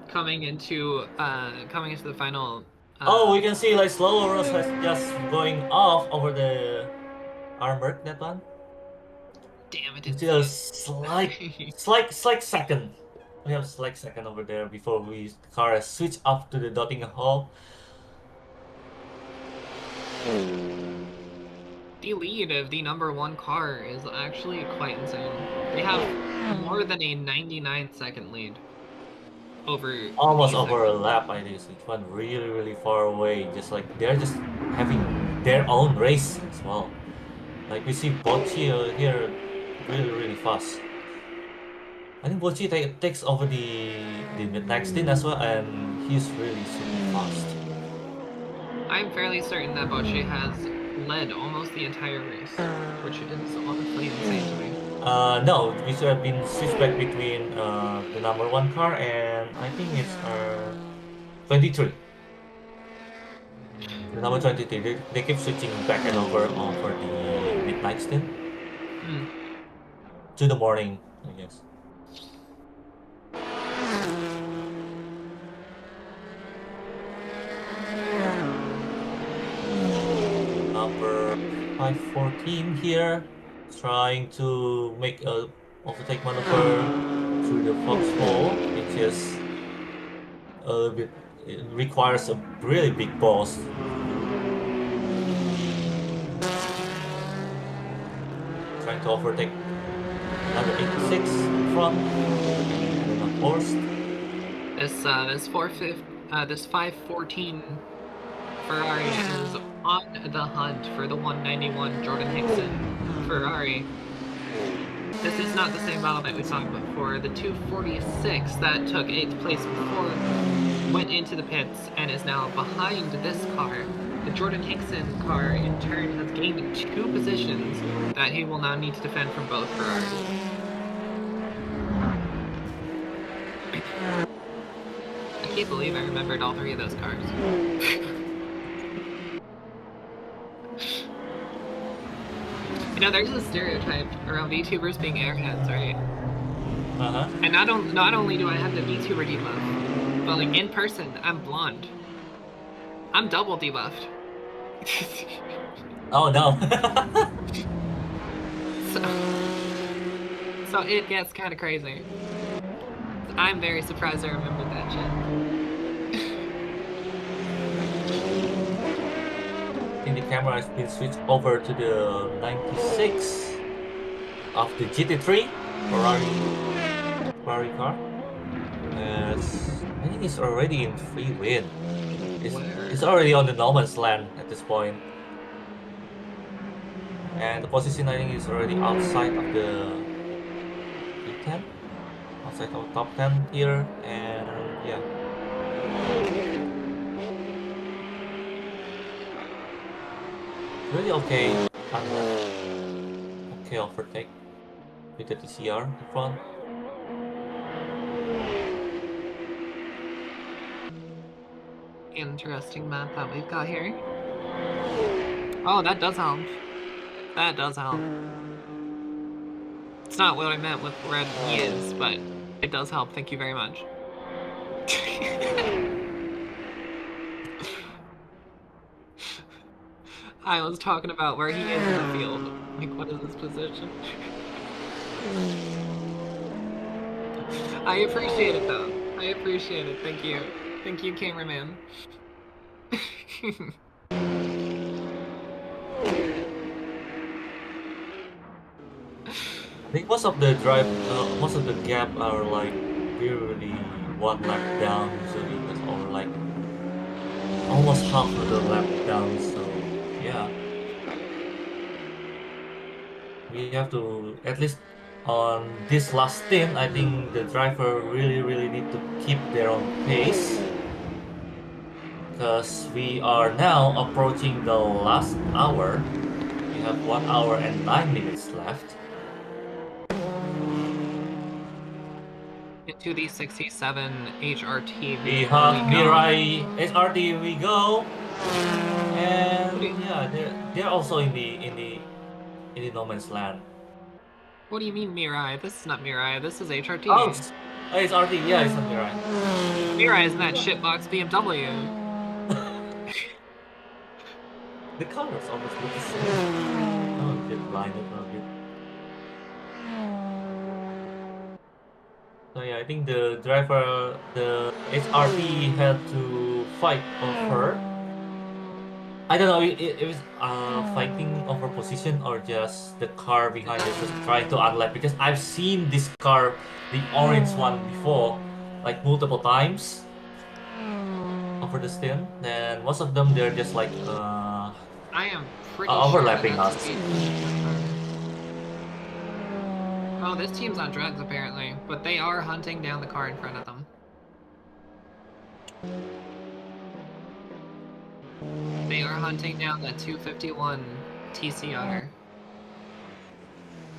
S7: Coming into the final
S5: Oh, we can see like slow rolls just going off over the armor, that one.
S7: Damn, it
S5: It's
S7: didn't
S5: just slight second. We have a slight second over there before the car switch up to the dotting hole.
S7: The lead of the #1 car is actually quite insane. They have more than a 99-second lead over
S5: Almost
S7: the
S5: over a
S7: second.
S5: lap, I think. It went really, really far away. Just like they're just having their own race as well. Like we see Bocci here really, really fast. I think Bocci takes over the mid-next in as well, and he's really super fast.
S7: I'm fairly certain that Bocce has led almost the entire race, which is honestly insane to me.
S5: No, we should have been switched back between the #1 car and I think it's 23. The number 23, they keep switching back and over for the midnight stint to the morning, I guess. Number 514 here, trying to make a overtake maneuver through the foxhole, which is a little bit, it requires a really big boss. Trying to overtake another 86 in front, and of course.
S7: This 514 Ferrari is on the hunt for the 191 Jordan Hickson Ferrari. This is not the same battle that we saw before. The 246 that took 8th place before went into the pits and is now behind this car. The Jordan Hickson car, in turn, has gained 2 positions that he will now need to defend from both Ferraris. I can't believe I remembered all 3 of those cars. You know, there's a stereotype around VTubers being airheads, right?
S5: Uh-huh.
S7: And not only do I have the VTuber debuff, but like in person, I'm blonde. I'm double debuffed.
S5: Oh no.
S7: So it gets kind of crazy. I'm very surprised I remembered that shit.
S5: I think the camera has been switched over to the 96 of the GT3 Ferrari car. I think it's already in free win. It's already on the no man's land at this point. And the position I think is already outside of the P10. Outside of top 10 here, and yeah. Really okay. Okay overtake with the TCR in front.
S7: Interesting map that we've got here. Oh, that does help. That does help. It's not what I meant with where he is, but it does help. Thank you very much. I was talking about where he is in the field. Like, what is his position? I appreciate it, though. I appreciate it. Thank you. Thank you, cameraman.
S5: I think most of the gap are like really one lap down usually, or like almost half of the lap down. So yeah, we have to at least on this last stint. I think the driver really need to keep their own pace. because we are now approaching the last hour. We have 1 hour and 9 minutes left.
S7: Into the 67 HRT.
S5: We have Mirai HRT. We go, and yeah, they're also in the no man's land.
S7: What do you mean Mirai? This is not Mirai. This is HRT.
S5: Oh, it's RT. Yeah, it's not Mirai.
S7: Mirai is in that shitbox BMW.
S5: The colors almost look the same. Oh, a bit blinded a bit. So yeah, I think the driver, the HRT had to fight over. I don't know if it was fighting over position or just the car behind it just trying to unlap, because I've seen this car, the orange one, before, like multiple times over the stint, and most of them they're just like
S7: I am pretty
S5: overlapping
S7: sure
S5: us.
S7: Oh, this team's on drugs apparently, but they are hunting down the car in front of them. They are hunting down the 251 TCR.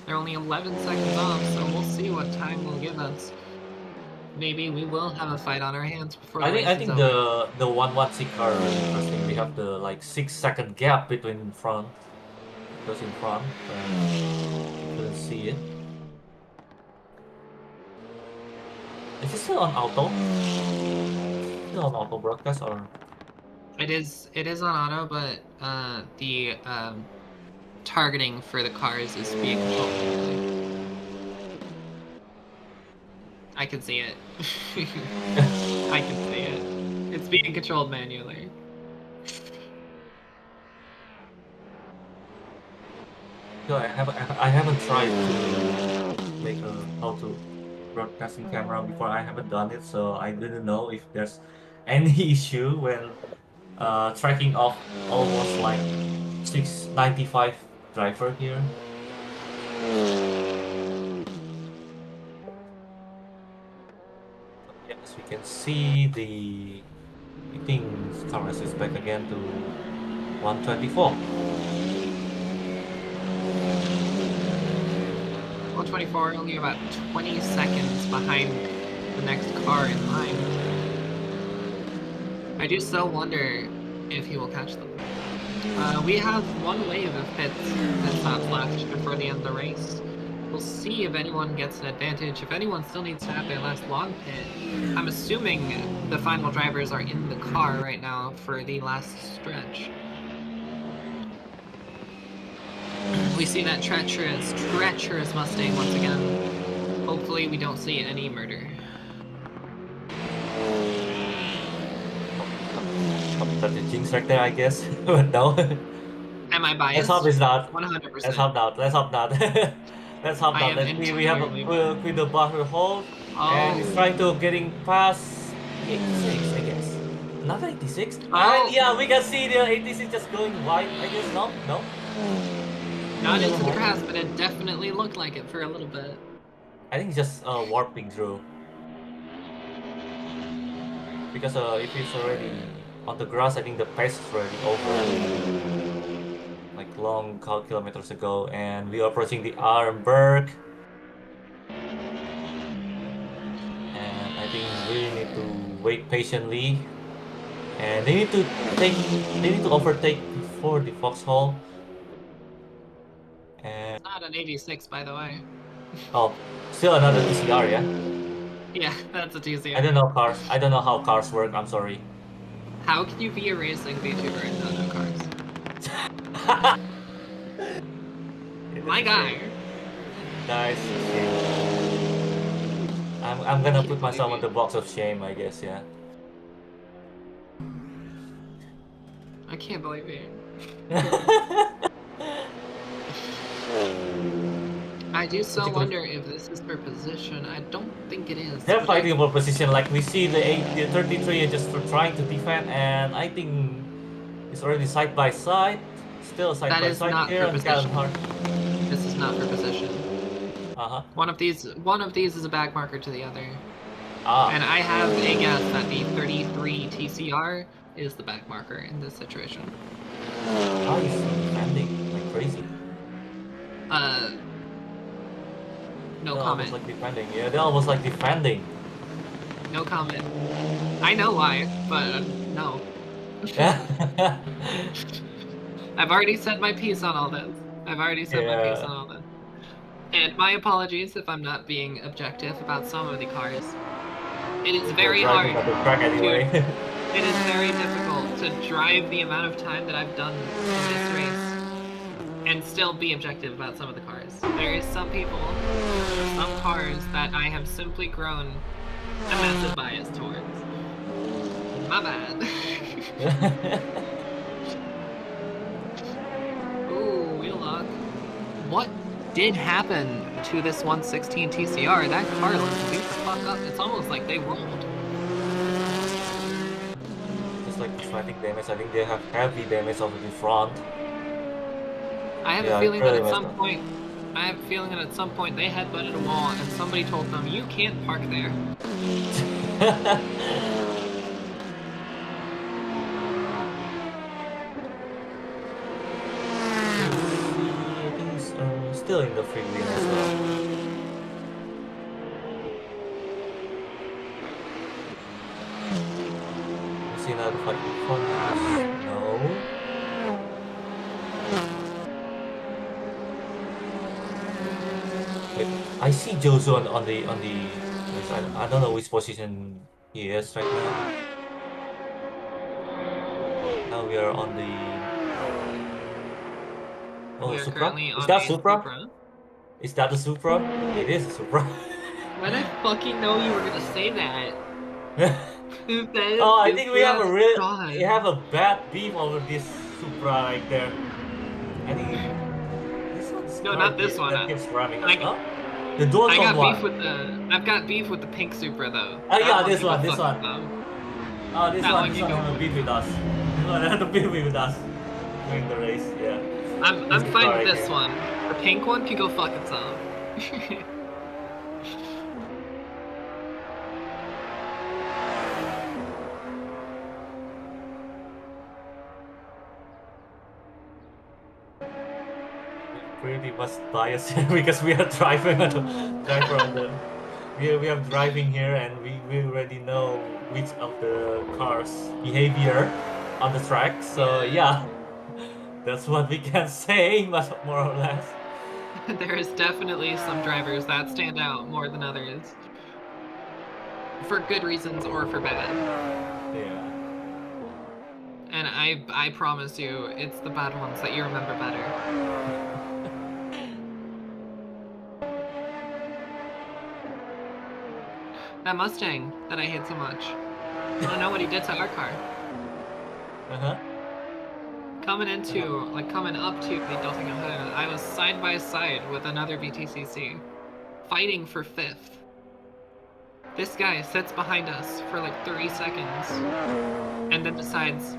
S7: They're only 11 seconds off, so we'll see what time will give us. Maybe we will have a fight on our hands before the race
S5: I
S7: is
S5: think
S7: over.
S5: the 116 car is interesting. We have the like 6-second gap between front. Goes in front. Couldn't see it. Is it still on auto? Still on auto broadcast or?
S7: It is on auto, but the targeting for the cars is being controlled. I can see it. I can see it. It's being controlled manually.
S5: No, I haven't tried to make a auto broadcasting camera before. I haven't done it, so I didn't know if there's any issue when tracking off almost like 695 driver here. Yes, we can see the, I think Carlos is back again to 124.
S7: 124, only about 20 seconds behind the next car in line. I do still wonder if he will catch them. We have one wave of pit stops left before the end of the race. We'll see if anyone gets an advantage. If anyone still needs to have their last long pit, I'm assuming the final drivers are in the car right now for the last stretch. We see that treacherous Mustang once again. Hopefully we don't see any murder.
S5: That's a jinx right there, I guess. But no.
S7: Am I biased?
S5: Let's hope it's not.
S7: 100%.
S5: Let's hope not. Let's hope not. Let's hope not. We have a with the buffer hold, and it's trying to getting past 86, I guess. Another 86? And yeah, we can see the 86 just going wide, I guess. No?
S7: Not into the grass, but it definitely looked like it for a little bit.
S5: I think it's just warping through. Because if it's already on the grass, I think the pace is already over. Like long kilometers ago, and we are approaching the Arnberg. And I think we need to wait patiently. And they need to overtake before the foxhole. And
S7: it's not an 86, by the way.
S5: Oh, still another TCR, yeah?
S7: Yeah, that's a TCR.
S5: I don't know cars. I don't know how cars work. I'm sorry.
S7: How can you be a racing VTuber and not know cars? My guy.
S5: Nice. I'm gonna put myself on the box of shame, I guess. Yeah.
S7: I can't believe it. I do still wonder if this is for position. I don't think it is.
S5: They're fighting for position. Like we see the 33 is just trying to defend, and I think it's already side by side. Still side by side here.
S7: This is not for position. One of these is a back marker to the other. And I have a guess that the 33 the TCR is the back marker in this situation.
S5: Oh, he's defending like crazy.
S7: No
S5: They're
S7: comment.
S5: almost like defending. Yeah, they're almost like defending.
S7: No comment. I know why, but no. I've already said my piece on all this. And my apologies if I'm not being objective about some of the cars. It is very hard.
S5: On the track anyway.
S7: It is very difficult to drive the amount of time that I've done in this race and still be objective about some of the cars. There is some people, some cars that I have simply grown a massive bias towards. My bad. Ooh, wheel lock. What did happen to this 116 TCR? That car looked beat the fuck up. It's almost like they rolled.
S5: Just like deflecting damage, I think they have heavy damage over the front.
S7: I have a feeling that at some point, they had butted a wall and somebody told them, you can't park there.
S5: Still in the free wheel as well. See now the fight from no. Wait, I see Jozo on the I don't know which position he is right now. Now we are on the Supra? Is that Supra? Is that a Supra? It is a Supra.
S7: When I fucking know you were gonna say that.
S5: Oh, I think we have a bad beef over this Supra right there. I think this one's
S7: not this one.
S5: That keeps ramming us up. The dual
S7: I've
S5: one.
S7: got beef with the pink Supra though.
S5: Oh yeah, this one. Oh, this one has a beef with us. Had a beef with us during the race. Yeah.
S7: I'm fine with this one. The pink one can go fuck itself.
S5: Pretty much biased here because we are driving on the we are driving here and we already know which of the cars' behavior on the track. So yeah. That's what we can say, more or less.
S7: There is definitely some drivers that stand out more than others. For good reasons or for bad.
S5: Yeah.
S7: And I promise you, it's the bad ones that you remember better. That Mustang that I hate so much. I don't know what he did to our car.
S5: Uh-huh.
S7: Coming up to the Dottingham Hood, I was side by side with another BTCC, fighting for 5th. This guy sits behind us for like 30 seconds, and then decides,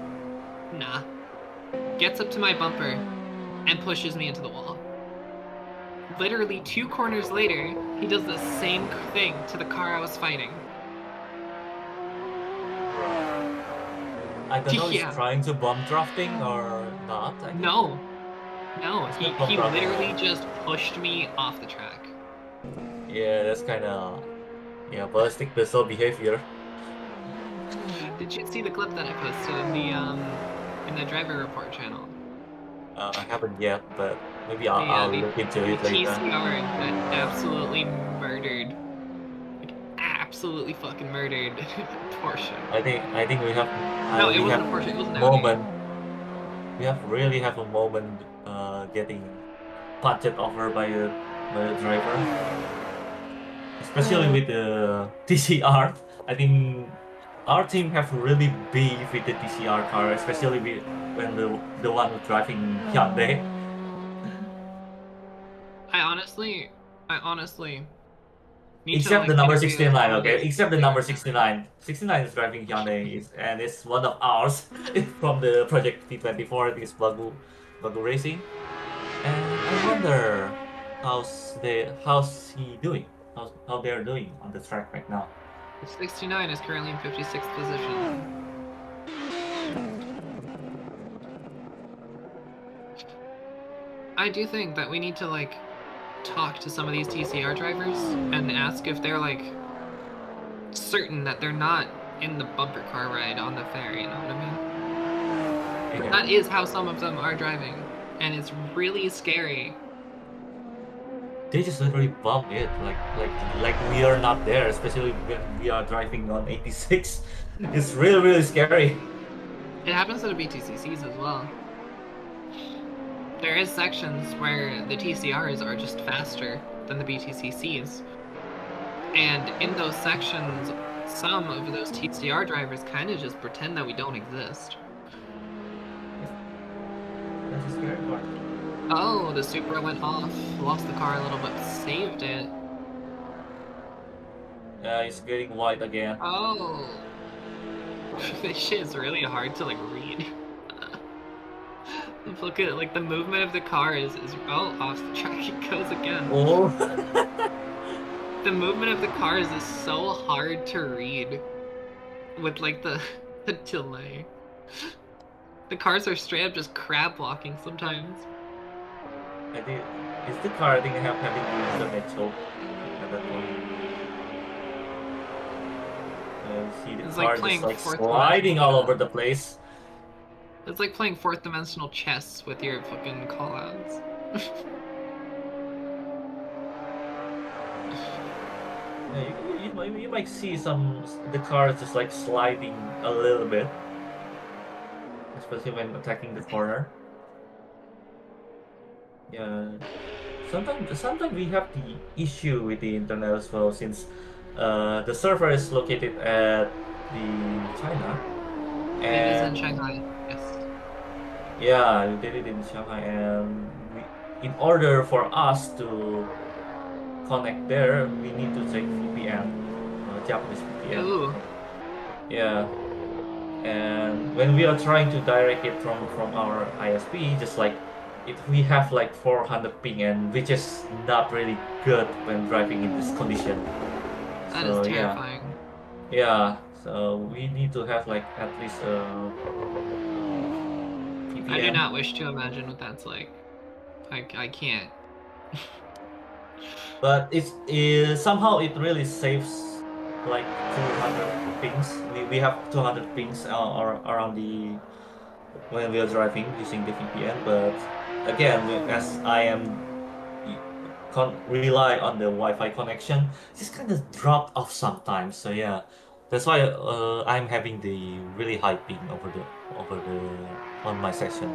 S7: nah. Gets up to my bumper, and pushes me into the wall. Literally 2 corners later, he does the same thing to the car I was fighting.
S5: I don't know if he's trying to bomb drafting or not.
S7: No, he literally just pushed me off the track.
S5: Yeah, that's kind of ballistic pistol behavior.
S7: Did you see the clip that I posted in the driver report channel?
S5: I haven't yet, but maybe I'll look into it later.
S7: TCR that absolutely murdered. Absolutely fucking murdered Porsche.
S5: I think we have.
S7: No, it wasn't a Porsche. It was an Audi.
S5: We really have a moment getting punched over by the driver, especially with the TCR. I think our team have really beef with the TCR car, especially when the one driving Hyundai.
S7: I honestly.
S5: Except the number 69, okay? Except the number 69. 69 is driving Hyundai, and it's one of ours from the Project T24. This Bagu Racing. And I wonder how's he doing? How they're doing on the track right now.
S7: The 69 is currently in 56th position. I do think that we need to like talk to some of these TCR drivers and ask if they're like certain that they're not in the bumper car ride on the ferry, you know what I mean?
S5: Yeah.
S7: That is how some of them are driving, and it's really scary.
S5: They just literally bump it like we are not there, especially when we are driving on 86. It's really scary.
S7: It happens to the BTCCs as well. There is sections where the TCRs are just faster than the BTCCs. And in those sections, some of those TCR drivers kind of just pretend that we don't exist.
S5: That's a scary part.
S7: Oh, the Supra went off, lost the car a little bit, saved it.
S5: Yeah, it's getting white again.
S7: Oh. This shit is really hard to like read. Look at it, like the movement of the car is oh, off the track it goes again.
S5: Oh.
S7: The movement of the cars is so hard to read with like the delay. The cars are straight up just crab walking sometimes.
S5: I think is the car I think having the internet choke at that point. See the
S7: It's
S5: car
S7: like playing
S5: just like
S7: fourth
S5: sliding all
S7: dimension.
S5: over the place.
S7: It's like playing fourth dimensional chess with your fucking callouts.
S5: Yeah, you might see the cars just like sliding a little bit, especially when attacking the corner. Yeah, sometimes we have the issue with the internet as well, since the server is located at the China,
S7: It is in
S5: and
S7: Shanghai, yes.
S5: yeah, we did it in Shanghai, and in order for us to connect there, we need to take VPN, Japanese VPN.
S7: Ooh.
S5: Yeah, and when we are trying to direct it from our ISP, just like we have like 400 ping, and which is not really good when driving in this condition.
S7: That
S5: So
S7: is terrifying.
S5: yeah. So we need to have like at least VPN.
S7: I do not wish to imagine what that's like. I can't.
S5: But somehow it really saves like 200 pings. We have 200 pings around when we are driving using the VPN. But again, as I am rely on the Wi-Fi connection, just kind of dropped off sometimes. So yeah, that's why I'm having the really high ping on my session.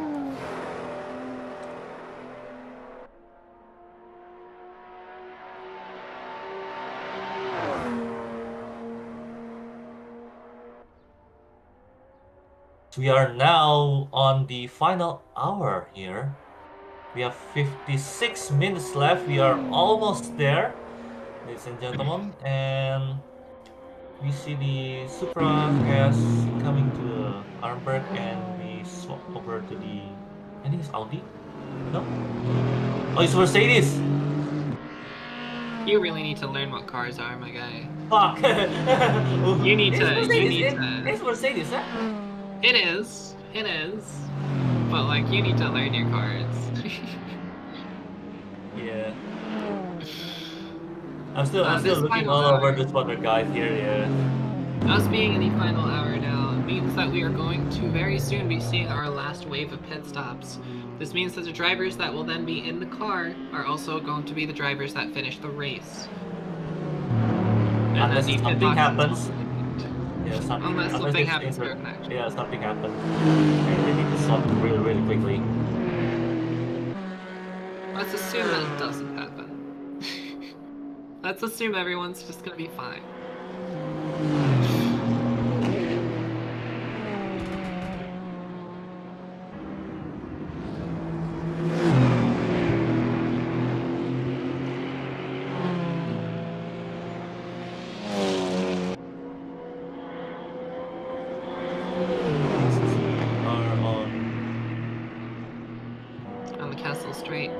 S5: We are now on the final hour here. We have 56 minutes left. We are almost there, ladies and gentlemen. And we see the Supra has coming to Arnberg, and we swap over to the, I think it's Audi? No? Oh, it's Mercedes!
S7: You really need to learn what cars are, my guy.
S5: Fuck!
S7: You need to.
S5: It's Mercedes, huh?
S7: It is. But like, you need to learn your cards.
S5: Yeah. I'm still
S7: This
S5: looking
S7: final
S5: all over
S7: hour.
S5: this other guy here, yeah.
S7: Us being in the final hour now means that we are going to very soon be seeing our last wave of pit stops. This means that the drivers that will then be in the car are also going to be the drivers that finish the race. And
S5: Unless
S7: then the pit
S5: something
S7: boxes
S5: happens.
S7: will be connected.
S5: Yeah,
S7: Unless something happens to our connection.
S5: Yeah, something happens. And they need to solve it really quickly.
S7: Let's assume that it doesn't happen. Let's assume everyone's just gonna be fine. On the Castle Straight.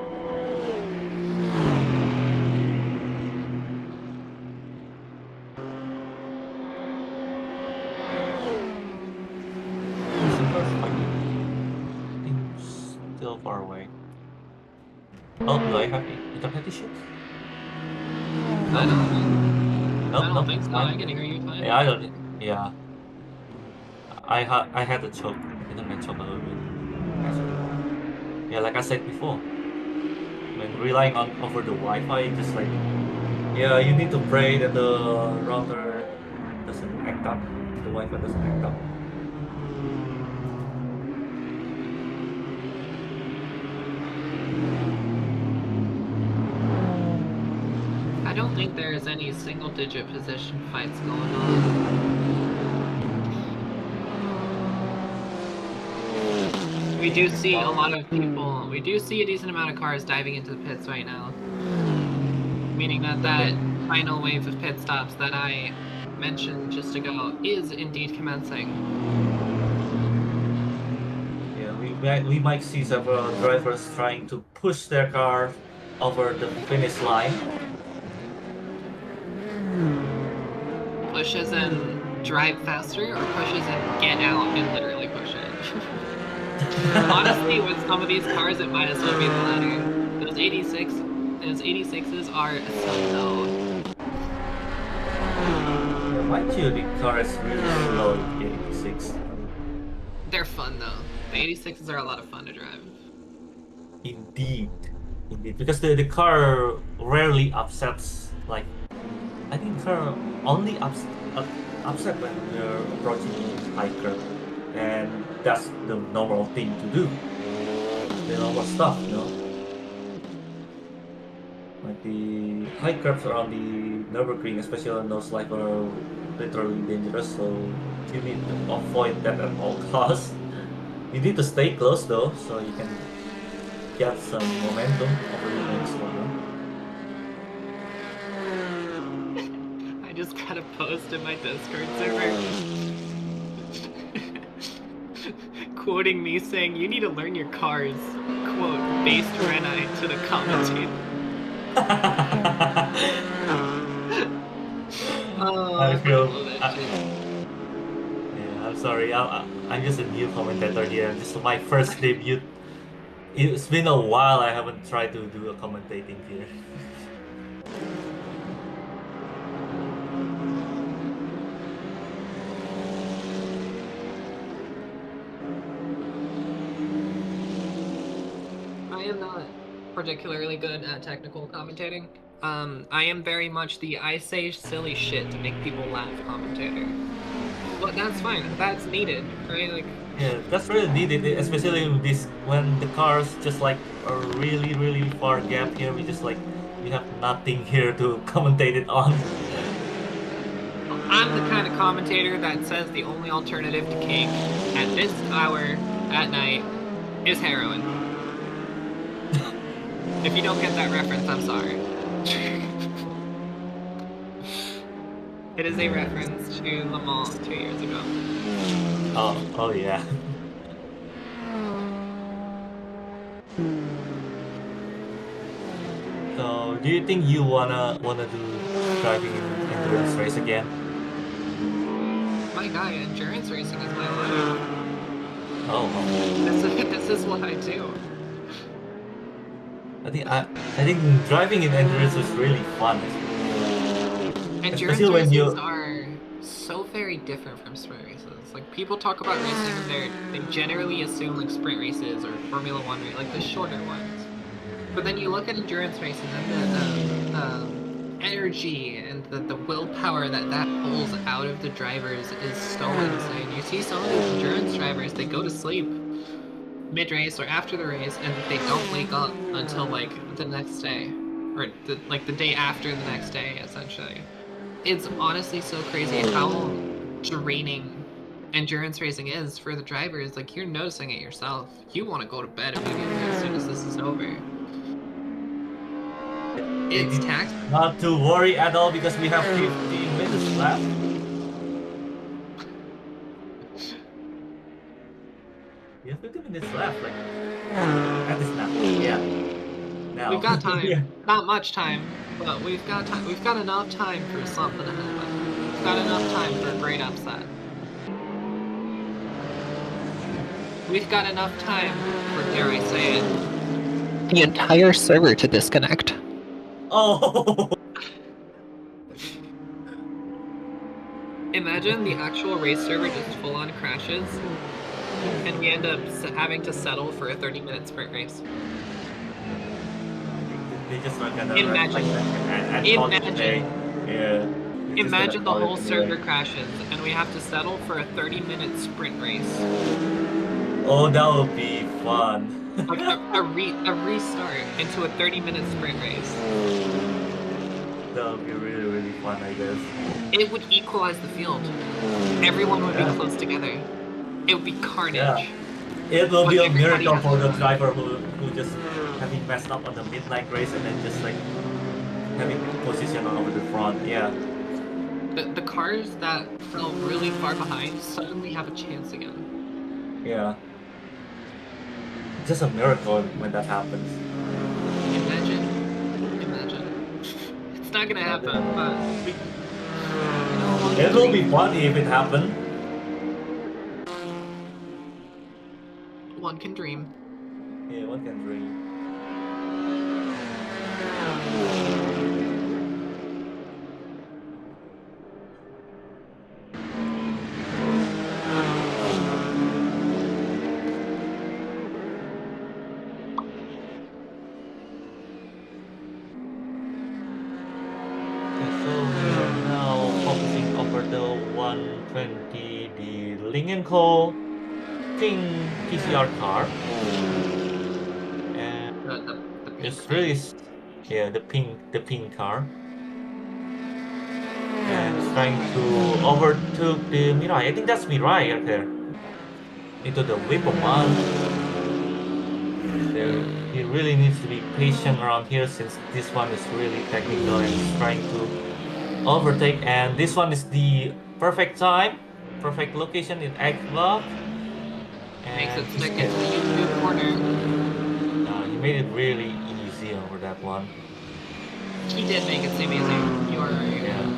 S5: far away. Oh, do I have internet issues?
S7: I
S5: Nope,
S7: don't
S5: nope,
S7: think so.
S5: fine.
S7: I can hear you fine.
S5: Yeah, I don't. Yeah, I had to choke internet choke a little bit. Actually, yeah, like I said before, when relying on over the Wi-Fi, just like yeah, you need to pray that the router doesn't act up, the Wi-Fi doesn't act up.
S7: I don't think there's any single-digit position fights going on. We do see a lot of people. We do see a decent amount of cars diving into the pits right now, meaning that final wave of pit stops that I mentioned just ago is indeed commencing.
S5: Yeah, we might see several drivers trying to push their car over the finish line.
S7: Pushes and drive faster, or pushes and get out and literally push it. Honestly, with some of these cars, it might as well be the latter. Those 86s are so low.
S5: Mind you, the car is really slow, the 86.
S7: They're fun though. The 86s are a lot of fun to drive.
S5: Indeed, because the car rarely upsets. Like, I think the car only upset when you're approaching high curve, and that's the normal thing to do. The normal stuff, you know. Like the high curves around the Nürburgring, especially on those like are literally dangerous, so you need to avoid that at all costs. You need to stay close though, so you can get some momentum over the next one.
S7: I just got a post in my Discord server quoting me saying, "You need to learn your cars," quote, based Renai to the commentator.
S5: I feel. Yeah, I'm sorry. I'm just a new commentator here. This is my first debut. It's been a while. I haven't tried to do a commentating here.
S7: I am not particularly good at technical commentating. I am very much the I say silly shit to make people laugh commentator. But that's fine. That's needed, right? Like,
S5: yeah, that's really needed, especially with this when the cars just like a really far gap here. We have nothing here to commentate it on.
S7: I'm the kind of commentator that says the only alternative to kink at this hour at night is heroin. If you don't get that reference, I'm sorry. It is a reference to Le Mans 2 years ago.
S5: Oh yeah. So, do you think you wanna do driving in endurance race again?
S7: My guy, endurance racing is my life.
S5: Oh.
S7: This is what I do.
S5: I think driving in endurance is really fun.
S7: Endurance races are so very different from sprint races. Like, people talk about racing, they generally assume like sprint races or Formula 1, like the shorter ones. But then you look at endurance races and the energy and the willpower that pulls out of the drivers is so insane. You see some of these endurance drivers, they go to sleep mid-race or after the race, and they don't wake up until like the next day, or the day after the next day, essentially. It's honestly so crazy how draining endurance racing is for the drivers. Like, you're noticing it yourself. You want to go to bed immediately as soon as this is over. It's taxing.
S5: Not to worry at all because we have 15 minutes left. We have 15 minutes left, like at this now. Yeah. Now.
S7: We've got time.
S5: Yeah.
S7: Not much time, but we've got time. We've got enough time for something to happen. We've got enough time for a great upset. we've got enough time for, dare I say it, the entire server to disconnect.
S5: Oh.
S7: Imagine the actual race server just full-on crashes, and we end up having to settle for a 30-minute sprint race.
S5: They just not gonna
S7: Imagine. Imagine the whole server crashes, and we have to settle for a 30-minute sprint race.
S5: Oh, that would be fun.
S7: Like a restart into a 30-minute sprint race.
S5: That would be really, really fun, I guess.
S7: It would equalize the field. Everyone would be close together. It would be carnage.
S5: Yeah. It will be a
S7: everybody
S5: miracle
S7: has
S5: for the
S7: fun.
S5: driver who just having messed up on the midnight race and then just like having position over the front. Yeah.
S7: The cars that fell really far behind suddenly have a chance again.
S5: Yeah. Just a miracle when that happens.
S7: Imagine. It's not gonna happen, but
S5: it will be funny if it happened.
S7: One can dream.
S5: Yeah, one can dream. The 120, the Ling & Co. Pink PCR car, and
S7: The
S5: it's really, yeah, the pink car, and it's trying to overtake the Mirai. I think that's Mirai right there. Into the whip of one. He really needs to be patient around here since this one is really technical and he's trying to overtake, and this one is the perfect time, perfect location in X block.
S7: Makes it stick into the YouTube corner.
S5: He made it really easy over that one.
S7: He did make it seem easy. You are right.
S5: Yeah.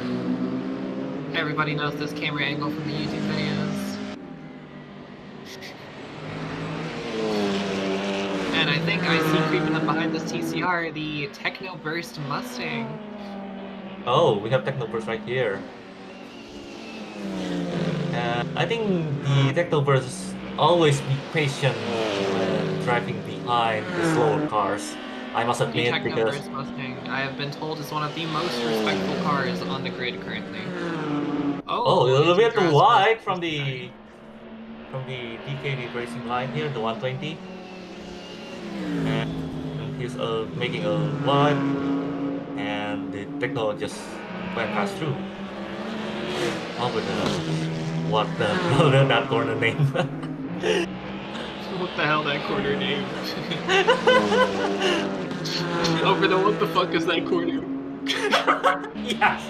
S7: Everybody knows this camera angle from the YouTube videos. And I think I see creeping up behind this TCR the Techno Burst Mustang.
S5: Oh, we have Technoburst right here. I think the Technoburst always be patient when driving behind the slower cars. I must admit,
S7: the
S5: because
S7: Technoburst Mustang, I have been told, is one of the most respectful cars on the grid currently.
S5: Oh, a little bit too wide from the DKD racing line here, the 120. And he's making a wide. And the Techno just went past through. Over what the hell is that corner name?
S7: What the hell that corner name? Over the what the fuck is that corner?
S5: Yes.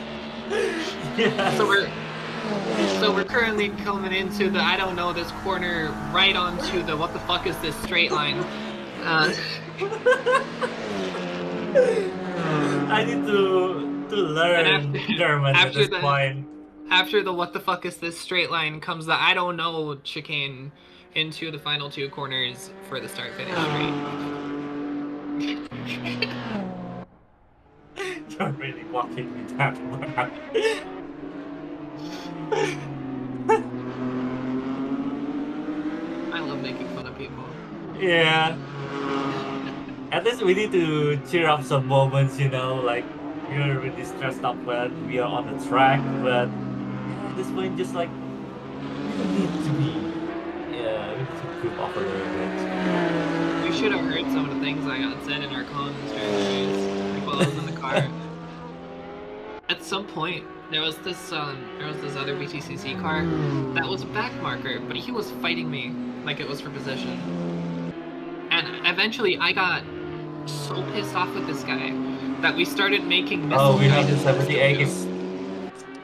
S7: So we're currently coming into the I don't know this corner right onto the what the fuck is this straight line.
S5: I need to learn German at this point.
S7: After the what the fuck is this straight line comes the I don't know chicane into the final two corners for the start finish straight.
S5: You're really walking me that much.
S7: I love making fun of people.
S5: Yeah. At least we need to cheer up some moments, you know, like we're really stressed up when we are on the track, but at this point, just like we need to be, we need to improve off a little bit.
S7: You should have heard some of the things I got said in our comms strategies while I was in the car. At some point, there was this other BTCC car that was a back marker, but he was fighting me like it was for position. And eventually, I got so pissed off with this guy that we started making missile.
S5: Oh, we have the 78 is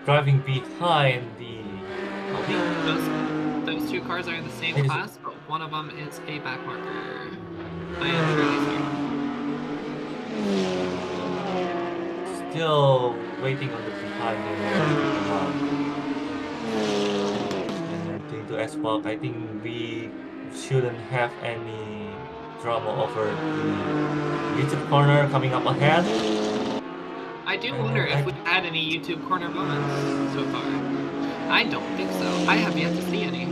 S5: driving behind the.
S7: Those two cars are in the same class, but one of them is a back marker. I am really sorry.
S5: Still waiting on the behind and to S-Block. I think we shouldn't have any drama over the YouTube corner coming up ahead.
S7: I do wonder if we've had any YouTube corner moments so far. I don't think so. I have yet to see any.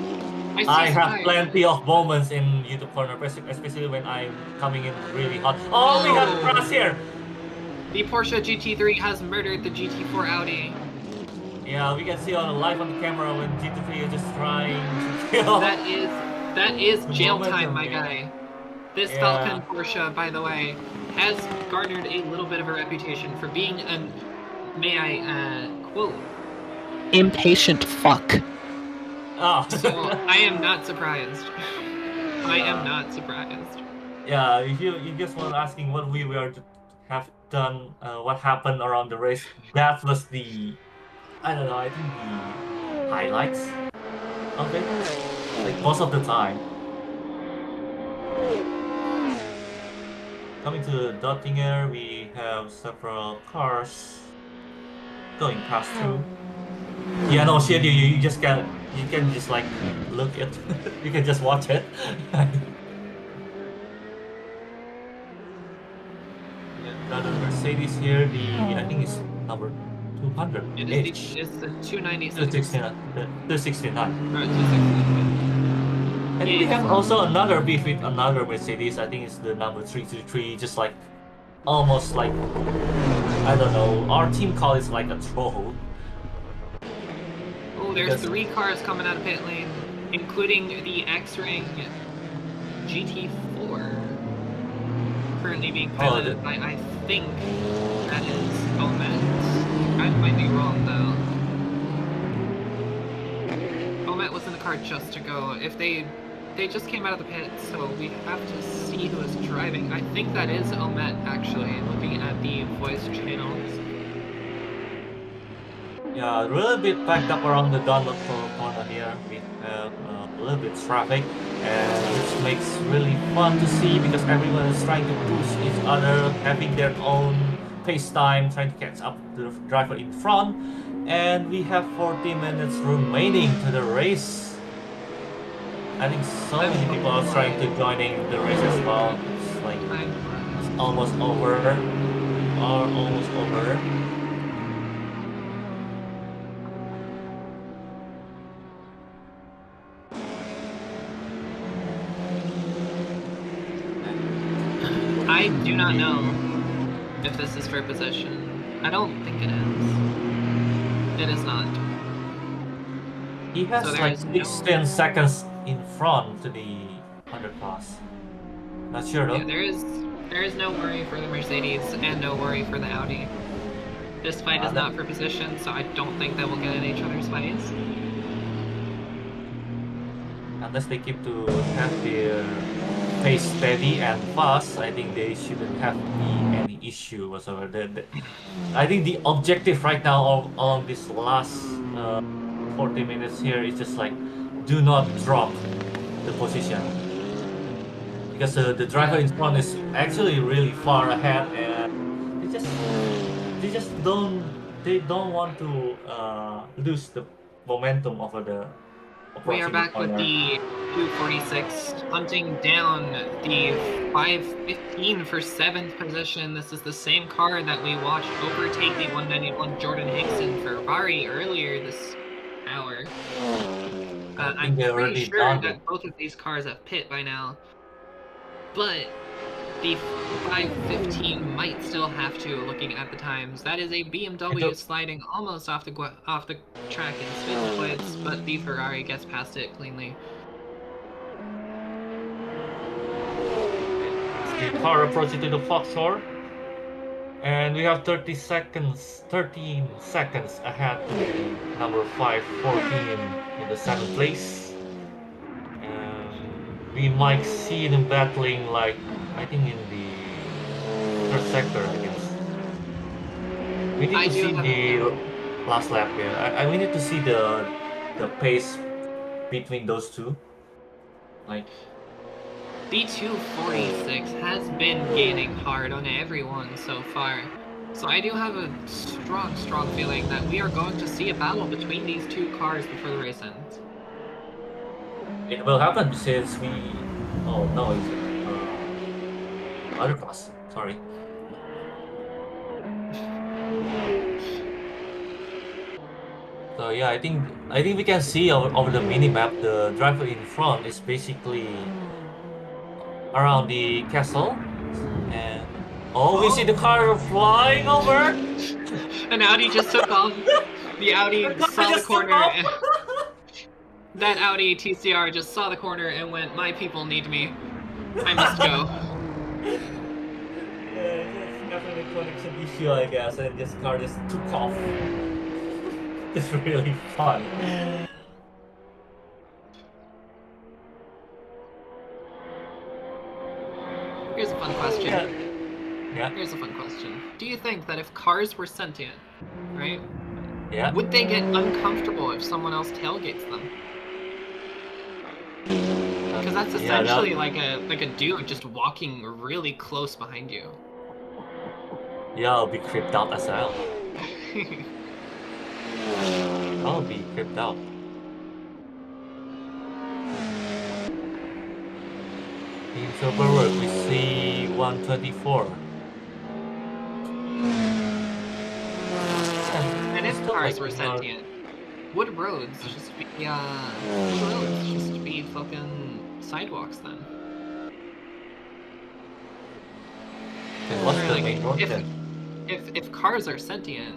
S5: I have plenty of moments in YouTube corner, especially when I'm coming in really hot. Oh, we got a cross here!
S7: The Porsche GT3 has murdered the GT4 Audi.
S5: Yeah, we can see live on the camera when GT3 is just trying to kill.
S7: That is jail time, my guy. This Falcon Porsche, by the way, has garnered a little bit of a reputation for being an, may I quote, impatient fuck.
S5: Oh.
S7: So I am not surprised. I am not surprised.
S5: Yeah, if you just were asking what we were to have done, what happened around the race, that was the, I don't know, I think the highlights of it, like most of the time. Coming to Dottinger, we have several cars going past through. Yeah, no shit, you just can just like look at you can just watch it. Another Mercedes here, I think it's number 200.
S7: It's the 296.
S5: 269.
S7: Or 269.
S5: And we have also another beef with another Mercedes. I think it's the number 323, just like almost like, I don't know, our team call it like a troll.
S7: Oh, there's 3 cars coming out of pit lane, including the X-Ring GT4. Currently being piloted by, I think, that is Omet. I might be wrong, though. Omet was in the car just to go. If they just came out of the pit, so we have to see who is driving. I think that is Omet, actually, looking at the voice channels.
S5: Yeah, a little bit backed up around the Donald corner here. We have a little bit of traffic, and which makes really fun to see because everyone is trying to push each other, having their own pace time, trying to catch up to the driver in front. And we have 40 minutes remaining to the race. I think so many people are trying to joining the race as well. It's like it's almost over, or almost over.
S7: I do not know if this is for position. I don't think it is. It is not.
S5: He has
S7: So
S5: like
S7: there's
S5: 16 seconds in front to the underpass. Not sure though.
S7: Yeah, there is no worry for the Mercedes and no worry for the Audi. This fight is not for position, so I don't think that we'll get in each other's fights.
S5: Unless they keep to have their pace steady and fast, I think they shouldn't have any issue whatsoever. I think the objective right now on this last 40 minutes here is just like, do not drop the position. Because the driver in front is actually really far ahead, and they don't want to lose the momentum over the.
S7: We are back with the 246 hunting down the 515 for 7th position. This is the same car that we watched overtake the 191 Jordan Hickson Ferrari earlier this hour. I'm pretty sure that both of these cars have pit by now, but the 515 might still have to, looking at the times. That is a BMW sliding almost off the track in spin splits, but the Ferrari gets past it cleanly.
S5: The car approaching to the Foxhole, and we have 13 seconds ahead to number 514 in the 7th place. And we might see them battling like, I think in the 3rd sector, I guess. We need to see the last lap here. We need to see the pace between those two. Like,
S7: the 246 has been gaining hard on everyone so far. So I do have a strong feeling that we are going to see a battle between these two cars before the race ends.
S5: It will happen since we. Oh no, it's other class. Sorry. So yeah, I think we can see over the mini map the driver in front is basically around the castle, and we see the car flying over.
S7: An Audi just took off. The Audi saw the corner. And that Audi TCR just saw the corner and went, "My people need me. I must go."
S5: Yeah, it's definitely a connection issue, I guess, and this car just took off. It's really fun.
S7: Here's a fun question.
S5: Yeah.
S7: Here's a fun question. Do you think that if cars were sentient, right?
S5: Yeah.
S7: Would they get uncomfortable if someone else tailgates them? Because that's essentially like a dude just walking really close behind you.
S5: Yeah, I'll be creeped out as well. I'll be creeped out. In silver work, we see 124.
S7: And if cars were sentient, would roads just be fucking sidewalks then?
S5: What's the
S7: Like,
S5: main road then?
S7: if cars are sentient,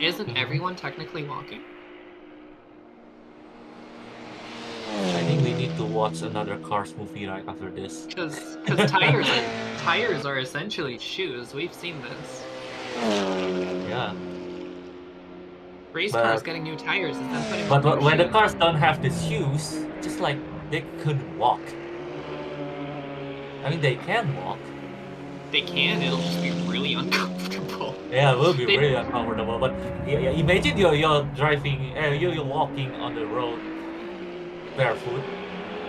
S7: isn't everyone technically walking?
S5: I think we need to watch another Cars movie right after this.
S7: Because tires are essentially shoes. We've seen this.
S5: Yeah.
S7: Race cars getting new tires is them putting
S5: But
S7: on new
S5: when the
S7: shoes.
S5: cars don't have the shoes, just like they couldn't walk. I mean, they can walk.
S7: They can. It'll just be really uncomfortable.
S5: Yeah, it will be really uncomfortable. But yeah, imagine you're driving, you're walking on the road barefoot.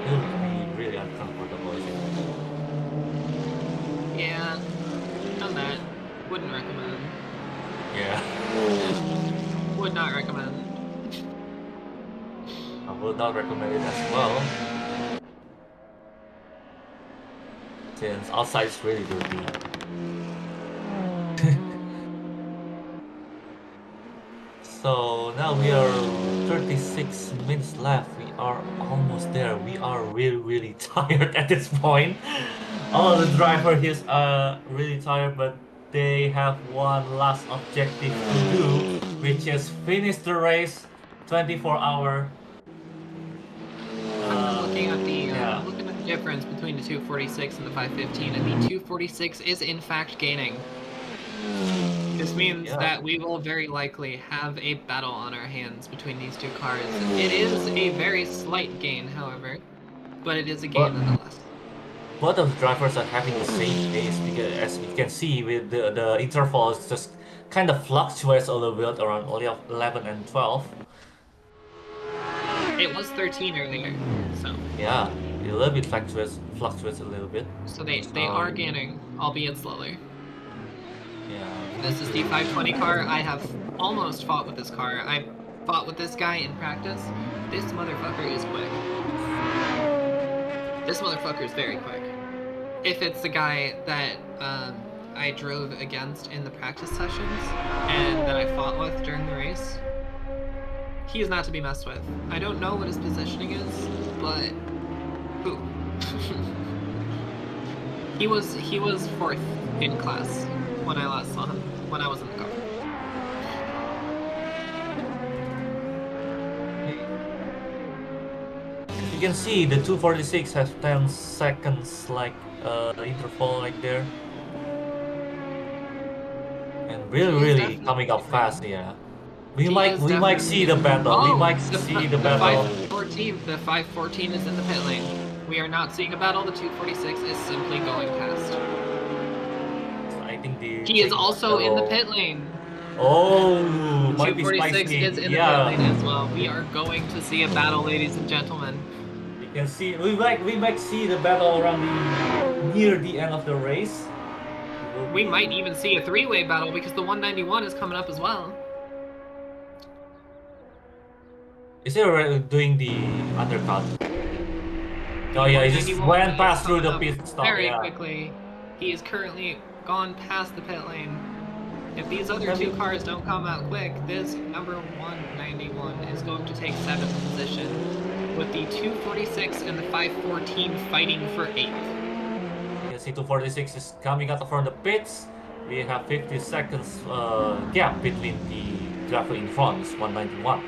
S5: It will be really uncomfortable. Isn't it?
S7: Yeah. Done that. Wouldn't recommend.
S5: Yeah.
S7: Would not recommend.
S5: I would not recommend it as well. Since outside is really dirty. So now we are 36 minutes left. We are almost there. We are really tired at this point. All the driver here are really tired, but they have one last objective to do, which is finish the race 24-hour.
S7: I'm looking at the difference between the 246 and the 515, and the 246 is in fact gaining. This means that we will very likely have a battle on our hands between these two cars. It is a very slight gain, however, but it is a gain nonetheless.
S5: Both of the drivers are having the same pace because, as you can see, with the intervals just kind of fluctuates a little bit around 11 and 12.
S7: It was 13 earlier, so.
S5: Yeah, a little bit fluctuates a little bit.
S7: So they are gaining, albeit slowly.
S5: Yeah.
S7: This is the 520 car. I have almost fought with this car. I fought with this guy in practice. This motherfucker is quick. This motherfucker is very quick. If it's the guy that I drove against in the practice sessions and that I fought with during the race, he is not to be messed with. I don't know what his positioning is, but who? He was fourth in class when I last saw him, when I was in the car.
S5: You can see the 246 has 10 seconds like interval like there. And really coming up fast, yeah. We might see the battle. We might see the battle.
S7: The 514 is in the pit lane. We are not seeing a battle. The 246 is simply going past.
S5: I think
S7: he is also in the pit lane.
S5: Oh, might be
S7: 246
S5: spicy.
S7: is in the pit lane as well. We are going to see a battle, ladies and gentlemen.
S5: You can see we might see the battle around near the end of the race.
S7: We might even see a three-way battle because the 191 is coming up as well.
S5: Is he already doing the undercut? Oh yeah, he just
S7: 191
S5: went
S7: is
S5: past through the
S7: coming up
S5: pit stop.
S7: very
S5: Yeah.
S7: quickly. He is currently gone past the pit lane. If these other two cars don't come out quick, this number 191 is going to take 7th position, with the 246 and the 514 fighting for 8th.
S5: You can see 246 is coming out from the pits. We have 50 seconds gap between the driver in front, is 191.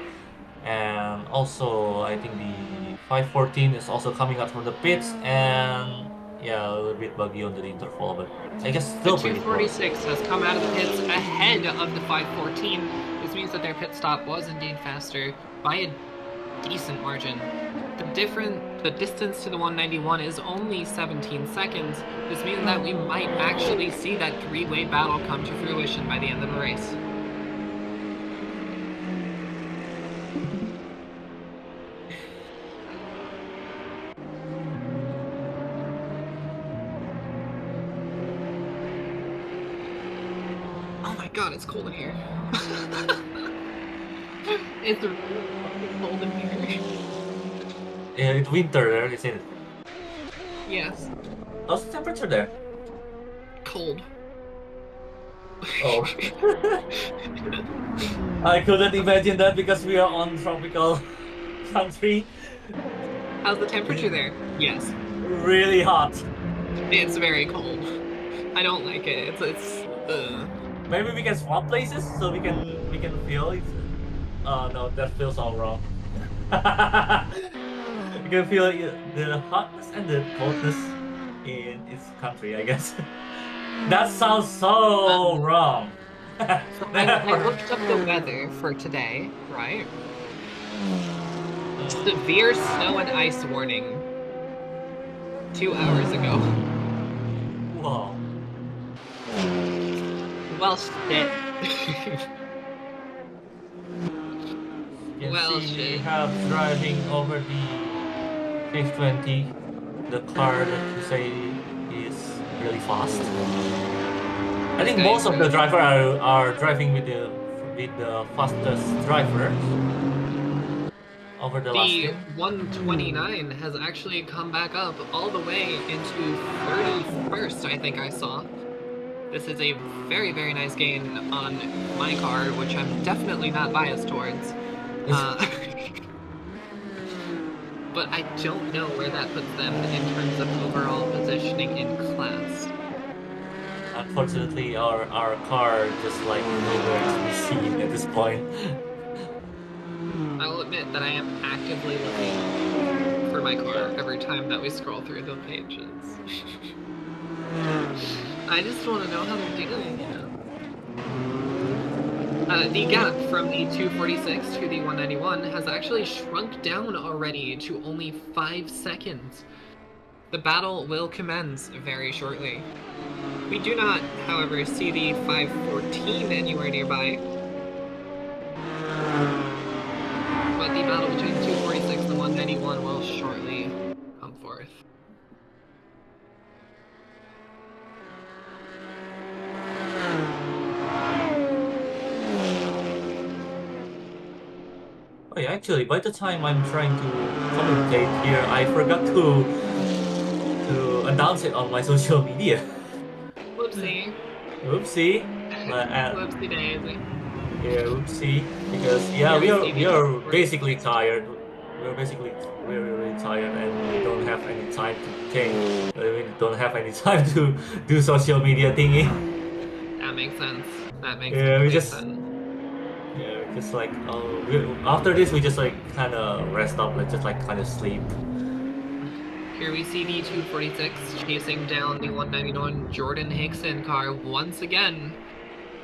S5: And also, I think the 514 is also coming out from the pits, and yeah, a little bit buggy on the interval, but I guess still
S7: The
S5: pretty close.
S7: 246 has come out of the pits ahead of the 514. This means that their pit stop was indeed faster by a decent margin. The distance to the 191 is only 17 seconds. This means that we might actually see that three-way battle come to fruition by the end of the race. Oh my god, it's cold in here. It's really fucking cold in here.
S5: Yeah, it's winter there, isn't it?
S7: Yes.
S5: How's the temperature there?
S7: Cold.
S5: Oh. I couldn't imagine that because we are on tropical country.
S7: How's the temperature there? Yes.
S5: Really hot.
S7: It's very cold. I don't like it. It's
S5: Maybe we can swap places so we can feel it. Oh no, that feels all wrong. You can feel the hotness and the coldness in its country, I guess. That sounds so wrong.
S7: I looked up the weather for today, right? Severe snow and ice warning 2 hours ago.
S5: Whoa.
S7: Well, shit.
S5: You can
S7: Well,
S5: see we
S7: shit.
S5: have driving over the H20, the car that you say is really fast. I think
S7: Okay,
S5: most of the driver are driving with the fastest driver over the last
S7: The
S5: year.
S7: 129 has actually come back up all the way into 31st, I think I saw. This is a very, very nice gain on my car, which I'm definitely not biased towards. But I don't know where that puts them in terms of overall positioning in class.
S5: Unfortunately, our car just like nowhere to be seen at this point.
S7: I will admit that I am actively looking for my car every time that we scroll through the pages. I just want to know how they're doing, you know. The gap from the 246 to the 191 has actually shrunk down already to only 5 seconds. The battle will commence very shortly. We do not, however, see the 514 anywhere nearby. But the battle between the 246 and the 191 will shortly come forth.
S5: Oh yeah, actually, by the time I'm trying to communicate here, I forgot to announce it on my social media.
S7: Whoopsie.
S5: Oopsie.
S7: Whoopsie daisy.
S5: Yeah, oopsie. Because yeah, we are basically tired. We're basically really tired, and we don't have any time to think. We don't have any time to do social media thingy.
S7: That makes sense. That makes sense.
S5: Yeah, just like after this, we just like kind of rest up, like just like kind of sleep.
S7: Here we see the 246 chasing down the 191 Jordan Hickson car once again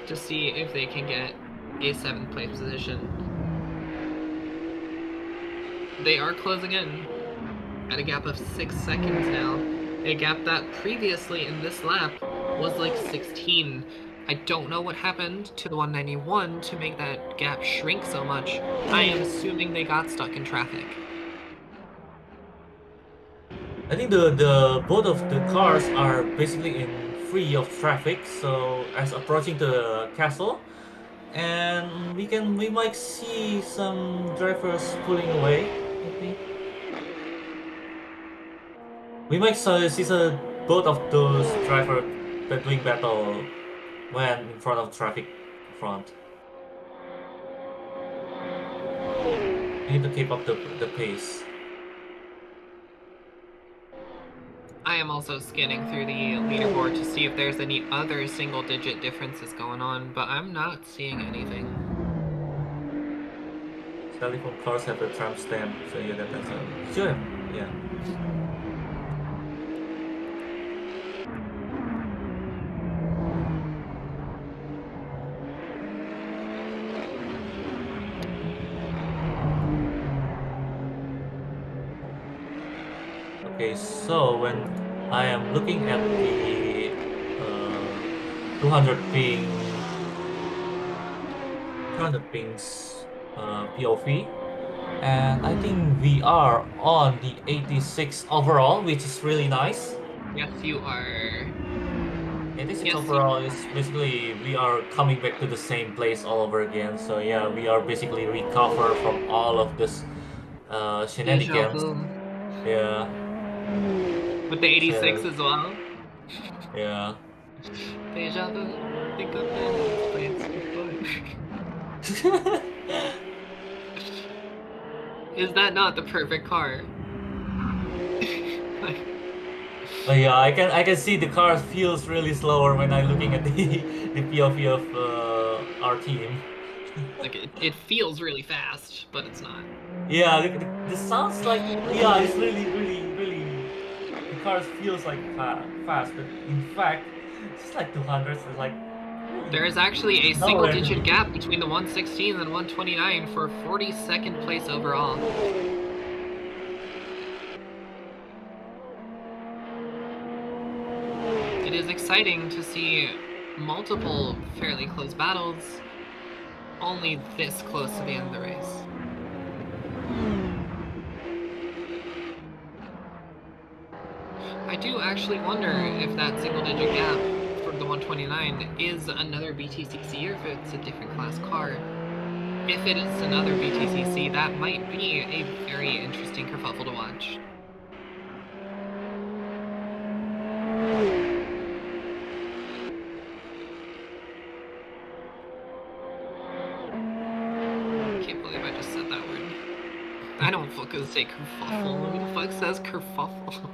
S7: to see if they can get a 7th place position. They are closing in at a gap of 6 seconds now. A gap that previously in this lap was like 16. I don't know what happened to the 191 to make that gap shrink so much. I am assuming they got stuck in traffic.
S5: I think the both of the cars are basically free of traffic, so as approaching the castle, and we might see some drivers pulling away, I think. We might see both of those drivers doing battle when in front of traffic front. We need to keep up the pace.
S7: I am also scanning through the leaderboard to see if there's any other single-digit differences going on, but I'm not seeing anything.
S5: Telephone cars have the tramp stamp, so yeah, that's sure, yeah. Okay, so when I am looking at the 200 pings POV, and I think we are on the 86 overall, which is really nice.
S7: Yes, you are.
S5: 86 overall is basically we are coming back to the same place all over again. So yeah, we are basically recover from all of this shenanigans. Yeah.
S7: With the 86
S5: So,
S7: as well.
S5: yeah.
S7: Deja vu. Think of it. Plans before. Is that not the perfect car?
S5: But yeah, I can see the car feels really slower when I'm looking at the POV of our team.
S7: Like it feels really fast, but it's not.
S5: Yeah, this sounds like yeah, it's really. The car feels like fast, but in fact, it's just like 200. It's like
S7: there is actually a single-digit gap between the 116 and 129 for 42nd place overall. It is exciting to see multiple fairly close battles, only this close to the end of the race. I do actually wonder if that single-digit gap for the 129 is another BTCC or if it's a different class car. If it is another BTCC, that might be a very interesting kerfuffle to watch. I can't believe I just said that word. I don't fucking say kerfuffle. Who the fuck says kerfuffle?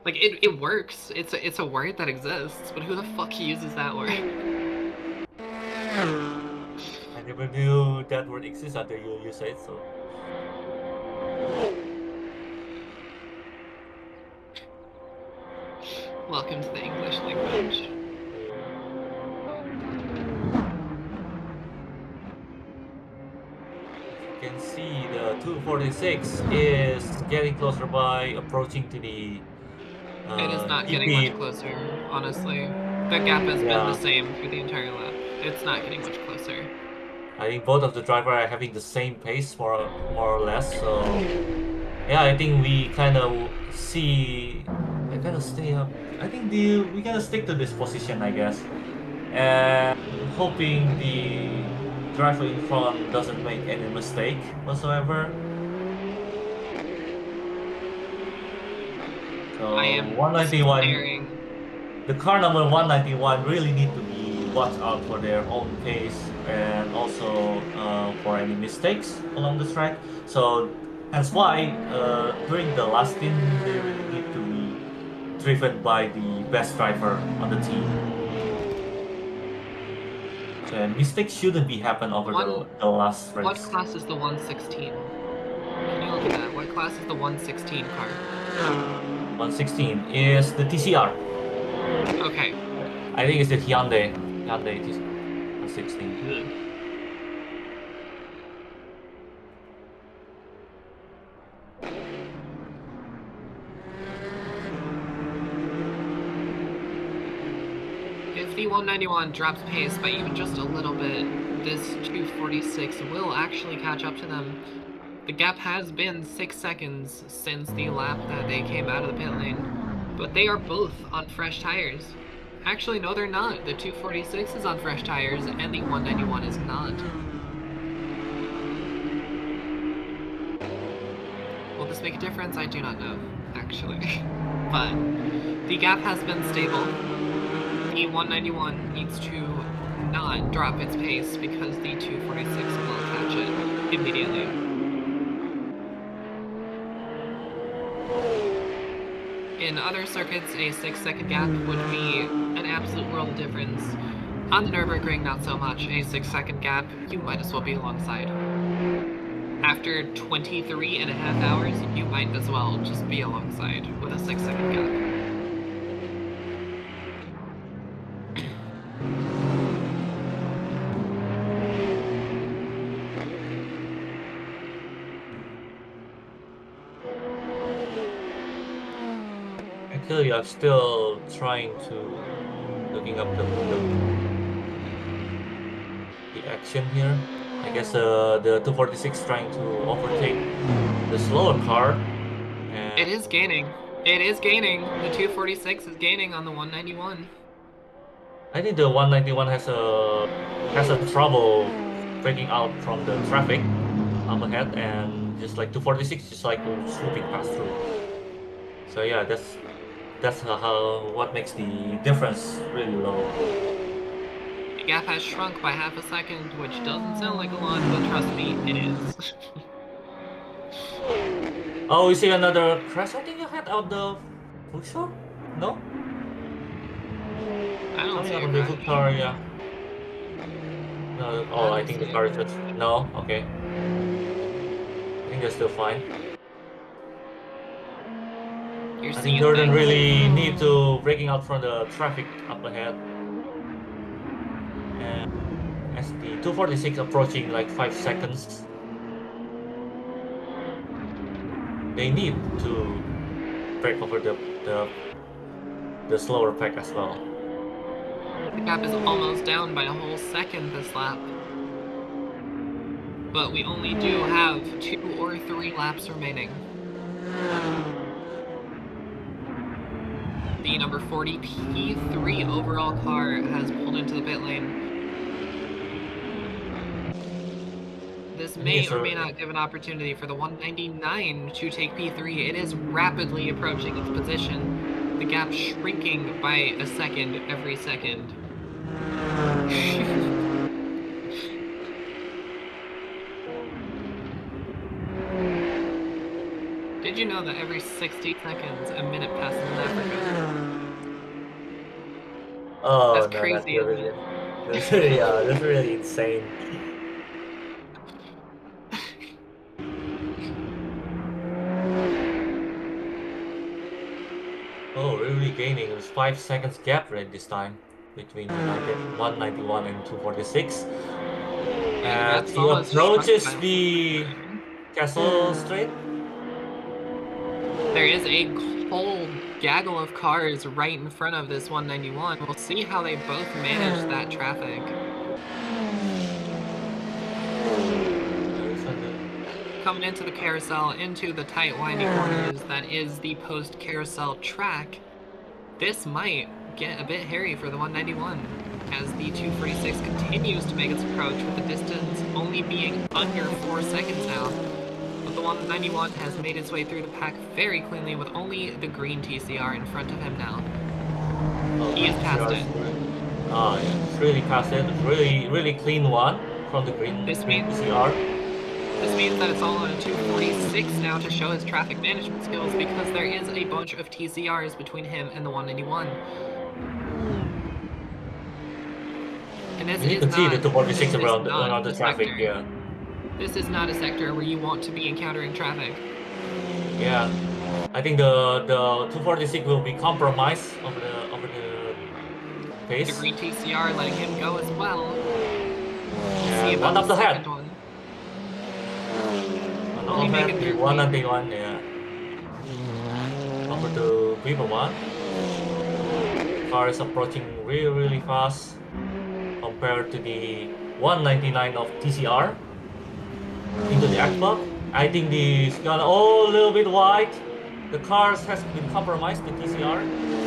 S7: Like it works. It's a word that exists, but who the fuck uses that word?
S5: I never knew that word exists until you said so.
S7: Welcome to the English language.
S5: You can see the 246 is getting closer by approaching to the
S7: it is not getting much closer, honestly. The gap has been the same for the entire lap. It's not getting much closer.
S5: I think both of the drivers are having the same pace, more or less. So yeah, I think we kind of see. I kind of stay up. I think we gotta stick to this position, I guess, and hoping the driver in front doesn't make any mistake whatsoever. So
S7: I am
S5: 191.
S7: staring.
S5: The car number 191 really need to be watched out for their own pace and also for any mistakes along the track. So that's why during the last stint they really need to be driven by the best driver on the team. So mistakes shouldn't be happen over the last race.
S7: What class is the 116? Can you look at that? What class is the 116 car?
S5: 116 is the TCR.
S7: Okay.
S5: I think it's the Hyundai TCR 116.
S7: If the 191 drops pace by even just a little bit, this 246 will actually catch up to them. The gap has been 6 seconds since the lap that they came out of the pit lane, but they are both on fresh tires. Actually, no, they're not. The 246 is on fresh tires, and the 191 is not. We'll this make a difference? I do not know, actually. But the gap has been stable. The 191 needs to not drop its pace because the 246 will catch it immediately. In other circuits, a 6-second gap would be an absolute world of difference. On the Nürburgring, not so much. A 6-second gap, you might as well be alongside. After 23.5 hours, you might as well just be alongside with a 6-second gap.
S5: Actually, I'm still trying to looking up the action here. I guess the 246 trying to overtake the slower car. And
S7: It is gaining. It is gaining. The 246 is gaining on the 191.
S5: I think the 191 has a trouble breaking out from the traffic up ahead, and just like 246 just like swooping past through. So yeah, that's what makes the difference really low.
S7: The gap has shrunk by half a second, which doesn't sound like a lot, but trust me, it is.
S5: Oh, we see another crash. I think ahead of the Croco? No?
S7: I don't see a
S5: Coming up
S7: crash.
S5: the car, yeah. No, oh, I think the car is just... No? Okay. I think they're still fine.
S7: You're
S5: I think
S7: seeing
S5: Jordan
S7: things.
S5: really need to breaking out from the traffic up ahead. And as the 246 approaching like 5 seconds, they need to break over the slower pack as well.
S7: The gap is almost down by a whole second this lap. But we only do have 2 or 3 laps remaining. The number 40 P3 overall car has pulled into the pit lane. This may or may not give an opportunity for the 199 to take P3. It is rapidly approaching its position. The gap shrinking by a second every second. Did you know that every 60 seconds a minute passes in Africa?
S5: Oh,
S7: That's
S5: no,
S7: crazy, isn't it?
S5: that's really, that's really insane. Oh, really gaining. There's 5 seconds gap right this time between 191 and 246. And he approaches the Castle Straight.
S7: There is a whole gaggle of cars right in front of this 191. We'll see how they both manage that traffic. Coming into the carousel, into the tight windy corners that is the post-carousel track, this might get a bit hairy for the 191 as the 246 continues to make its approach with the distance only being under 4 seconds now. But the 191 has made its way through the pack very cleanly with only the green TCR in front of him now. He is past it.
S5: Ah, yeah, it's really past it. It's really clean one from the green TCR.
S7: This means that it's all on a 246 now to show his traffic management skills because there is a bunch of TCRs between him and the 191. And this
S5: you
S7: is
S5: can see
S7: not,
S5: the 246
S7: this
S5: around
S7: is not
S5: the
S7: a
S5: traffic,
S7: sector.
S5: yeah.
S7: This is not a sector where you want to be encountering traffic.
S5: Yeah, I think the 246 will be compromised over the pace.
S7: The green TCR letting him go as well.
S5: Yeah,
S7: See about
S5: one up the head.
S7: One.
S5: Only make it 191, yeah. Over to Beaver 1. Car is approaching really fast compared to the 199 of TCR into the Xbox. I think the gone a little bit wide. The cars has been compromised, the TCR.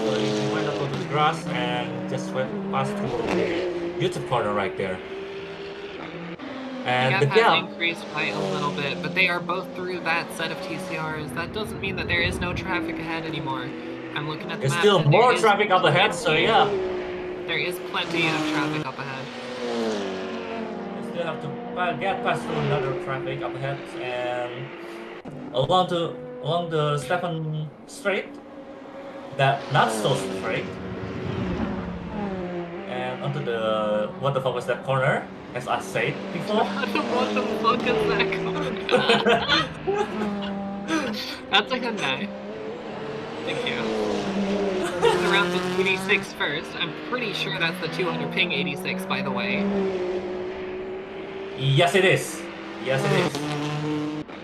S5: So you might not go to the grass and just went past through the YouTube corner right there. And
S7: the
S5: the
S7: gap has
S5: gap,
S7: increased by a little bit, but they are both through that set of TCRs. That doesn't mean that there is no traffic ahead anymore. I'm looking at the
S5: there's
S7: map.
S5: still
S7: and
S5: more
S7: there is
S5: traffic up ahead, so yeah.
S7: There is plenty of traffic up ahead.
S5: You still have to get past through another traffic up ahead, and along the Stefan Strait, that not so straight, and onto the what the fuck was that corner, as I said before.
S7: What the fuck is that corner? That's a Hyundai. Thank you. The route was 86 first. I'm pretty sure that's the 200 ping 86, by the way.
S5: Yes, it is. Yes, it is.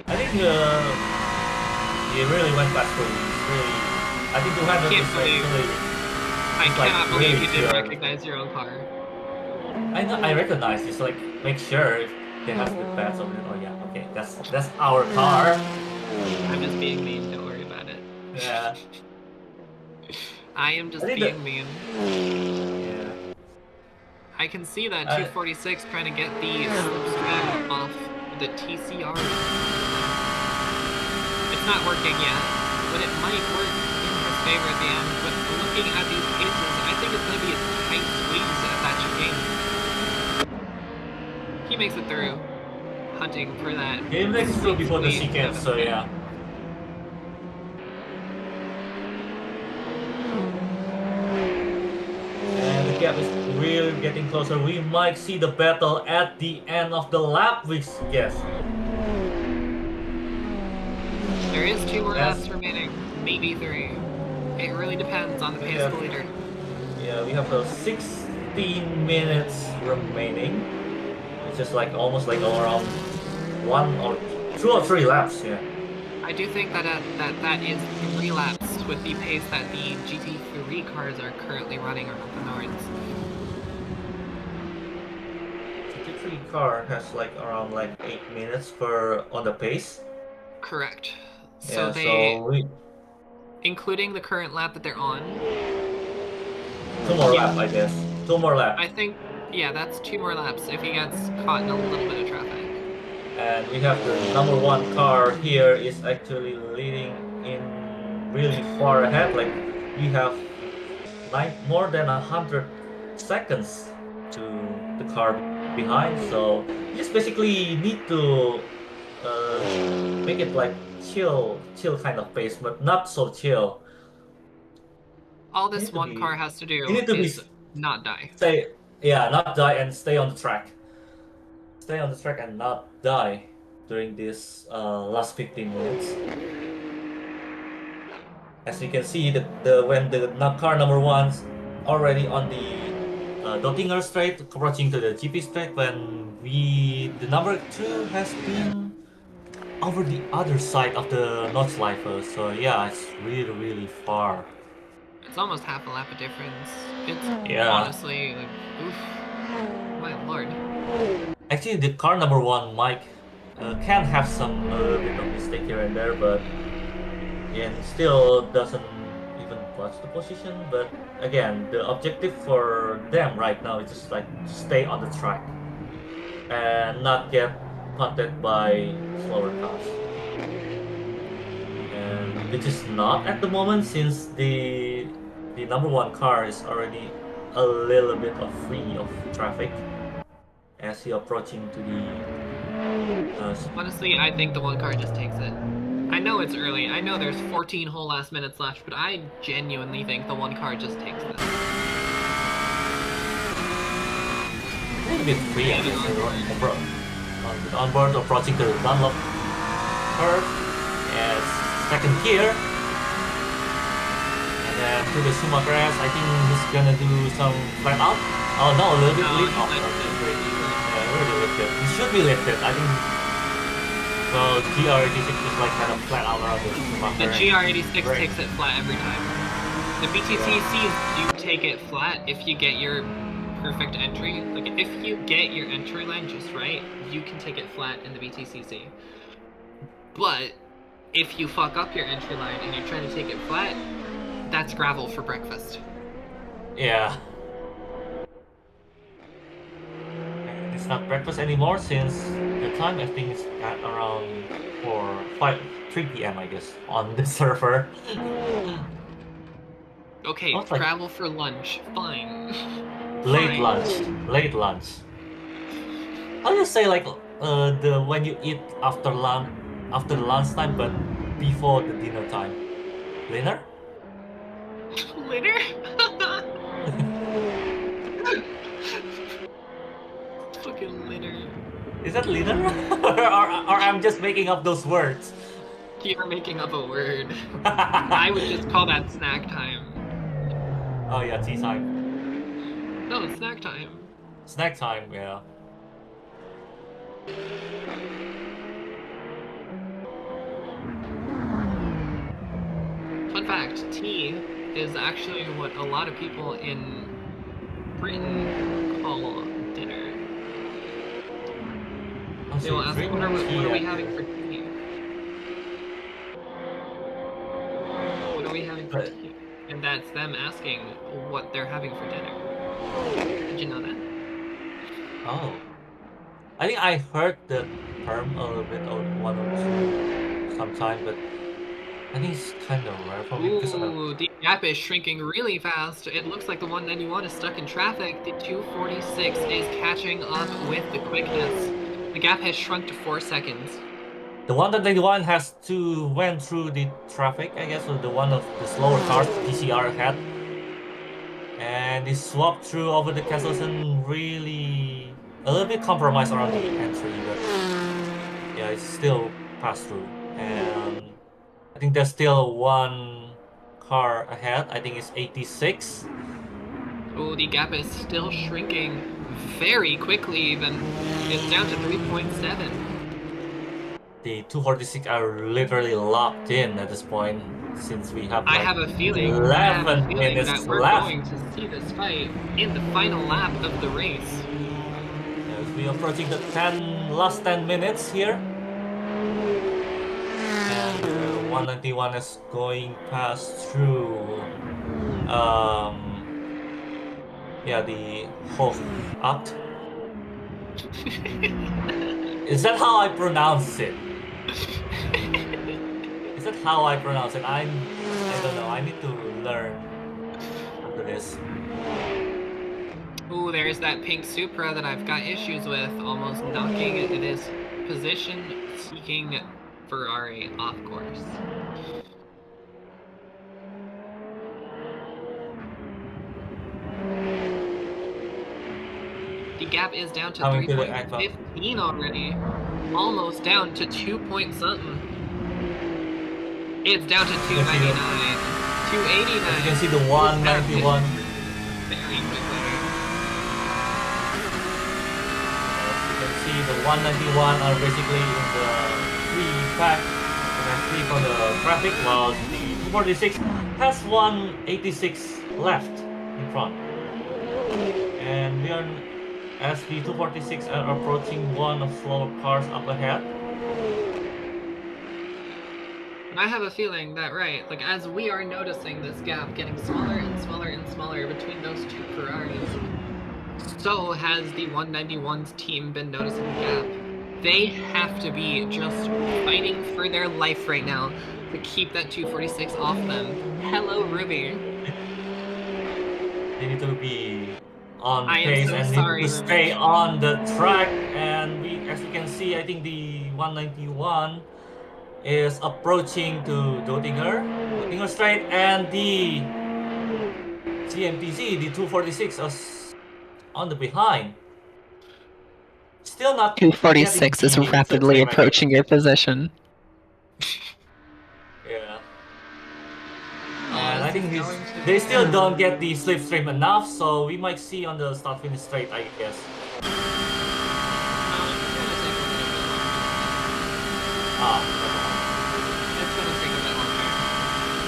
S5: I think he really went fast through. Really, I think 200 is actually.
S7: I cannot believe
S5: really
S7: you didn't
S5: pure.
S7: recognize your own car.
S5: I know. I recognize. It's like make sure if they have the pads on it. Oh yeah. Okay. That's our car.
S7: I'm just being mean. Don't worry about it.
S5: Yeah.
S7: I am just being mean.
S5: Yeah.
S7: I can see that 246 trying to get the slipstream off the TCR. It's not working yet, but it might work in his favor at the end. But looking at these paces, I think it's going to be a tight squeeze at that chicane. He makes it through, hunting for that.
S5: He makes it through before the chicane, so yeah. And the gap is really getting closer. We might see the battle at the end of the lap, which yes.
S7: There is 2 more laps remaining, maybe 3. It really depends on the pace of the leader.
S5: Yeah, we have 16 minutes remaining. It's just like almost like around 1 or 2 or 3 laps. Yeah.
S7: I do think that that is 3 laps with the pace that the GT3 cars are currently running around the Nords.
S5: GT3 car has like around like 8 minutes on the pace.
S7: Correct.
S5: Yeah,
S7: including the current lap that they're on.
S5: 2 more laps, I guess. 2 more laps.
S7: I think, yeah, that's 2 more laps if he gets caught in a little bit of traffic.
S5: And we have the number 1 car here is actually leading in really far ahead. Like we have more than 100 seconds to the car behind. So you just basically need to make it like chill kind of pace, but not so chill.
S7: All this one car has to do is not die.
S5: Not die and stay on the track. Stay on the track and not die during this last 15 minutes. As you can see, when the car number 1's already on the Dottinger Strait, approaching to the GP Strait, when the number 2 has been over the other side of the Nordschleife. So yeah, it's really far.
S7: It's almost half a lap of difference. It's honestly like, oof, my lord.
S5: Actually, the car number 1, Mike, can have some bit of mistake here and there, but still doesn't even watch the position. But again, the objective for them right now is just like stay on the track and not get hunted by slower cars. And which is not at the moment, since the number 1 car is already a little bit free of traffic as he approaching to the
S7: honestly, I think the 1 car just takes it. I know it's early, I know there's 14 whole last minutes left, but I genuinely think the 1 car just takes this.
S5: A little bit free on onboard, approaching the Dunlop curve as second gear. And then to the Schumacher S, I think he's gonna do some flat out. Oh no, a little bit lift off. Really lifted. He should be lifted. I think. Well, GR86 is like kind of flat out around the Schumacher.
S7: The GR86 takes it flat every time. The BTCCs do take it flat if you get your perfect entry. Like if you get your entry line just right, you can take it flat in the BTCC. But if you fuck up your entry line and you're trying to take it flat, that's gravel for breakfast.
S5: Yeah. This not breakfast anymore since the time I think it's at around 3 p.m. I guess on the server.
S7: Okay,
S5: Oh, it's like
S7: travel for lunch. Fine.
S5: late
S7: Fine.
S5: lunch. Late lunch. How do you say like the when you eat after the lunchtime but before the dinner time? Dinner?
S7: Litter? Fucking litter.
S5: Is that dinner? or I'm just making up those words?
S7: You're making up a word. I would just call that snack time.
S5: Oh yeah, tea time.
S7: No, it's snack time.
S5: Snack time, yeah.
S7: Fun fact, tea is actually what a lot of people in Britain call dinner.
S5: Oh,
S7: They will
S5: so
S7: ask,
S5: drink
S7: what are we
S5: tea
S7: having for tea? What are we having for tea? And that's them asking what they're having for dinner. Did you know that?
S5: Oh. I think I heard the term a little bit or one or two sometime, but I think it's kind of rare for me because
S7: Ooh, the gap is shrinking really fast. It looks like the 191 is stuck in traffic. The 246 is catching up with the quickness. The gap has shrunk to 4 seconds.
S5: the 191 went through the traffic, I guess, or the one of the slower cars TCR had. And he swapped through over the castles and really a little bit compromised around the entry, but yeah, it's still passed through. And I think there's still one car ahead. I think it's 86.
S7: Oh, the gap is still shrinking very quickly even. It's down to 3.7.
S5: The 246 are literally locked in at this point since we have
S7: I
S5: like
S7: have a feeling
S5: 11 minutes
S7: that we're
S5: left.
S7: going to see this fight in the final lap of the race.
S5: Yes, we're approaching the last 10 minutes here. And 191 is going past through yeah, the Hof Act. Is that how I pronounce it? Is that how I pronounce it? I don't know. I need to learn after this.
S7: Ooh, there's that pink Supra that I've got issues with, almost knocking this position-seeking Ferrari off course. The gap is down to 3.15 already. Almost down to 2 point something. It's down to 299. 289.
S5: You can see the 191.
S7: Very quickly.
S5: You can see the 191 are basically in the free from the traffic, while the 246 has 186 left in front. And we are, as the 246 are approaching one of slower cars up ahead.
S7: I have a feeling that, right, like as we are noticing this gap getting smaller and smaller and smaller between those two Ferraris, so has the 191's team been noticing the gap. They have to be just fighting for their life right now to keep that 246 off them. Hello, Ruby.
S5: They need to be on
S7: I am
S5: pace
S7: so
S5: and
S7: sorry,
S5: need to stay on the track. And we, as you can see, I think the 191 is approaching to Dottinger Strait, and the GMTZ, the 246, is on the behind. Still not.
S9: 246 is rapidly approaching your position.
S5: Yeah. And I think they still don't get the slipstream enough, so we might see on the start finish straight, I guess.
S7: It's gonna take a bit longer.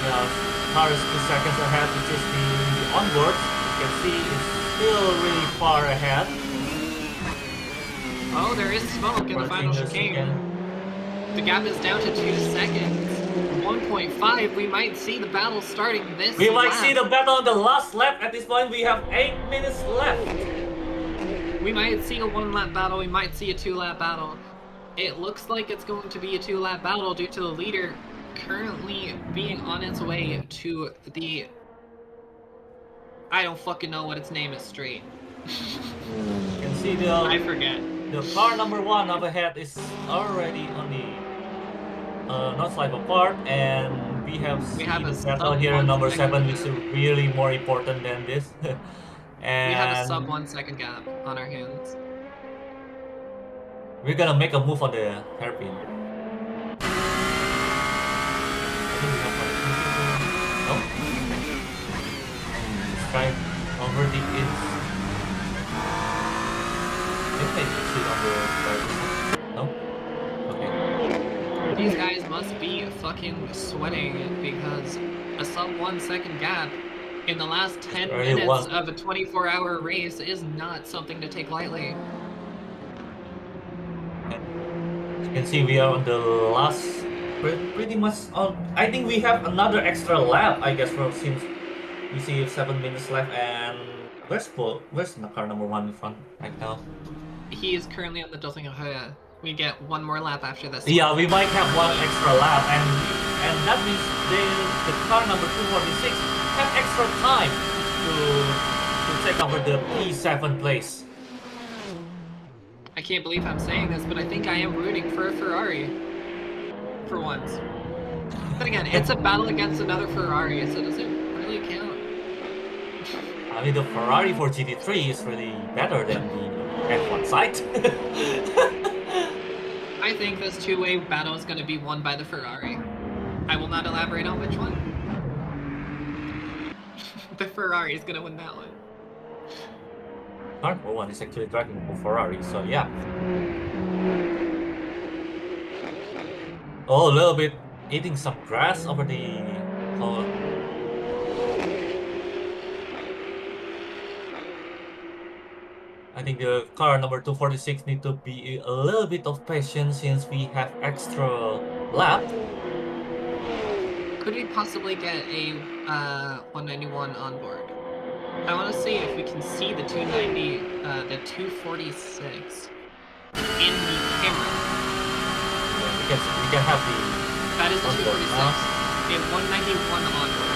S5: Yeah, car is 2 seconds ahead, which is the onboard. You can see it's still really far ahead.
S7: Oh, there is smoke in the final chicane. The gap is down to 2 seconds. 1.5, we might see the battle starting this
S5: We might
S7: lap.
S5: see the battle on the last lap. At this point, we have 8 minutes left.
S7: We might see a 1-lap battle, we might see a 2-lap battle. It looks like it's going to be a 2-lap battle due to the leader currently being on its way to the... I don't fucking know what its name is straight.
S5: You can see
S7: I forget.
S5: The car number 1 up ahead is already on the not slight apart, and we have a battle here in number 7, which is really more important than this. And
S7: we have a sub 1 second gap on our hands.
S5: We're gonna make a move on the hairpin. I think we have no. Let's try over the ins. Didn't they exit on the right? No? Okay.
S7: These guys must be fucking sweating because a sub 1 second gap in the last 10 minutes of a 24-hour race is not something to take lightly.
S5: As you can see, we are on the last, pretty much on. I think we have another extra lap, I guess, since we see 7 minutes left. And where's the car number 1 in front right now?
S7: He is currently on the Dosinghoya. We get 1 more lap after this.
S5: Yeah, we might have 1 extra lap, and that means the car number 246 have extra time to take over the P7 place.
S7: I can't believe I'm saying this, but I think I am rooting for a Ferrari. For once. But again, it's a battle against another Ferrari, so does it really count?
S5: I mean, the Ferrari for GT3 is really better than the F1 side.
S7: I think this 2-way battle is going to be won by the Ferrari. I will not elaborate on which one. The Ferrari is going to win that one.
S5: Car number 1 is actually driving for Ferrari, so yeah. Oh, a little bit eating some grass over the... I think the car number 246 need to be a little bit of patience since we have extra lap.
S7: Could we possibly get a 191 on board? I want to see if we can see the 290, the 246 in the camera.
S5: Yeah, we can have the...
S7: That is the 246. We have 191 on board.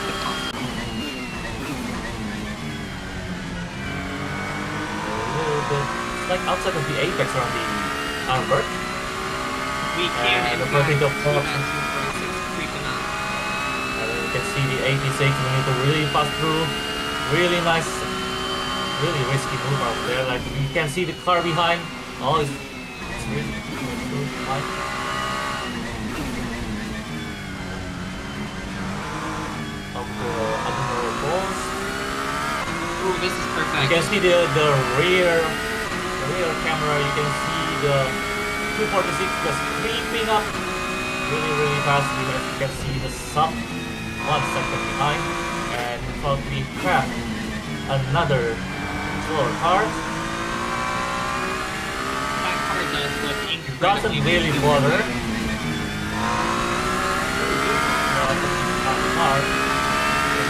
S7: If possible.
S5: It's like outside of the apex around the Arbor.
S7: We can
S5: and
S7: in fact see that 246 creeping up.
S5: You can see the 86, we need to really pass through. Really nice, really risky move out there. Like you can see the car behind. Oh, it's really high. Up the balls.
S7: Ooh, this is perfect.
S5: You can see the rear camera. You can see the 246 just creeping up really fast. You can see the sub 1 second behind, and in front we have another slower car.
S7: That car does look incredibly
S5: Doesn't really bother.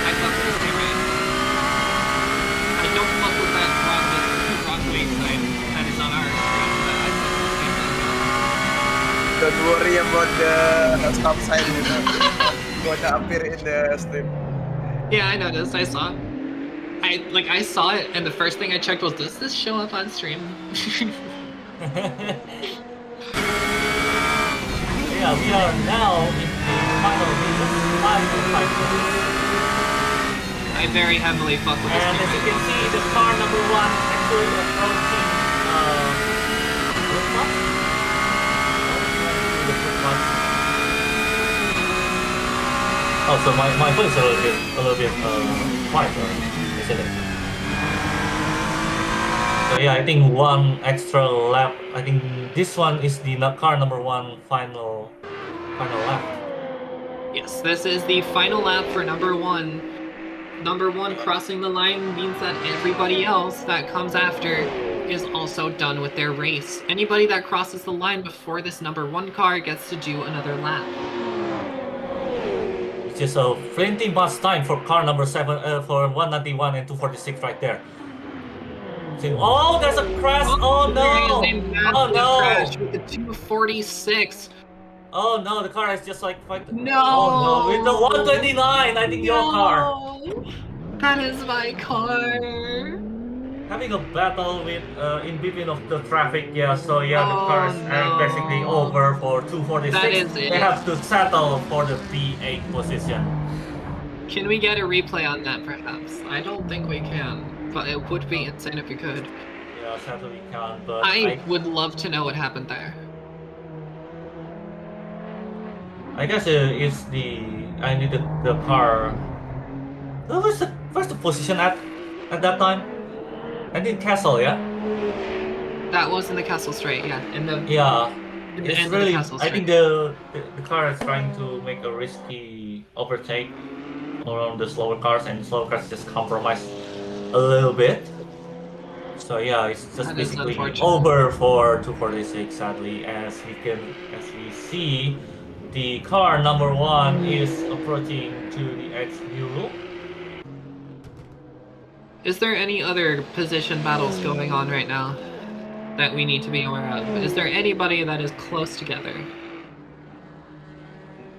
S7: I fuck with this camera. I don't fuck with that wrong way side that is on our screen, but I fuck with this camera.
S3: Don't worry about the stop sign, you know. Gonna appear in the stream.
S7: Yeah, I noticed. I saw. I saw it, and the first thing I checked was, does this show up on stream?
S5: Yeah, we are now in the final minutes.
S7: I very heavily fuck with this
S5: camera. And as you can see, the car number 1 actually approaching Oh, so my phone is a little bit quiet, isn't it? So yeah, I think 1 extra lap. I think this one is the car number 1 final lap.
S7: Yes, this is the final lap for number 1. Number 1 crossing the line means that everybody else that comes after is also done with their race. Anybody that crosses the line before this number 1 car gets to do another lap.
S5: Which is a plenty much time for car number 7, for 191 and 246 right there. Oh, there's a crash! Oh
S7: There is
S5: no!
S7: a massive
S5: Oh no!
S7: crash with the 246.
S5: Oh no, the car is just like
S7: No!
S5: Oh no, with the 129, I think your car.
S7: No! That is my car.
S5: Having a battle with in between of the traffic, yeah. So yeah, the cars are basically
S7: no.
S5: over for 246.
S7: That is
S5: They
S7: it.
S5: have to settle for the P8 position.
S7: Can we get a replay on that, perhaps? I don't think we can, but it would be insane if we could.
S5: Yeah, sadly we can't. But
S7: I would love to know what happened there.
S5: I guess it's I need the car. Where's the position at that time? I think Castle, yeah.
S7: That was in the Castle Straight, yeah.
S5: Yeah.
S7: In the
S5: It's
S7: end
S5: really.
S7: of the Castle
S5: I
S7: Straight.
S5: think the car is trying to make a risky overtake around the slower cars, and slower cars just compromise a little bit. So yeah, it's just
S7: That is
S5: basically
S7: unfortunate.
S5: over for 246. Sadly, as we see, the car number 1 is approaching to the X Mule.
S7: Is there any other position battles going on right now that we need to be aware of? Is there anybody that is close together?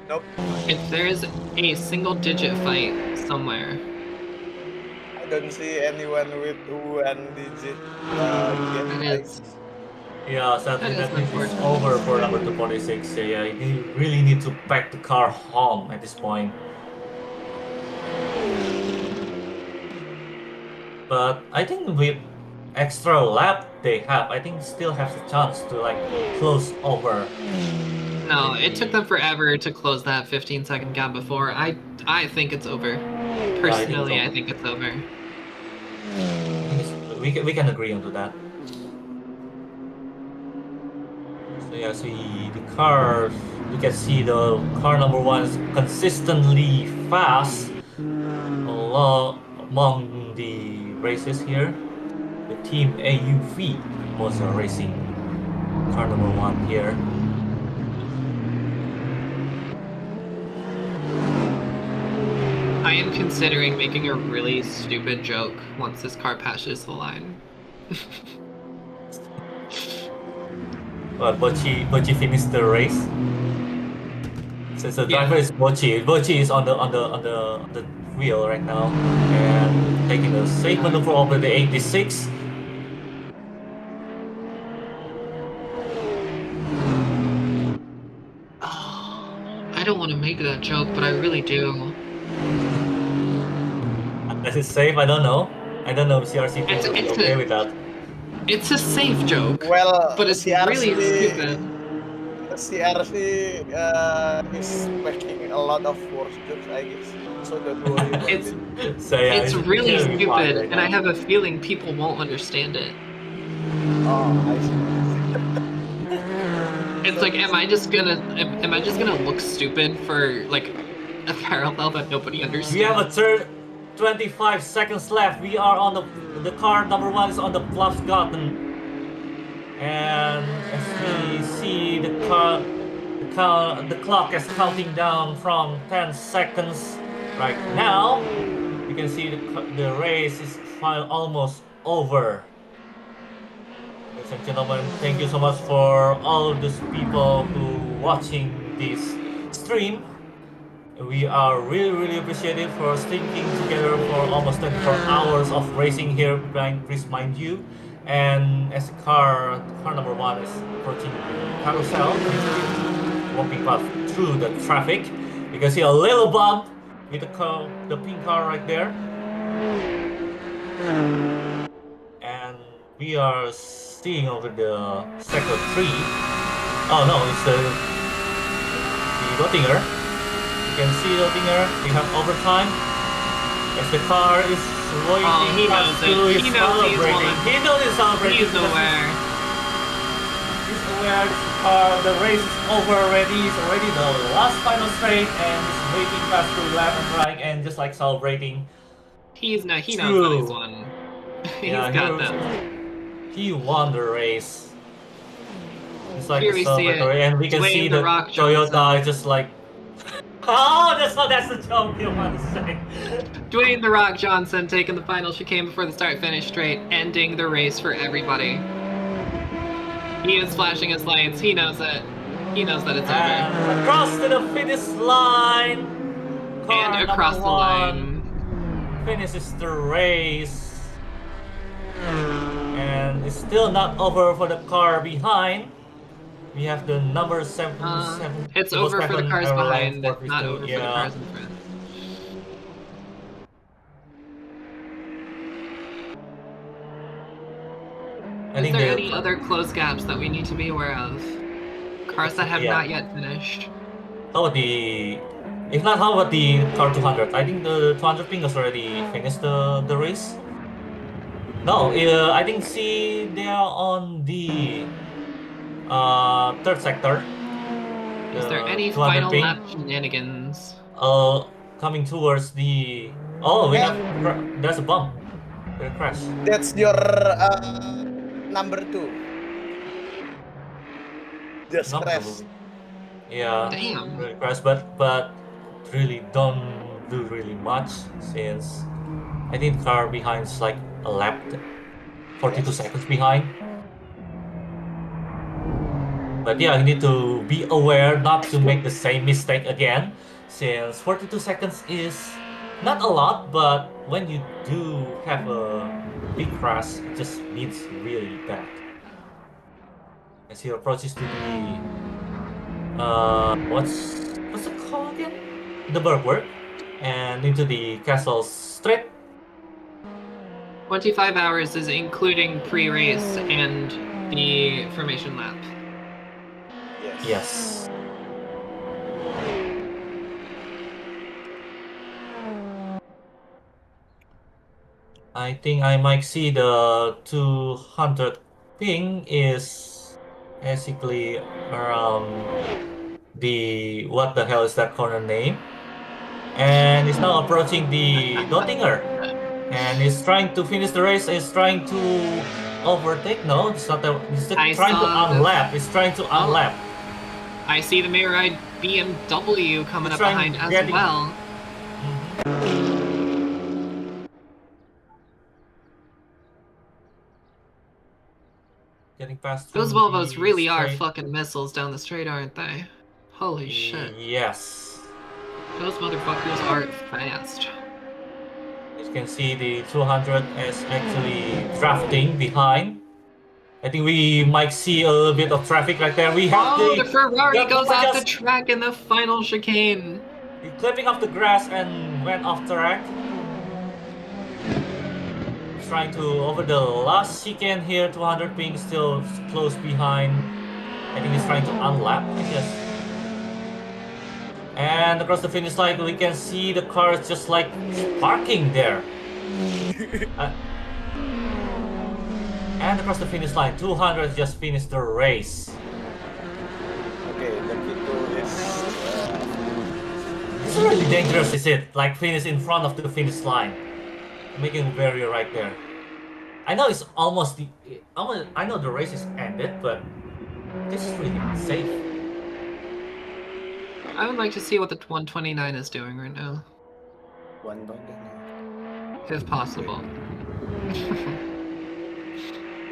S3: Nope.
S7: If there is a single-digit fight somewhere,
S3: I don't see anyone with 1 digit.
S5: Yeah, sadly that is over for number 246. Yeah, you really need to pack the car home at this point. But I think with extra lap they have, I think still has a chance to like close over.
S7: no, it took them forever to close that 15-second gap before. I think it's over. Personally, I think it's over.
S5: We can agree onto that. So yeah, we can see the car number 1 is consistently fast among the races here. The team AUV was racing car number 1 here.
S7: I am considering making a really stupid joke once this car passes the line.
S5: But Bochi finished the race. So the driver is Bochi. Bochi is on the wheel right now and taking a safe maneuver over the 86.
S7: I don't want to make that joke, but I really do.
S5: Is it safe? I don't know. I don't know if CRC will be okay with that.
S7: It's a safe joke,
S3: well,
S7: but it's
S3: CRC,
S7: really stupid.
S3: CRC is making a lot of worse jokes, I guess. So don't worry about it.
S7: It's really stupid, and I have a feeling people won't understand it.
S3: Oh, I see.
S7: It's like, am I just gonna look stupid for like a parallel that nobody understands?
S5: We have a 25 seconds left. We are on the car number 1 is on the Bluffs Garden, and as we see the clock is counting down from 10 seconds right now. You can see the race is almost over. Ladies and gentlemen, thank you so much for all those people who watching this stream. We are really appreciative for sticking together for almost 24 hours of racing here, please mind you. And as car number 1 is approaching the carousel, walking path through the traffic, you can see a little bump with the pink car right there. And we are seeing over the sector 3. Oh no, it's the Rottinger. You can see Rottinger. We have overtime. As the car is waiting,
S7: he knows it. He knows he's won.
S5: He knows he's celebrating.
S7: He's aware.
S5: He's aware the race is over already. It's already the last final straight, and he's waiting past to left and right, and just like celebrating.
S7: He knows that he's won. He's got them.
S5: He won the race. It's like
S7: Here
S5: a
S7: we see it.
S5: celebratory, and we can
S7: Dwayne
S5: see
S7: The
S5: the
S7: Rock
S5: Toyota
S7: Johnson.
S5: just like. Oh, that's the joke you want to say.
S7: Dwayne "The Rock" Johnson taking the final chicane before the start-finish straight, ending the race for everybody. He is flashing his lights. He knows it. He knows that it's over.
S5: Across to the finish line. Car
S7: And across the line.
S5: Finishes the race. And it's still not over for the car behind. We have the number 77.
S7: It's over for the cars behind, not over for the cars in front. Is there any other close gaps that we need to be aware of? Cars that have not yet finished.
S5: How about the... If not, how about the car 200? I think the 200 ping has already finished the race. No, I think they are on the third sector.
S7: Is there any final lap shenanigans?
S5: Coming towards the... Oh, there's a bump. There's a crash.
S3: That's your number 2. Just crash.
S5: Yeah.
S7: Damn.
S5: Really crash, but really don't do really much since I think the car behind is like a lap, 42 seconds behind. But yeah, you need to be aware not to make the same mistake again, since 42 seconds is not a lot, but when you do have a big crash, it just means really bad. As he approaches to the what's it called again? The Bergwerk, and into the Castle Street.
S7: 25 hours is including pre-race and the formation lap.
S5: Yes. I think I might see the 200 ping is basically around the... What the hell is that corner name? And it's now approaching the Dottinger. And he's trying to finish the race. He's trying to overtake. No, it's not. He's trying to unlap. He's trying to unlap.
S7: I see the mirror-eyed BMW coming up behind as well.
S5: Getting past.
S7: Those Volvos really are fucking missiles down the straight, aren't they? Holy shit.
S5: Yes.
S7: Those motherfuckers are fast.
S5: As you can see, the 200 is actually drafting behind. I think we might see a little bit of traffic right there. We have
S7: the Ferrari goes off the track in the final chicane.
S5: He's clipping off the grass and went off track. He's trying to over the last chicane here. 200 ping still close behind. I think he's trying to unlap, I guess. And across the finish line, we can see the cars just like parking there. And across the finish line, 200 just finished the race.
S3: Okay, the P2 is...
S5: It's really dangerous, is it? Like finish in front of the finish line. Making a barrier right there. I know it's almost the... I know the race is ended, but this is really unsafe.
S7: I would like to see what the 129 is doing right now.
S3: 129.
S7: If possible.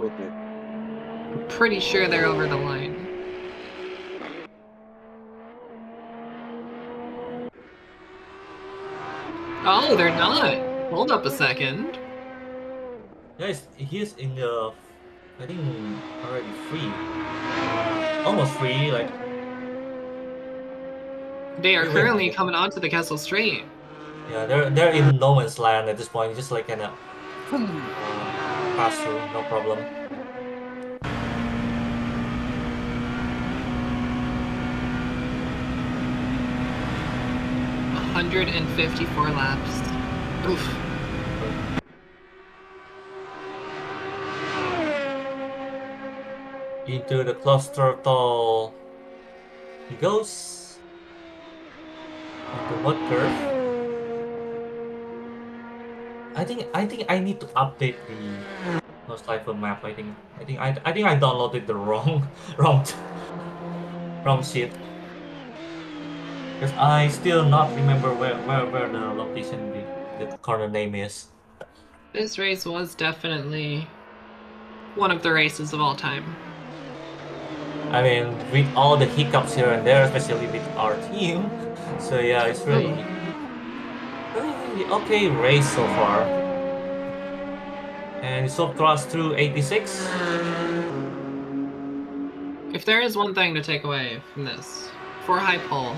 S3: Wait.
S7: I'm pretty sure they're over the line. Oh, they're not! Hold up a second.
S5: Guys, he is in the... I think already free. Almost free, like...
S7: They are currently coming onto the Castle Straight.
S5: Yeah, they're in no man's land at this point. Just like kinda pass through, no problem.
S7: $154 laps. Oof.
S5: Into the cluster turtle he goes. Into mud curve. I think I need to update the Lost Life map. I think I downloaded the wrong sheet. Because I still not remember where the location, the corner name is.
S7: This race was definitely one of the races of all time.
S5: I mean, with all the hiccups here and there, especially with our team. So yeah, it's really okay race so far. And it's so cross through 86.
S7: If there is one thing to take away from this, for HiPole,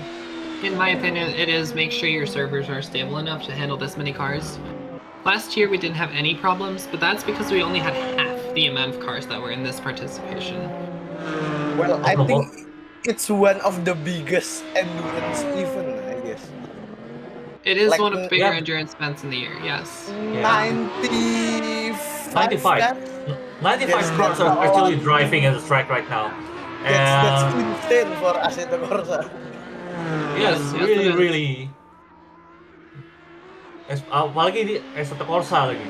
S7: in my opinion, it is make sure your servers are stable enough to handle this many cars. Last year we didn't have any problems, but that's because we only had half the amount of cars that were in this participation.
S3: Well, I think it's one of the biggest endurance event, I guess.
S7: It is like, one of the bigger endurance events in the year, yes.
S3: 95
S5: cars are actually driving at the track right now.
S3: That's insane for Assetto Corsa.
S5: Yes, really. Apalagi di Assetto Corsa lagi.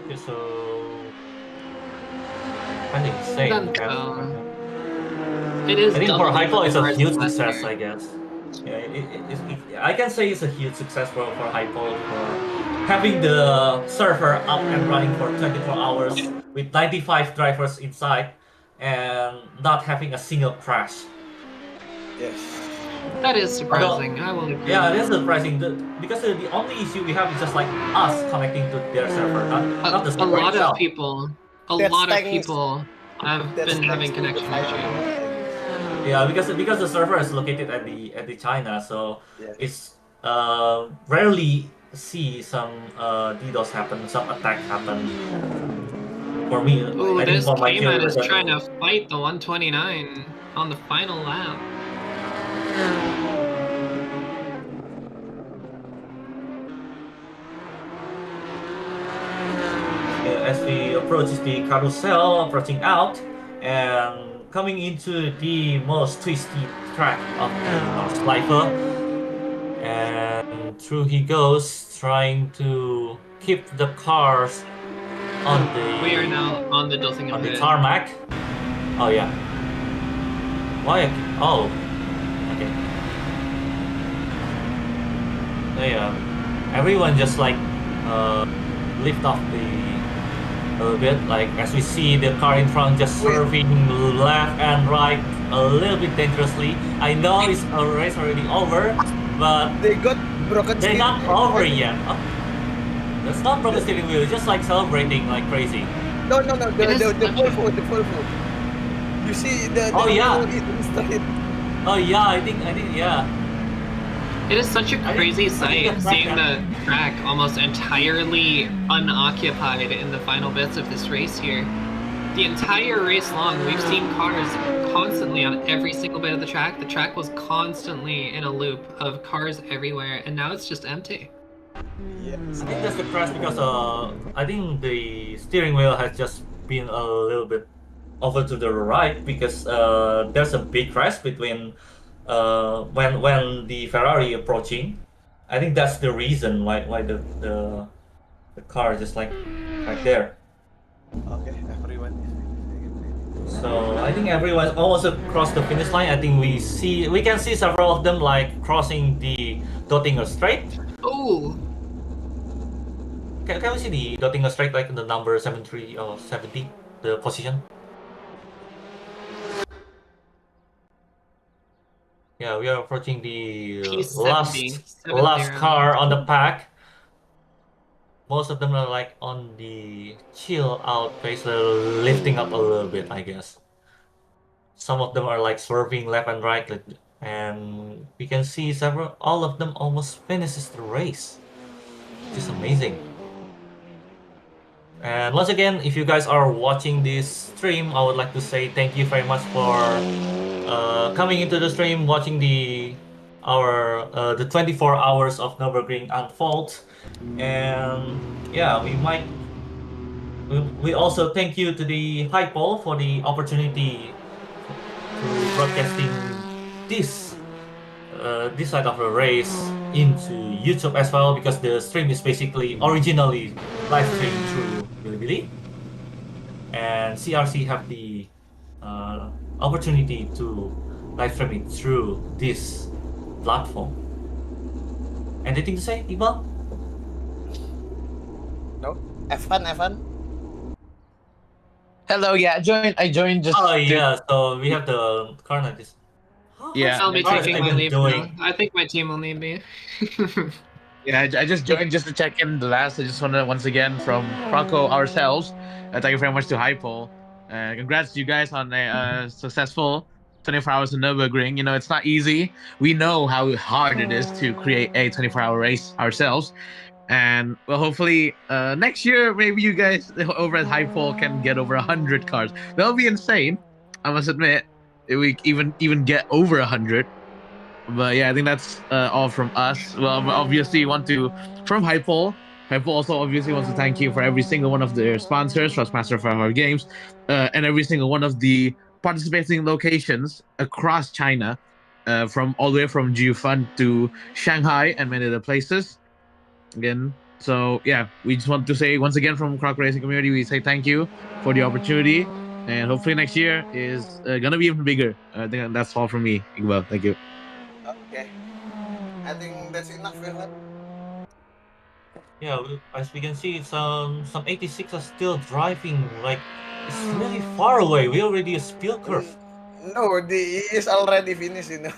S5: Okay, so kind of insane.
S7: It is.
S5: I think for HiPole it's a huge success, I guess. Yeah, I can say it's a huge success for HiPole for having the server up and running for 24 hours with 95 drivers inside and not having a single crash.
S3: Yes.
S7: That is surprising. I will agree.
S5: Yeah, it is surprising because the only issue we have is just like us connecting to their server, not the server
S7: itself. A lot of people have been having connection issues.
S5: Yeah, because the server is located at the China, so it's rarely see some DDoS happen, some attack happen. For me,
S7: I think for my Cayman is trying to fight the 129 on the final lap.
S5: As we approach the carousel, approaching out and coming into the most twisty track of the North Lifer, and through he goes, trying to keep the cars on the.
S7: We are now on the
S5: tarmac. Oh yeah. Why? Oh. Okay. So yeah, everyone just like lift off a little bit, like as we see the car in front just swerving left and right a little bit dangerously. I know it's a race already over, but
S3: they got broken.
S5: They're not over yet. That's not broken steering wheel. It's just like celebrating like crazy.
S3: No. The full. You see the
S5: oh yeah.
S3: Oh
S5: yeah, I think yeah.
S7: It is such a crazy sight seeing the track almost entirely unoccupied in the final bits of this race here. The entire race long, we've seen cars constantly on every single bit of the track. The track was constantly in a loop of cars everywhere, and now it's just empty.
S3: Yes.
S5: I think that's the crash because I think the steering wheel has just been a little bit over to the right because there's a big crash between when the Ferrari approaching. I think that's the reason why the car is just like right there.
S3: Okay, everyone.
S5: So I think everyone's almost across the finish line. I think we can see several of them like crossing the Dottinger Strait.
S7: Oh.
S5: Can we see the Dottinger Strait, like the number 73 or 70, the position? Yeah, we are approaching the last car on the pack. Most of them are like on the chill out phase, lifting up a little bit, I guess. Some of them are like swerving left and right, and we can see all of them almost finishes the race, which is amazing. And once again, if you guys are watching this stream, I would like to say thank you very much for coming into the stream, watching the 24 hours of Nürburgring unfold. And yeah, we also thank you to the HiPole for the opportunity to broadcasting this side of the race into YouTube as well, because the stream is basically originally live streamed through Bilibili, and CRC have the opportunity to live streaming through this platform. Anything to say, Iqbal?
S3: No? Evan?
S2: Hello, yeah, I joined just.
S5: Oh yeah, so we have the current.
S2: Yeah.
S7: I'll be
S5: How's
S7: taking my
S5: Evan
S7: leave
S5: doing?
S7: now. I think my team will need me.
S2: Yeah, I just joined just to check in the last. I just want to once again from Croco ourselves. Thank you very much to HiPole. Congrats to you guys on a successful 24 hours in Nürburgring. You know, it's not easy. We know how hard it is to create a 24-hour race ourselves. And well, hopefully next year, maybe you guys over at HiPole can get over 100 cars. That'll be insane. I must admit, if we even get over 100. But yeah, I think that's all from us. Well, obviously, want to from HiPole. HiPole also obviously wants to thank you for every single one of their sponsors, Trustmaster for our games, and every single one of the participating locations across China, from all the way from Jiufen to Shanghai and many other places. Again, so yeah, we just want to say once again from Croc Racing community, we say thank you for the opportunity, and hopefully next year is gonna be even bigger. I think that's all from me, Iqbal. Thank you.
S3: Okay. I think that's enough, Evan.
S5: Yeah, as we can see, some 86 are still driving. Like it's really far away. We already a spill curve.
S3: No, he is already finished, you know.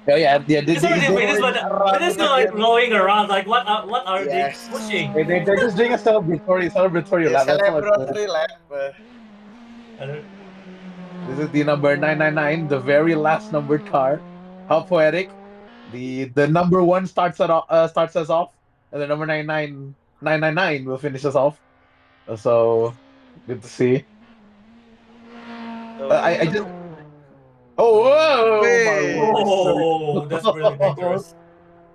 S2: Oh yeah.
S5: It's already finished, but they're still like blowing around. Like what are they
S3: Yes.
S5: pushing?
S2: They're just doing a celebratory
S3: Yeah,
S2: lap. That's all.
S3: celebratory lap.
S2: This is the number 999, the very last numbered car. How poetic! The number one starts us off, and the number 999 will finish us off. So good to see. I just. Oh, whoa!
S3: Hey.
S5: Oh, that's really dangerous.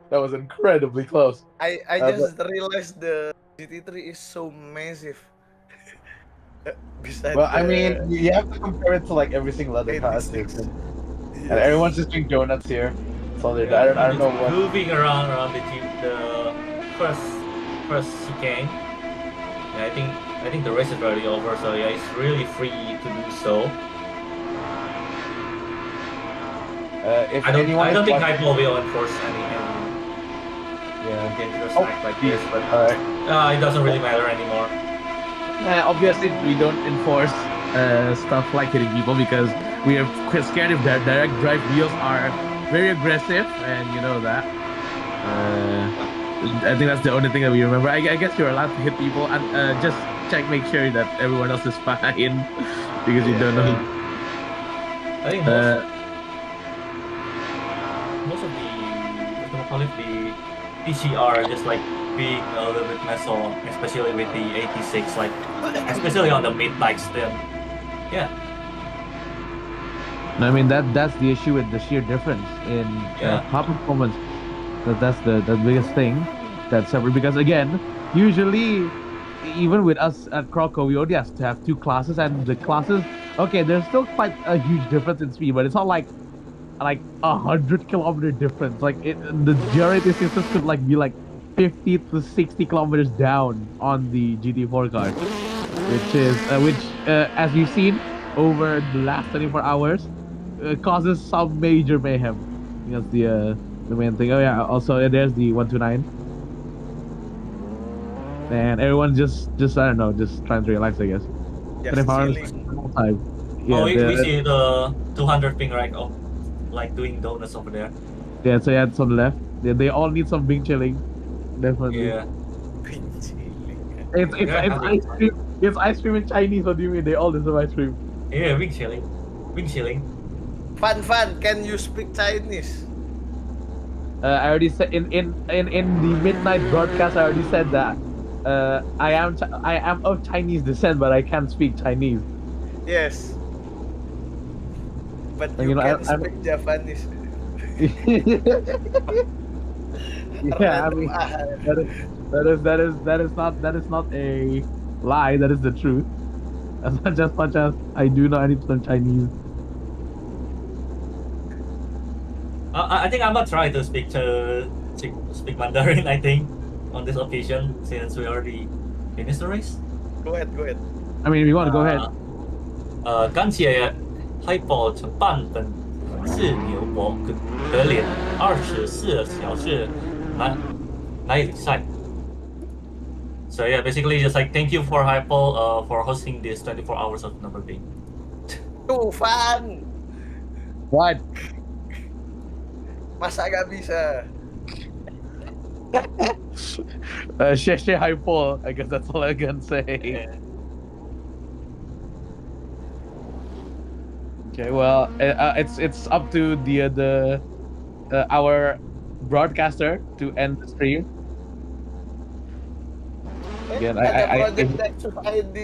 S2: That was incredibly close.
S3: I just realized the GT3 is so massive. Besides
S2: Well, I mean, you have to compare it to like every single other car.
S3: 86.
S2: And everyone's just doing donuts here. So I don't know what.
S5: Moving around the first chicane. Yeah, I think the race is already over. So yeah, it's really free to do so.
S2: If
S5: I don't think
S2: watching...
S5: HiPole will enforce any dangerous act like this, but it doesn't really matter anymore.
S2: Obviously, we don't enforce stuff like hitting people because we are quite scared if their direct drive wheels are very aggressive, and you know that. I think that's the only thing that we remember. I guess you're allowed to hit people and just make sure that everyone else is fine because you don't know.
S5: I think most of the PCR just like being a little bit messy, especially with the 86, like especially on the mid bikes. Then, yeah.
S2: I mean that's the issue with the sheer difference in top performance. That's the biggest thing that's separate. Because again, usually even with us at Croco, we only have to have two classes, and the classes, okay, there's still quite a huge difference in speed, but it's not like 100-kilometer difference. Like the GR86 systems could like be like 50 to 60 kilometers down on the GT4 car, which is as we've seen over the last 24 hours, causes some major mayhem. That's the main thing. Oh yeah, also there's the 129, and everyone's just I don't know, just trying to relax, I guess. 24 hours all time. Yeah,
S5: we see the 200 ping right. Oh, like doing donuts over there.
S2: Yeah, so it's on the left. They all need some bing chilling. Definitely.
S5: Yeah.
S3: Bing chilling.
S2: It's ice cream. It's ice cream in Chinese. What do you mean? They all deserve ice cream.
S5: Yeah, bing chilling. Bing chilling.
S3: Fun. Can you speak Chinese?
S2: I already said in the midnight broadcast. I already said that. I am of Chinese descent, but I can't speak Chinese.
S3: Yes. But you can speak Japanese.
S2: Yeah, I mean that is not a lie. That is the truth. As much as I do know anything Chinese.
S5: I think I'm gonna try to speak Mandarin. I think on this occasion, since we already finished the race.
S3: Go ahead.
S2: I mean, if you want to go ahead.
S5: 感谢HiPole承办本是牛伯格连24小时耐力赛。So yeah, basically just like thank you for HiPole for hosting this 24 hours of number game.
S3: Tuh, Van.
S2: What?
S3: Masa gak bisa?
S2: Sheshe HiPole. I guess that's all I can say. Okay, well, it's up to the our broadcaster to end the stream. Again,
S3: Ada
S2: I
S3: Project Nexus ID.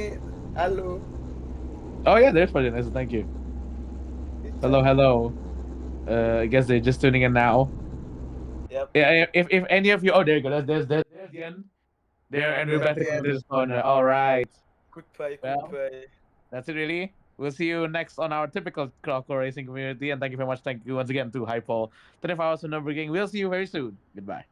S3: Halo.
S2: oh yeah, there's Project Nexus. Thank you. Hello, hello. I guess they're just tuning in now.
S3: Yep.
S2: Yeah, if any of you, oh, there you go. There's the end. There, and we're back to this corner. All right.
S3: Goodbye,
S2: Well,
S3: goodbye.
S2: that's it, really. We'll see you next on our typical Croco racing community, and thank you very much. Thank you once again to HiPole 25 hours of Nürburgring. We'll see you very soon. Goodbye.